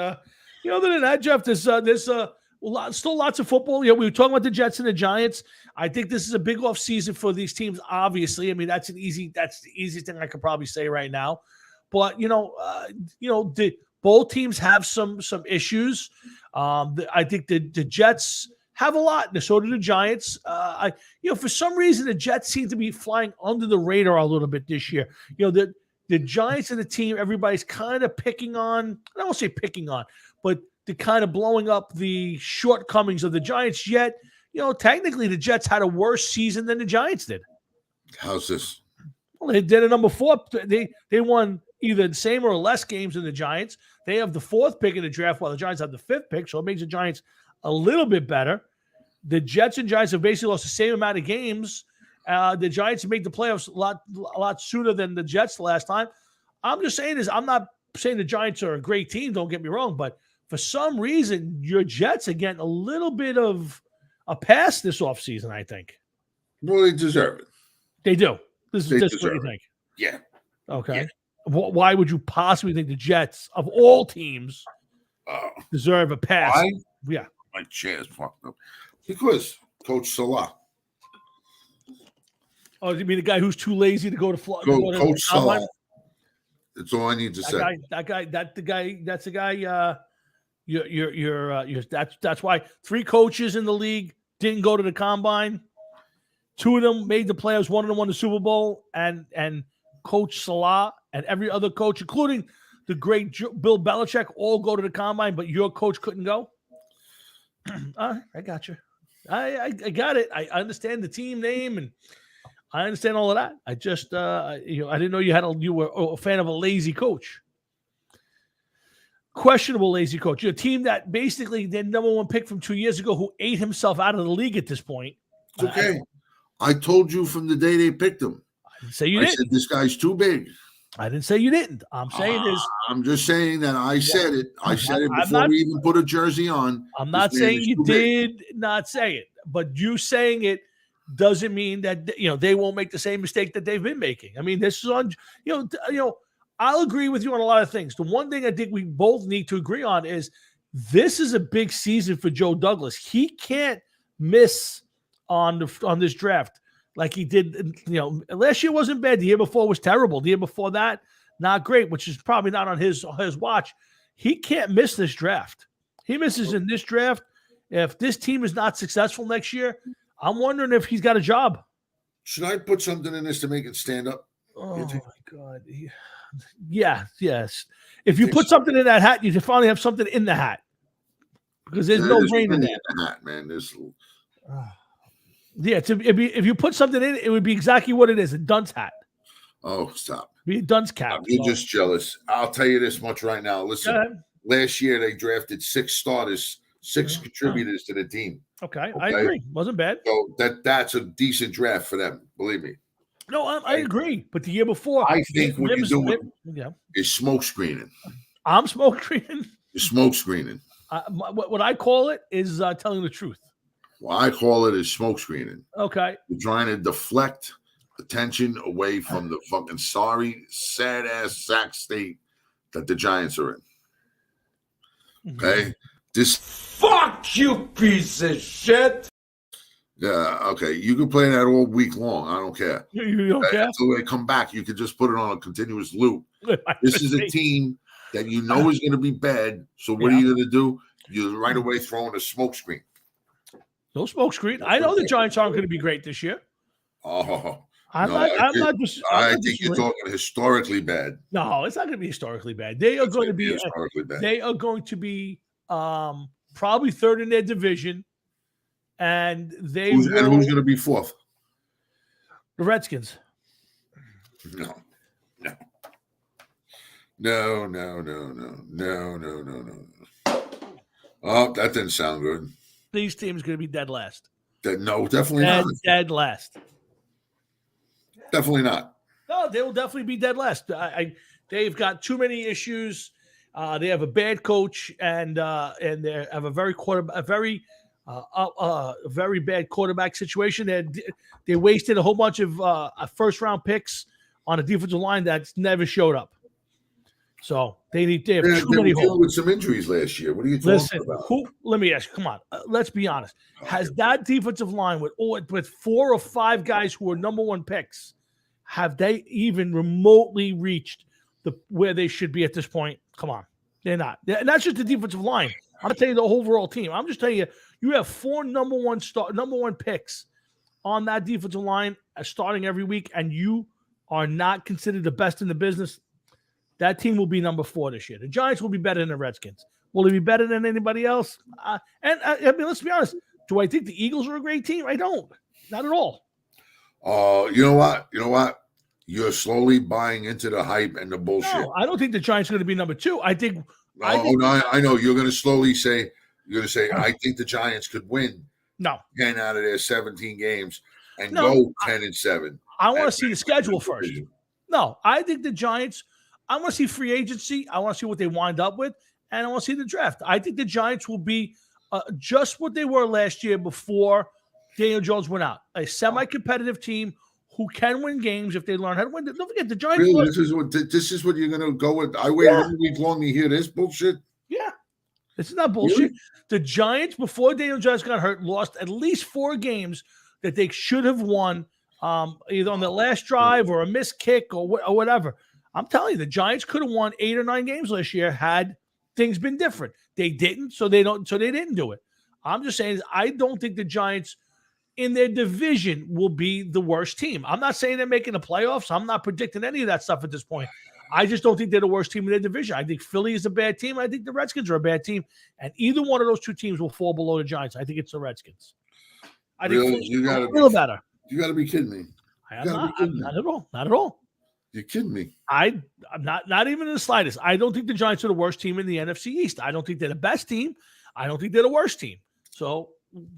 Other than that, Jeff, there's still lots of football. We were talking about the Jets and the Giants. I think this is a big off season for these teams. Obviously, I mean that's the easiest thing I could probably say right now. But both teams have some issues. I think the Jets have a lot, and so do the Giants. For some reason the Jets seem to be flying under the radar a little bit this year. The Giants and the team, everybody's kind of picking on. I won't say picking on, but they're kind of blowing up the shortcomings of the Giants. Yet, technically the Jets had a worse season than the Giants did. How's this? Well, they did a number 4. They won either the same or less games than the Giants. They have the 4th pick in the draft, while the Giants have the 5th pick. So it makes the Giants a little bit better. The Jets and Giants have basically lost the same amount of games. The Giants made the playoffs a lot sooner than the Jets the last time. I'm just saying I'm not saying the Giants are a great team. Don't get me wrong, but for some reason, your Jets are getting a little bit of a pass this offseason, I think. Well, they deserve it. They do. This is what you it. think. Yeah. Okay. Yeah. Why would you possibly think the Jets, of all teams, deserve a pass? Why? Yeah. My chair's fucked up. Because Coach Salah. Oh, you mean the guy who's too lazy to go to Florida? Coach Salah. That's all I need to say. That's the guy. That's why 3 coaches in the league didn't go to the combine. 2 of them made the playoffs. 1 of them won the Super Bowl, and Coach Salah and every other coach, including the great Bill Belichick, all go to the combine, but your coach couldn't go. I got you. I got it. I understand the team name and I understand all of that. I just I didn't know you were a fan of a lazy coach. Questionable lazy coach. Your team that basically their number 1 pick from 2 years ago who ate himself out of the league at this point. It's okay. I told you from the day they picked him. I didn't say you didn't. I said this guy's too big. I didn't say you didn't. I'm saying is I'm just saying that I said it. I said it before we even put a jersey on. I'm not saying you did not say it, but you saying it doesn't mean that they won't make the same mistake that they've been making. I mean, this is on I'll agree with you on a lot of things. The one thing I think we both need to agree on is this is a big season for Joe Douglas. He can't miss on this draft like he did. Last year wasn't bad. The year before was terrible. The year before that, not great, which is probably not on his watch. He can't miss this draft. He misses in this draft. If this team is not successful next year, I'm wondering if he's got a job. Should I put something in this to make it stand up? Oh my God. Yeah, yes. If you put something in that hat, you finally have something in the hat. Because there's no rain in there. The hat, man. If you put something in it, it would be exactly what it is, a dunce hat. Oh, stop. Be a dunce cap. You're just jealous. I'll tell you this much right now. Listen, last year they drafted 6 starters, 6 contributors to the team. Okay, I agree. Wasn't bad. So that's a decent draft for them, believe me. No, I agree. But the year before, I think what you're doing is smoke screening. I'm smoke screening. You're smoke screening. What I call it is telling the truth. Well, I call it is smoke screening. Okay. You're trying to deflect attention away from the fucking sorry, sad-ass sack state that the Giants are in. Okay? This Fuck you, piece of shit. Yeah, okay. You can play that all week long. I don't care. You don't care? Until they come back, you can just put it on a continuous loop. This is a team that you know is going to be bad. So what are you going to do? You're right away throwing a smoke screen. No smoke screen. I know the Giants aren't going to be great this year. Oh, I think you're talking historically bad. No, it's not going to be historically bad. They are going to be historically bad. They are going to be probably 3rd in their division. And who's going to be 4th? The Redskins. No. Oh, that didn't sound good. These teams going to be dead last. No, definitely not. Dead last. Definitely not. No, they will definitely be dead last. They've got too many issues. They have a bad coach, and they have a very bad quarterback situation. They wasted a whole bunch of first-round picks on a defensive line that's never showed up. So they have They too were many dealing holes. with some injuries last year. What are you talking Listen, about? let me ask you, come on, let's be honest. Has that defensive line with 4 or 5 guys who are number 1 picks, have they even remotely reached where they should be at this point? Come on. They're not. And that's just the defensive line. I'm not telling you the overall team. I'm just telling you, you have 4 number one picks on that defensive line starting every week, and you are not considered the best in the business. That team will be number 4 this year. The Giants will be better than the Redskins. Will they be better than anybody else? I mean, let's be honest. Do I think the Eagles are a great team? I don't. Not at all. You know what? You're slowly buying into the hype and the bullshit. No, I don't think the Giants are going to be number 2. I think. No, I know. You're going to slowly say, I think the Giants could win 10 out of their 17 games and go 10-7. I want to see the schedule first. No, I think the Giants, I want to see free agency. I want to see what they wind up with, and I want to see the draft. I think the Giants will be just what they were last year before Daniel Jones went out. A semi-competitive team who can win games if they learn how to win. Don't forget, the Giants. Really? This is what you're going to go with? I waited 1 week long to hear this bullshit? Yeah. This is not bullshit. Really? The Giants, before Daniel Jones got hurt, lost at least 4 games that they should have won, either on the last drive or a missed kick or whatever. I'm telling you, the Giants could have won 8 or 9 games last year had things been different. They didn't, so they didn't do it. I'm just saying, I don't think the Giants in their division will be the worst team. I'm not saying they're making the playoffs. I'm not predicting any of that stuff at this point. I just don't think they're the worst team in their division. I think Philly is a bad team. I think the Redskins are a bad team. And either one of those 2 teams will fall below the Giants. I think it's the Redskins. I think really? You got to feel better. You got to be kidding me. I'm not at all. Not at all. You're kidding me. I'm not even in the slightest. I don't think the Giants are the worst team in the NFC East. I don't think they're the best team. I don't think they're the worst team. So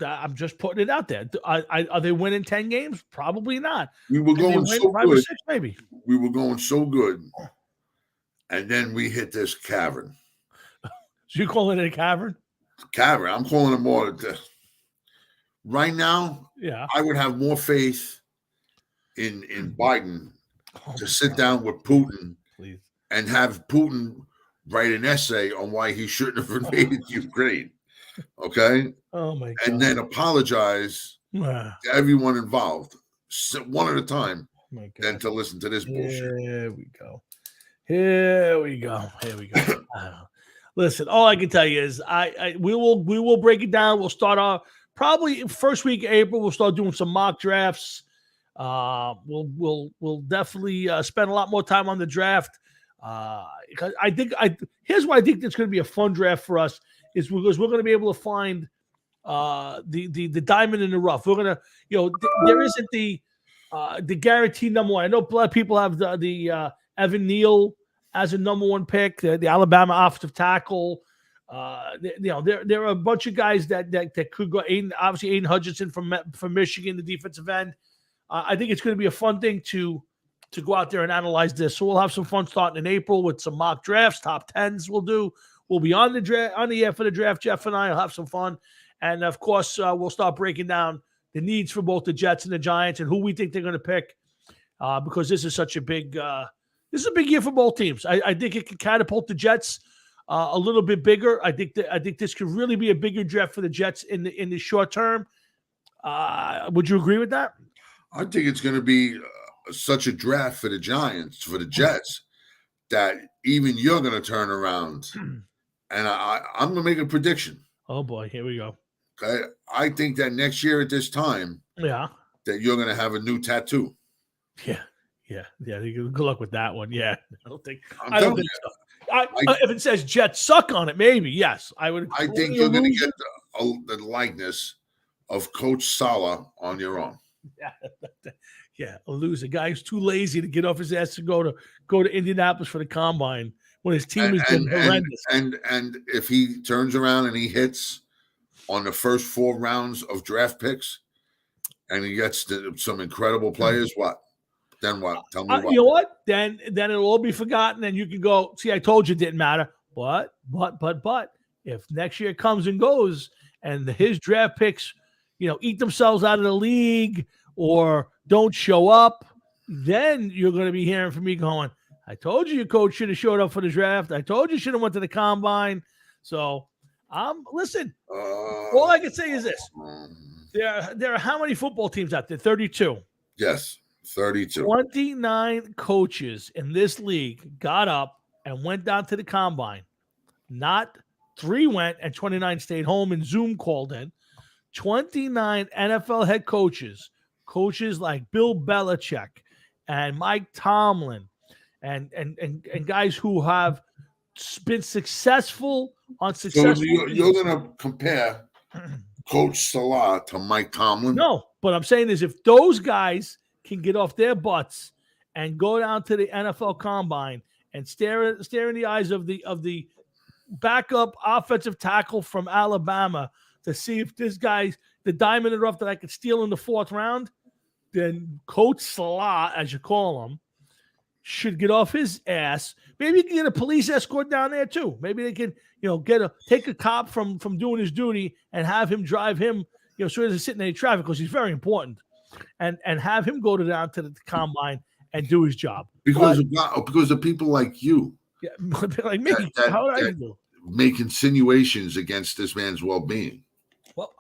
I'm just putting it out there. Are they winning 10 games? Probably not. We were going so 5 good. or 6, maybe. We were going so good. And then we hit this cavern. So you call it a cavern? Cavern. I'm calling it more. Right now, I would have more faith in Biden to sit down with Putin and have Putin write an essay on why he shouldn't have invaded Ukraine. Okay? Oh, my God. And then apologize to everyone involved, one at a time, than to listen to this bullshit. Here we go. Listen, all I can tell you is we will break it down. We'll start off probably first week of April. We'll start doing some mock drafts. We'll definitely spend a lot more time on the draft. Because here's why I think it's going to be a fun draft for us is because we're going to be able to find the diamond in the rough. We're going to, there isn't the guaranteed number 1. I know a lot of people have the Evan Neal as a number 1 pick, the Alabama offensive tackle. There are a bunch of guys that could go. Aiden Hutchinson from Michigan, the defensive end. I think it's going to be a fun thing to go out there and analyze this. So we'll have some fun starting in April with some mock drafts, top 10s. We'll be on the air for the draft. Jeff and I will have some fun, and of course we'll start breaking down the needs for both the Jets and the Giants and who we think they're going to pick. Because this is such a big year for both teams. I think it can catapult the Jets a little bit bigger. I think this could really be a bigger draft for the Jets in the short term. Would you agree with that? I think it's going to be such a draft for the Giants, for the Jets, that even you're going to turn around. And I'm going to make a prediction. Oh, boy. Here we go. Okay. I think that next year at this time, that you're going to have a new tattoo. Yeah. Good luck with that one. Yeah. I don't think so. If it says Jets suck on it, maybe. Yes. I would. I think you're going to get the likeness of Coach Saleh on your arm. Yeah, a loser. Guy who's too lazy to get off his ass to go to Indianapolis for the combine when his team is horrendous. And if he turns around and he hits on the first 4 rounds of draft picks, and he gets some incredible players, what? Then what? Tell me what. You know what? Then it'll all be forgotten, and you can go, see, I told you it didn't matter. But if next year comes and goes, and his draft picks, eat themselves out of the league or don't show up, then you're going to be hearing from me going, I told you your coach should have showed up for the draft. I told you should have went to the combine. So, listen. All I can say is this: there are how many football teams out there? 32. Yes, 32. 29 coaches in this league got up and went down to the combine. Not 3 went and 29 stayed home and Zoom called in. 29 NFL head coaches like Bill Belichick and Mike Tomlin and guys who have been successful on successful. So you're going to compare Coach Salah to Mike Tomlin? No, but I'm saying is if those guys can get off their butts and go down to the NFL Combine and stare in the eyes of the backup offensive tackle from Alabama to see if this guy's the diamond in the rough that I could steal in the 4th round, then Coach Salah, as you call him, should get off his ass. Maybe you can get a police escort down there too. Maybe they can, take a cop from doing his duty and have him drive him, so he doesn't sit in any traffic because he's very important, and have him go down to the combine and do his job. Because of people like you. Yeah, like me. How would I do? Make insinuations against this man's well-being. Well,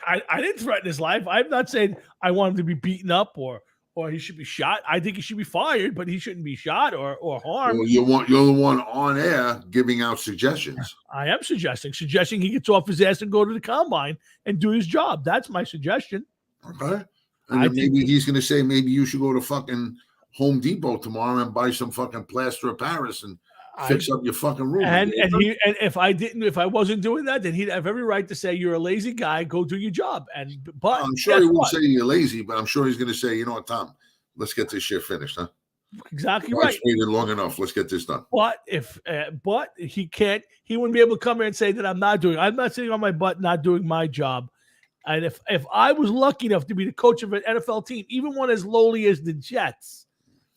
I didn't threaten his life. I'm not saying I want him to be beaten up or he should be shot. I think he should be fired, but he shouldn't be shot or harmed. Well, you're the one on air giving out suggestions. I am suggesting he gets off his ass and go to the combine and do his job. That's my suggestion. Okay. And then maybe he's going to say, maybe you should go to fucking Home Depot tomorrow and buy some fucking plaster of Paris and fix up your fucking room. And if I wasn't doing that, then he'd have every right to say you're a lazy guy. Go do your job. But I'm sure he won't say you're lazy, but I'm sure he's going to say, you know what, Tom, let's get this shit finished, huh? Exactly I've right. waited long enough. Let's get this done. But but he can't. He wouldn't be able to come here and say that I'm not sitting on my butt, not doing my job. And if I was lucky enough to be the coach of an NFL team, even one as lowly as the Jets,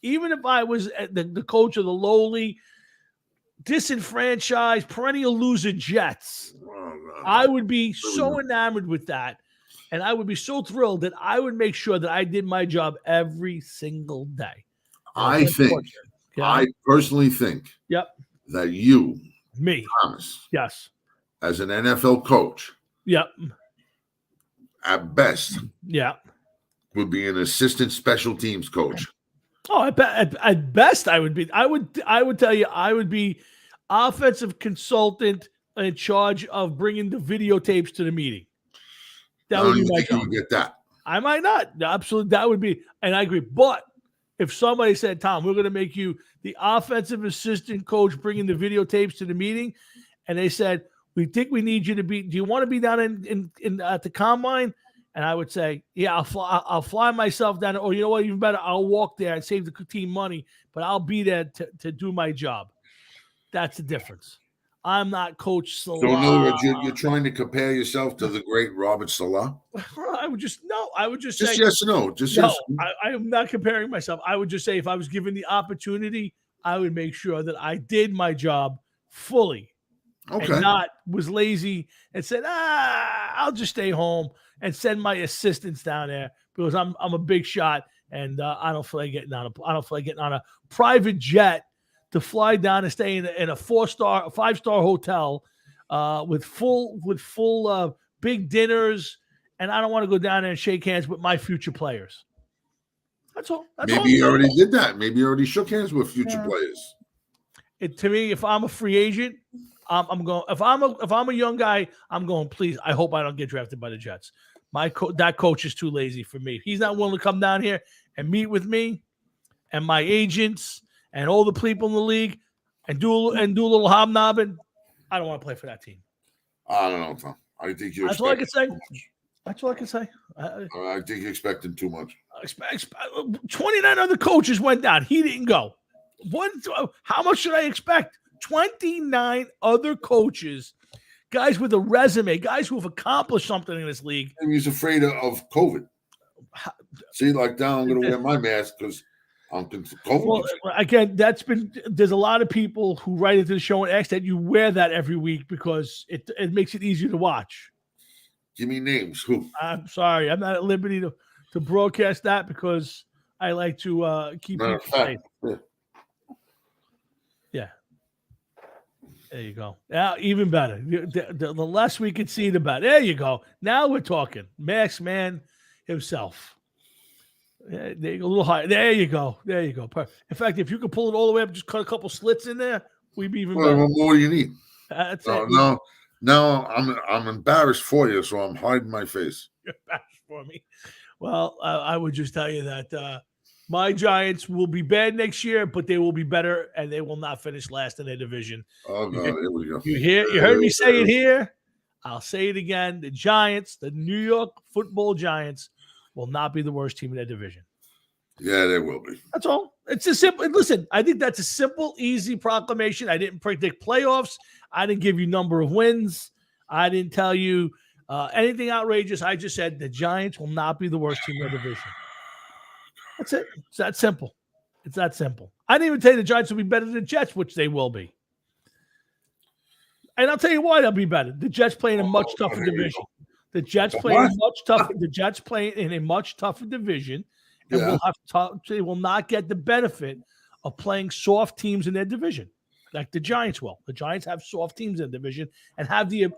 even if I was the coach of the lowly, disenfranchised, perennial loser Jets, I would be so enamored with that. And I would be so thrilled that I would make sure that I did my job every single day. I personally think that you, Thomas, yes, as an NFL coach, at best, would be an assistant special teams coach. Oh, at best, I would be. I would tell you, I would be offensive consultant in charge of bringing the videotapes to the meeting. That would be my job. You would get that. I might not. Absolutely, that would be, and I agree. But if somebody said, "Tom, we're going to make you the offensive assistant coach, bringing the videotapes to the meeting," and they said, "We think we need you to be. Do you want to be down in at the combine?" And I would say, "Yeah, I'll fly myself down. Or you know what? Even better, I'll walk there and save the team money. But I'll be there to do my job." That's the difference. I'm not Coach Salah. So in other words, you're trying to compare yourself to the great Robert Salah? I would just say yes or no. Just no. yes. I am not comparing myself. I would just say if I was given the opportunity, I would make sure that I did my job fully. Okay. And not was lazy and said, I'll just stay home and send my assistants down there because I'm a big shot and I don't feel like getting on a private jet to fly down and stay in a 4-star, 5-star hotel with full big dinners, and I don't want to go down there and shake hands with my future players. That's all. Maybe you already did that. Maybe you already shook hands with future players. To me, if I'm a free agent, I'm going. If I'm a young guy, I'm going. Please, I hope I don't get drafted by the Jets. That coach is too lazy for me. If he's not willing to come down here and meet with me and my agents and all the people in the league and do a little hobnobbing, I don't want to play for that team. I don't know, Tom. I think you. That's all I can say. That's all I can say. I think you're expecting too much. 29 other coaches went down. He didn't go. How much should I expect? 29 other coaches, guys with a resume, guys who have accomplished something in this league. And he's afraid of COVID. See, like now I'm going to wear my mask because I'm COVID. Well, again, there's a lot of people who write into the show and ask that you wear that every week because it makes it easier to watch. Give me names. Who? I'm sorry. I'm not at liberty to broadcast that because I like to keep people safe. There you go. Now, even better. The less we can see, the better. There you go. Now we're talking. Max Man himself. There you go. A little higher. There you go. There you go. In fact, if you could pull it all the way up, just cut a couple slits in there, we'd be even better. What more do you need? That's No, it. no, I'm embarrassed for you, so I'm hiding my face. You're embarrassed for me. Well, I would just tell you that my Giants will be bad next year, but they will be better, and they will not finish last in their division. Oh God, here we go. You heard me say it here. I'll say it again. The Giants, the New York Football Giants, will not be the worst team in their division. Yeah, they will be. That's all. It's a simple. Listen, I think that's a simple, easy proclamation. I didn't predict playoffs. I didn't give you number of wins. I didn't tell you anything outrageous. I just said the Giants will not be the worst team in their division. That's it. It's that simple. It's that simple. I didn't even tell you the Giants will be better than the Jets, which they will be. And I'll tell you why they'll be better. The Jets play in a much tougher division. The Jets play in a much tougher. The Jets play in a much tougher division, and they will not get the benefit of playing soft teams in their division, like the Giants will. The Giants have soft teams in the division and have the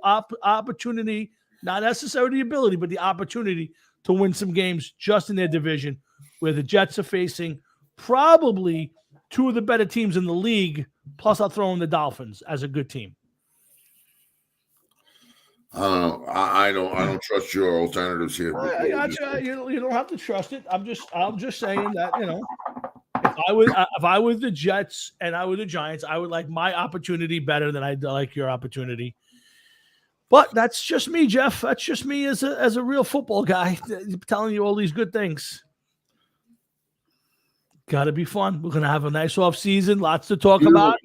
opportunity, not necessarily the ability, but the opportunity to win some games just in their division, where the Jets are facing probably two of the better teams in the league. Plus, I'll throw in the Dolphins as a good team. I don't trust your alternatives here. I got you. You don't have to trust it. I'm just saying that, if I was the Jets and I were the Giants, I would like my opportunity better than I like your opportunity. But that's just me, Jeff. That's just me as a real football guy telling you all these good things. Got to be fun. We're gonna have a nice off season. Lots to talk about.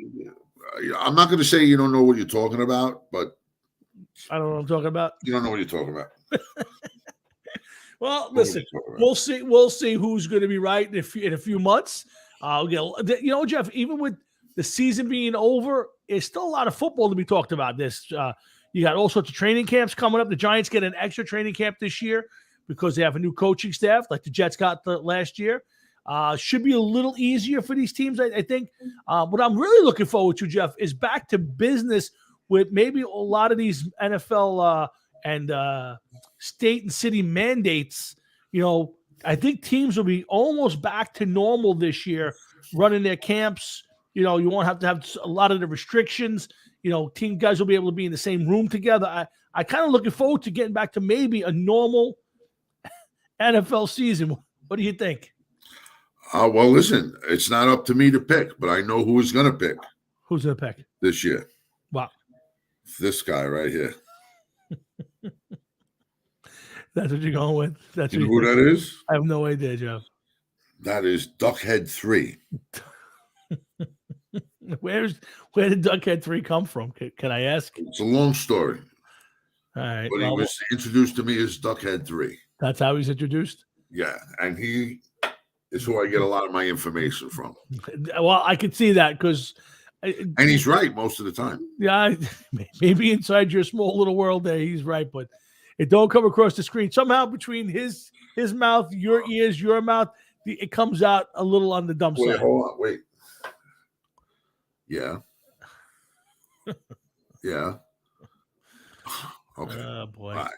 I'm not going to say you don't know what you're talking about, but I don't know what I'm talking about. You don't know what you're talking about. Well, listen, we'll see. We'll see who's going to be right in a few months. Jeff, even with the season being over, there's still a lot of football to be talked about. You got all sorts of training camps coming up. The Giants get an extra training camp this year because they have a new coaching staff, like the Jets got last year. Should be a little easier for these teams, I think. What I'm really looking forward to, Jeff, is back to business with maybe a lot of these NFL and state and city mandates. I think teams will be almost back to normal this year, running their camps. You won't have to have a lot of the restrictions. Team guys will be able to be in the same room together. I kind of looking forward to getting back to maybe a normal NFL season. What do you think? Well, listen, it's not up to me to pick, but I know who is going to pick. Who's going to pick this year? Wow. This guy right here. That's what you're going with? That's you know who that is? I have no idea, Jeff. That is Duckhead 3. Where did Duckhead 3 come from? Can I ask? It's a long story. All right. But he was introduced to me as Duckhead 3. That's how he's introduced? Yeah. And he is who I get a lot of my information from. Well, I could see that because... And he's right most of the time. Yeah, maybe inside your small little world there, he's right, but it don't come across the screen. Somehow between his mouth, your ears, your mouth, it comes out a little on the dumb side. Wait, hold on, wait. Yeah. Yeah. Okay. Oh, boy. All right.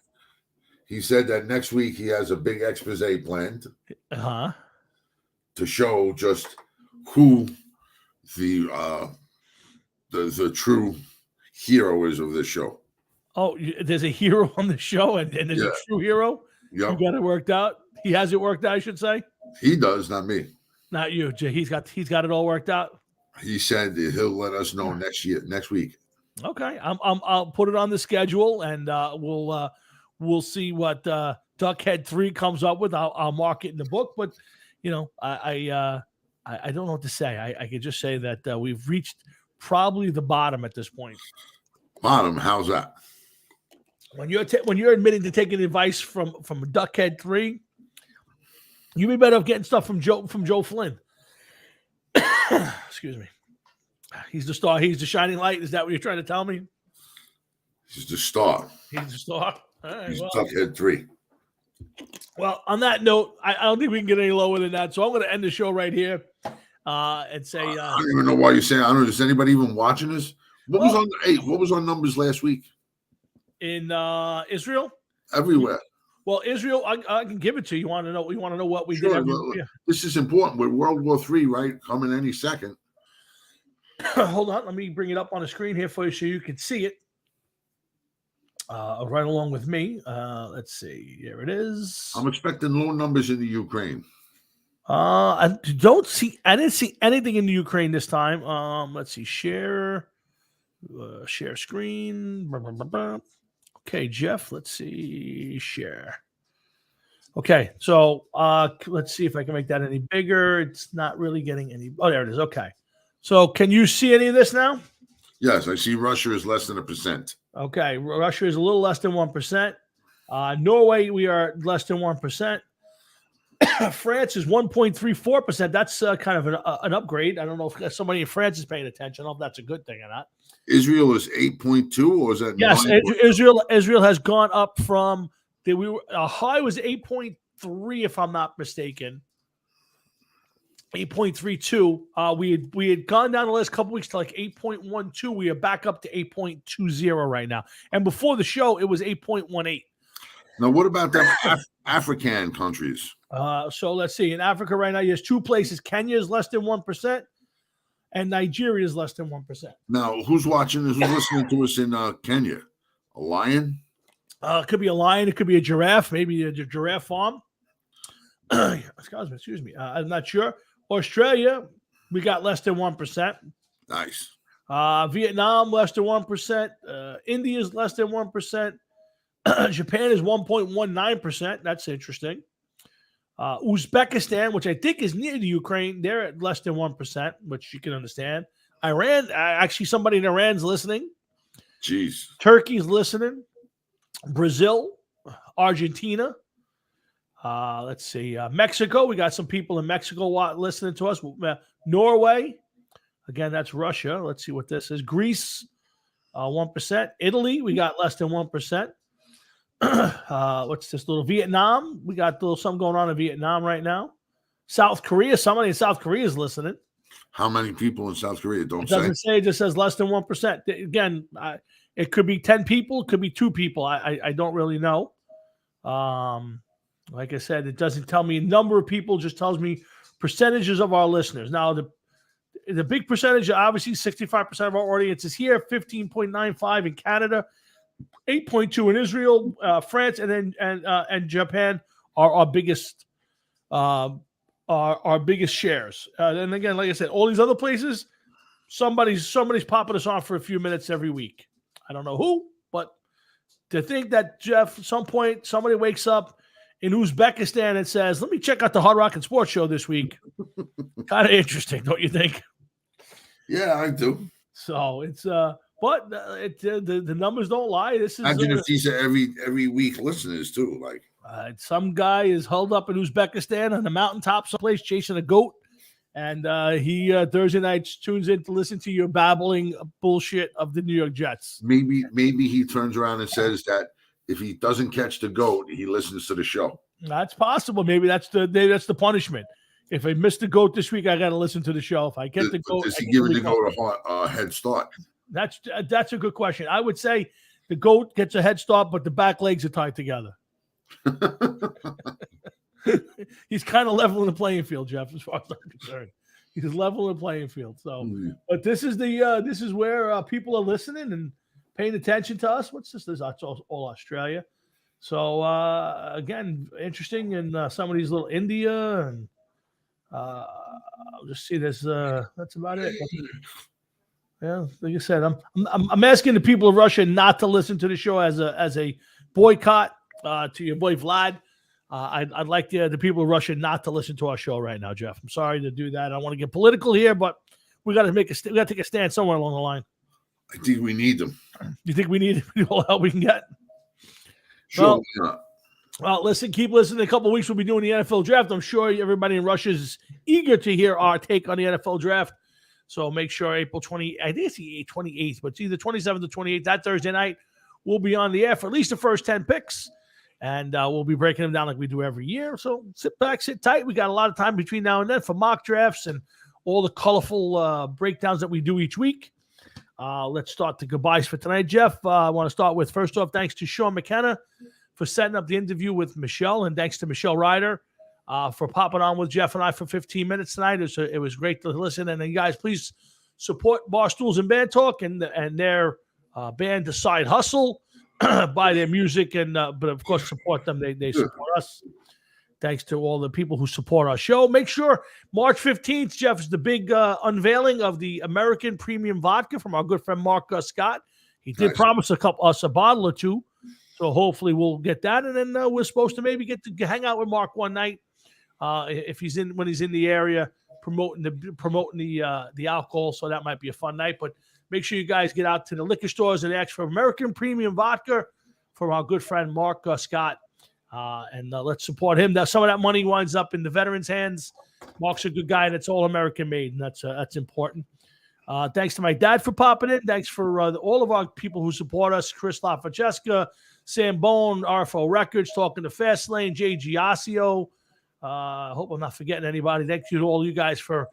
He said that next week he has a big expose planned to show just who the true hero is of this show. Oh, there's a hero on the show, and there's a true hero? Yeah. You got it worked out? He has it worked out, I should say? He does, not me. Not you. He's got it all worked out? He said that he'll let us know next week. Okay. I'll put it on the schedule, and we'll see what Duckhead 3 comes up with. I'll mark it in the book, but, I don't know what to say. I could just say that we've reached probably the bottom at this point. Bottom? How's that? When you're admitting to taking advice from Duckhead 3, you be better off getting stuff from Joe Flynn. Excuse me. He's the star. He's the shining light. Is that what you're trying to tell me? He's the star. He's the star. All right, He's Duckhead 3. Well, on that note, I don't think we can get any lower than that. So I'm going to end the show right here and say... I don't even know why you're saying... I don't know. Is anybody even watching this? What was on numbers last week? In Israel? Everywhere. Well, Israel, I can give it to you. You want to know what we Sure, did? this is important. We're World War III, right? Coming any second. Hold on. Let me bring it up on the screen here for you so you can see it. Right along with me. Let's see. Here it is. I'm expecting low numbers in the Ukraine. I didn't see anything in the Ukraine this time. Let's see. Share screen. Okay, Jeff. Let's see. Share. Okay, so let's see if I can make that any bigger. It's not really getting any. Oh, there it is. Okay. So can you see any of this now? Yes, I see Russia is less than 1%. Okay, Russia is a little less than 1%. Norway, we are less than 1%. France is 1.34%. That's kind of an upgrade. I don't know if somebody in France is paying attention. I don't know if that's a good thing or not. Israel is 8.2, or is that? Yes, Israel has gone up from a high was 8.3, if I'm not mistaken. 8.32. We had gone down the last couple weeks to like 8.12. We are back up to 8.20 right now. And before the show, it was 8.18. Now, what about them African countries? So let's see. In Africa right now, there's two places. Kenya is less than 1%, and Nigeria is less than 1%. Now, who's watching this? Who's listening to us in Kenya? A lion? It could be a lion. It could be a giraffe. Maybe a giraffe farm. Excuse me. I'm not sure. Australia, we got less than 1%. Nice. Vietnam, less than 1%. India is less than 1%. Japan is 1.19%. That's interesting. Uzbekistan, which I think is near the Ukraine, they're at less than 1%, which you can understand. Iran, actually, somebody in Iran's listening. Jeez. Turkey's listening. Brazil, Argentina. Let's see. Mexico, we got some people in Mexico listening to us. Norway, again, that's Russia. Let's see what this is. Greece, 1%. Italy, we got less than 1%. What's this little Vietnam? We got a little something going on in Vietnam right now. South Korea, somebody in South Korea is listening. How many people in South Korea? It doesn't say. It just says less than 1%. Again, it could be 10 people. It could be 2 people. I don't really know. Like I said, it doesn't tell me a number of people. It just tells me percentages of our listeners. Now, the big percentage, obviously, 65% of our audience is here. 15.95 in Canada. 8.2 in Israel, France, and Japan are our biggest shares. And again, like I said, all these other places, somebody's popping us on for a few minutes every week. I don't know who, but to think that Jeff, at some point, somebody wakes up in Uzbekistan and says, "Let me check out the Hard Rock and Sports Show this week." Kind of interesting, don't you think? Yeah, I do. So it's but the numbers don't lie. This is imagine if these are every week listeners too. Like some guy is held up in Uzbekistan on the mountaintop someplace chasing a goat, and he Thursday nights tunes in to listen to your babbling bullshit of the New York Jets. Maybe he turns around and says that if he doesn't catch the goat, he listens to the show. That's possible. Maybe that's the punishment. If I miss the goat this week, I got to listen to the show. If I get the goat, does he give the goat a head start? That's a good question. I would say the goat gets a head start, but the back legs are tied together. He's kind of leveling the playing field, Jeff, as far as I'm concerned. He's leveling the playing field. So, but this is where people are listening and paying attention to us. What's this? That's all Australia. So again, interesting. And some of these little India and I'll just see this. That's about it. Yeah, like I said, I'm asking the people of Russia not to listen to the show as a boycott to your boy Vlad. I'd like the people of Russia not to listen to our show right now, Jeff. I'm sorry to do that. I don't want to get political here, but we got to take a stand somewhere along the line. I think we need them. You think we need all the help we can get? Sure. Well, listen, keep listening. In a couple of weeks, we'll be doing the NFL draft. I'm sure everybody in Russia is eager to hear our take on the NFL draft. So make sure April 20, I think it's the 28th, but it's either 27th or 28th, that Thursday night, we'll be on the air for at least the first 10 picks. And we'll be breaking them down like we do every year. So sit back, sit tight. We got a lot of time between now and then for mock drafts and all the colorful breakdowns that we do each week. Let's start the goodbyes for tonight, Jeff. I want to start with, first off, thanks to Sean McKenna for setting up the interview with Michelle, and thanks to Michelle Ryder for popping on with Jeff and I for 15 minutes tonight. It was great to listen. And then, you guys, please support Barstools and Band Talk and their band, The Side Hustle, buy their music, and but of course support them. They support us. Thanks to all the people who support our show. Make sure March 15th, Jeff, is the big unveiling of the American Premium Vodka from our good friend Mark Scott. He did promise us a bottle or two, so hopefully we'll get that. And then we're supposed to maybe get to hang out with Mark one night if he's in the area promoting the alcohol. So that might be a fun night. But make sure you guys get out to the liquor stores and ask for American Premium Vodka from our good friend Mark Scott. And let's support him. Now, some of that money winds up in the veterans' hands. Mark's a good guy, and it's all American made, and that's important. Thanks to my dad for popping in. Thanks for all of our people who support us: Chris LaFrancesca, Sam Bone, RFO Records, Talking to Fastlane, Jay Giasio. I hope I'm not forgetting anybody. Thank you to all you guys for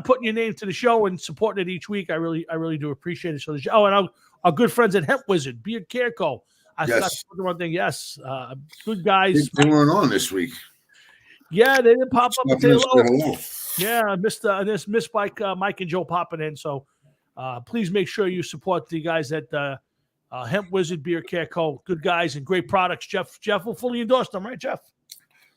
putting your name to the show and supporting it each week. I really do appreciate it. So the show. Oh, and our good friends at Hemp Wizard, Beard Care Co. I forgot to put the one thing. Yes, good guys. They weren't on this week. Yeah, they didn't pop up and say hello. Hello. Yeah, I missed Mike and Joe popping in. So please make sure you support the guys at Hemp Wizard Beer Care Co. Good guys and great products. Jeff will fully endorse them, right, Jeff?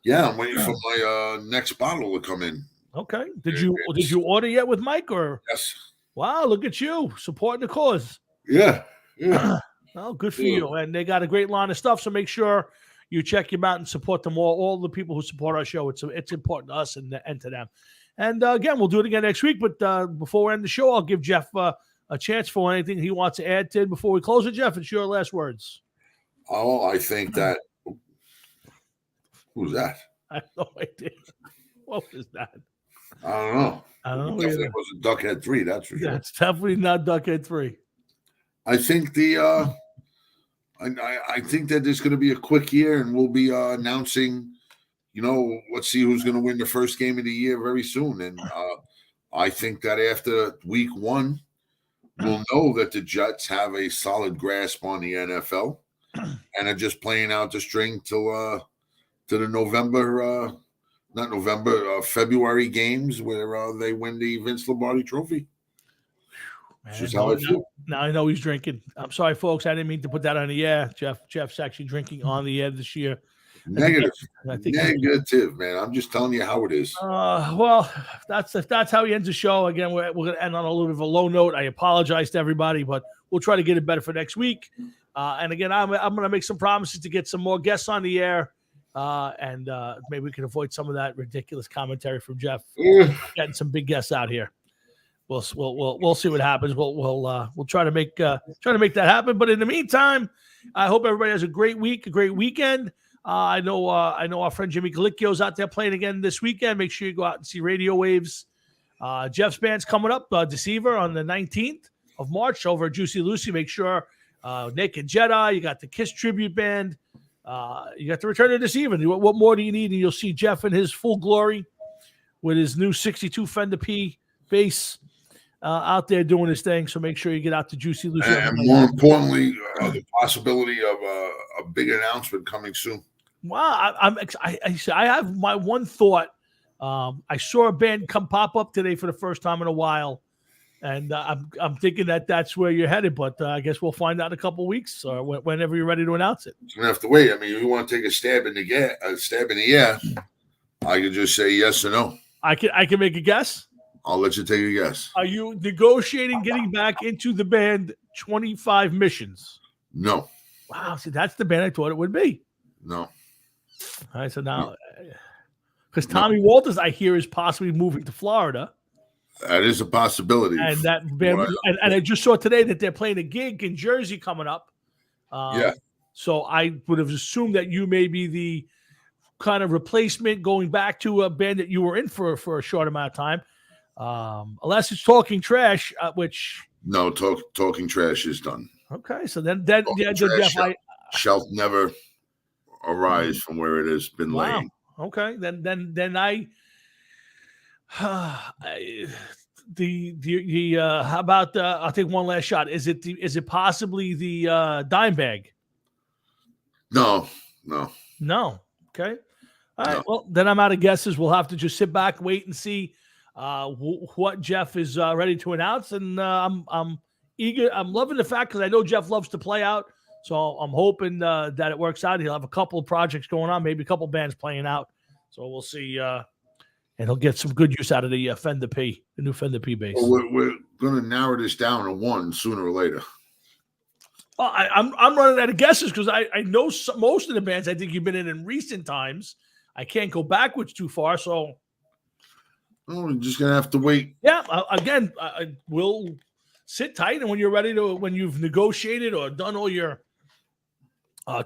Yeah, I'm waiting for my next bottle to come in. Okay. Did you order yet with Mike or? Yes. Wow, look at you supporting the cause. Yeah. Well, good for you. And they got a great line of stuff. So make sure you check them out and support them all the people who support our show. It's important to us and to them. And again, we'll do it again next week. But before we end the show, I'll give Jeff a chance for anything he wants to add to before we close it. Jeff, it's your last words. Oh, I think that. Who's that? I have no idea. What was that? I don't know. It definitely wasn't Duckhead 3, that's for sure. That's definitely not Duckhead 3. I think I think that there's going to be a quick year, and we'll be announcing, let's see who's going to win the first game of the year very soon. And I think that after week 1, we'll know that the Jets have a solid grasp on the NFL and are just playing out the string till the February games where they win the Vince Lombardi Trophy. That's just how I feel. Now I know he's drinking. I'm sorry, folks. I didn't mean to put that on the air. Jeff's actually drinking on the air this year. Negative, man. I'm just telling you how it is. Well, that's how he ends the show. Again, we're going to end on a little bit of a low note. I apologize to everybody, but we'll try to get it better for next week. And again, I'm going to make some promises to get some more guests on the air. And maybe we can avoid some of that ridiculous commentary from Jeff. Getting some big guests out here. We'll see what happens. We'll try to make that happen. But in the meantime, I hope everybody has a great week, a great weekend. I know our friend Jimmy Galicchio's out there playing again this weekend. Make sure you go out and see Radio Waves. Jeff's band's coming up, Deceiver, on the 19th of March over at Juicy Lucy. Make sure Naked Jedi. You got the Kiss tribute band. You got the Return of Deceiver. What more do you need? And you'll see Jeff in his full glory with his new 62 Fender P bass. Out there doing his thing, so make sure you get out to Juicy Lucy. And more importantly, the possibility of a big announcement coming soon. Wow, I have my one thought. I saw a band pop up today for the first time in a while, and I'm thinking that's where you're headed. But I guess we'll find out in a couple of weeks or whenever you're ready to announce it. You're gonna have to wait. I mean, if you want to take a stab in the air, I could just say yes or no. I can make a guess. I'll let you take a guess. Are you negotiating getting back into the band 25 Missions? No. Wow, see, that's the band I thought it would be. No. All right, so now, because Tommy Walters, I hear, is possibly moving to Florida. That is a possibility. And that band, and I just saw today that they're playing a gig in Jersey coming up. Yeah. So I would have assumed that you may be the kind of replacement going back to a band that you were in for a short amount of time. Unless it's Talking Trash, which Talking Trash is done. Okay, so then shall never arise from where it has been laying. Okay, then how about I'll take one last shot. Is it possibly the dime bag? No. Okay. All right. Well, then I'm out of guesses. We'll have to just sit back, wait, and see what Jeff is ready to announce. And I'm eager. I'm loving the fact because I know Jeff loves to play out. So I'm hoping that it works out. He'll have a couple of projects going on, maybe a couple of bands playing out. So we'll see. And he'll get some good use out of the Fender P, the new Fender P bass. Well, we're going to narrow this down to one sooner or later. Well, I'm running out of guesses because I know most of the bands I think you've been in recent times. I can't go backwards too far, so we're just gonna have to wait. Yeah, again, we'll sit tight, and when you're ready to, when you've negotiated or done all your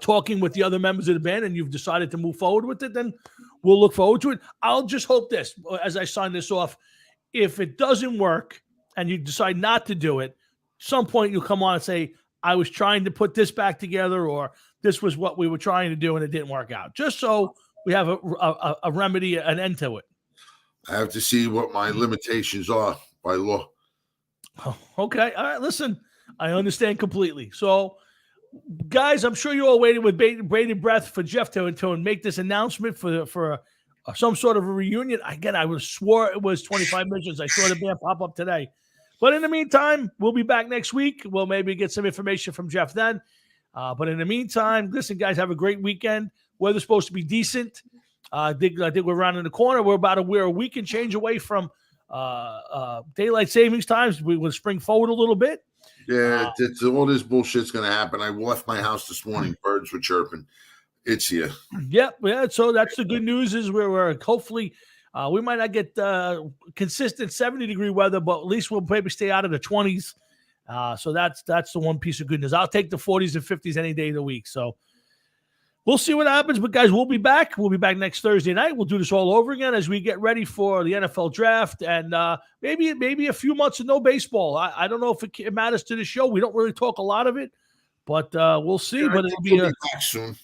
talking with the other members of the band, and you've decided to move forward with it, then we'll look forward to it. I'll just hope this, as I sign this off, if it doesn't work and you decide not to do it, some point you'll come on and say, I was trying to put this back together, or this was what we were trying to do and it didn't work out. Just so we have a remedy, an end to it. I have to see what my limitations are by law. Oh, okay. All right. Listen, I understand completely. So, guys, I'm sure you all waited with bated breath for Jeff to make this announcement for some sort of a reunion. Again, I swore it was 25 minutes. I saw the band pop up today. But in the meantime, we'll be back next week. We'll maybe get some information from Jeff then. But in the meantime, listen, guys, have a great weekend. Weather's supposed to be decent. I think we're around in the corner. We're a week and change away from daylight savings times. We will spring forward a little bit. Yeah, all this bullshit's going to happen. I left my house this morning. Birds were chirping. It's here. Yep. Yeah. So that's the good news is we're hopefully we might not get consistent 70-degree weather, but at least we'll maybe stay out of the 20s. So that's the one piece of good news. I'll take the 40s and 50s any day of the week. So we'll see what happens. But, guys, we'll be back. We'll be back next Thursday night. We'll do this all over again as we get ready for the NFL draft and maybe a few months of no baseball. I don't know if it matters to the show. We don't really talk a lot of it, but we'll see. Yeah, but it'll be back soon.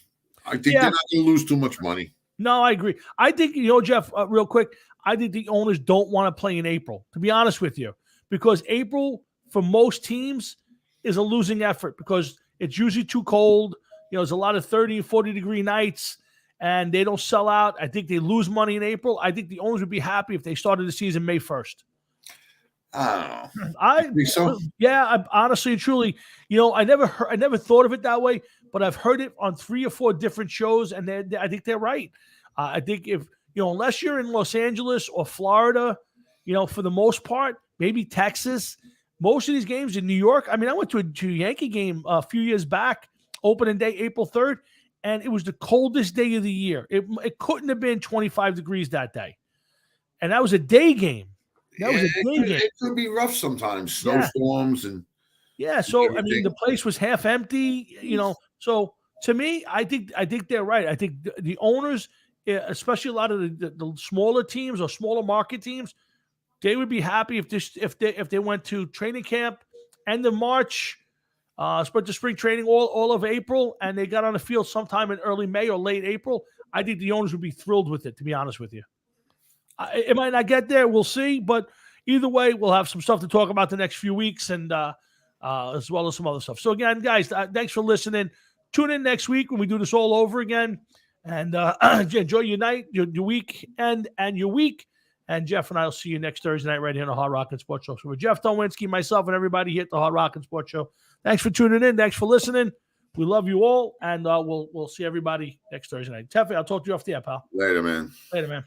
I think they're not going to lose too much money. No, I agree. I think, Jeff, real quick, I think the owners don't want to play in April, to be honest with you, because April for most teams is a losing effort because it's usually too cold. There's a lot of 30 and 40-degree nights, and they don't sell out. I think they lose money in April. I think the owners would be happy if they started the season May 1st. I think so. Yeah, honestly and truly, I never thought of it that way, but I've heard it on 3 or 4 different shows, and I think they're right. I think if unless you're in Los Angeles or Florida, for the most part, maybe Texas, most of these games in New York. I mean, I went to a Yankee game a few years back, opening day, April 3rd, and it was the coldest day of the year. It couldn't have been 25 degrees that day, and that was a day game. It could be rough sometimes, snowstorms and So I mean, the place was half empty. So to me, I think they're right. I think the owners, especially a lot of the smaller teams or smaller market teams, they would be happy if they went to training camp end of March, to spring training all of April, and they got on the field sometime in early May or late April. I think the owners would be thrilled with it, to be honest with you. It might not get there. We'll see. But either way, we'll have some stuff to talk about the next few weeks and as well as some other stuff. So, again, guys, thanks for listening. Tune in next week when we do this all over again. And enjoy your night, your weekend, and your week. And Jeff and I will see you next Thursday night right here on the Hard Rock and Sports Show. So with Jeff Tomwinski, myself, and everybody here at the Hard Rock and Sports Show, thanks for tuning in. Thanks for listening. We love you all. And we'll see everybody next Thursday night. Teffy, I'll talk to you off the air, pal. Later, man. Later, man.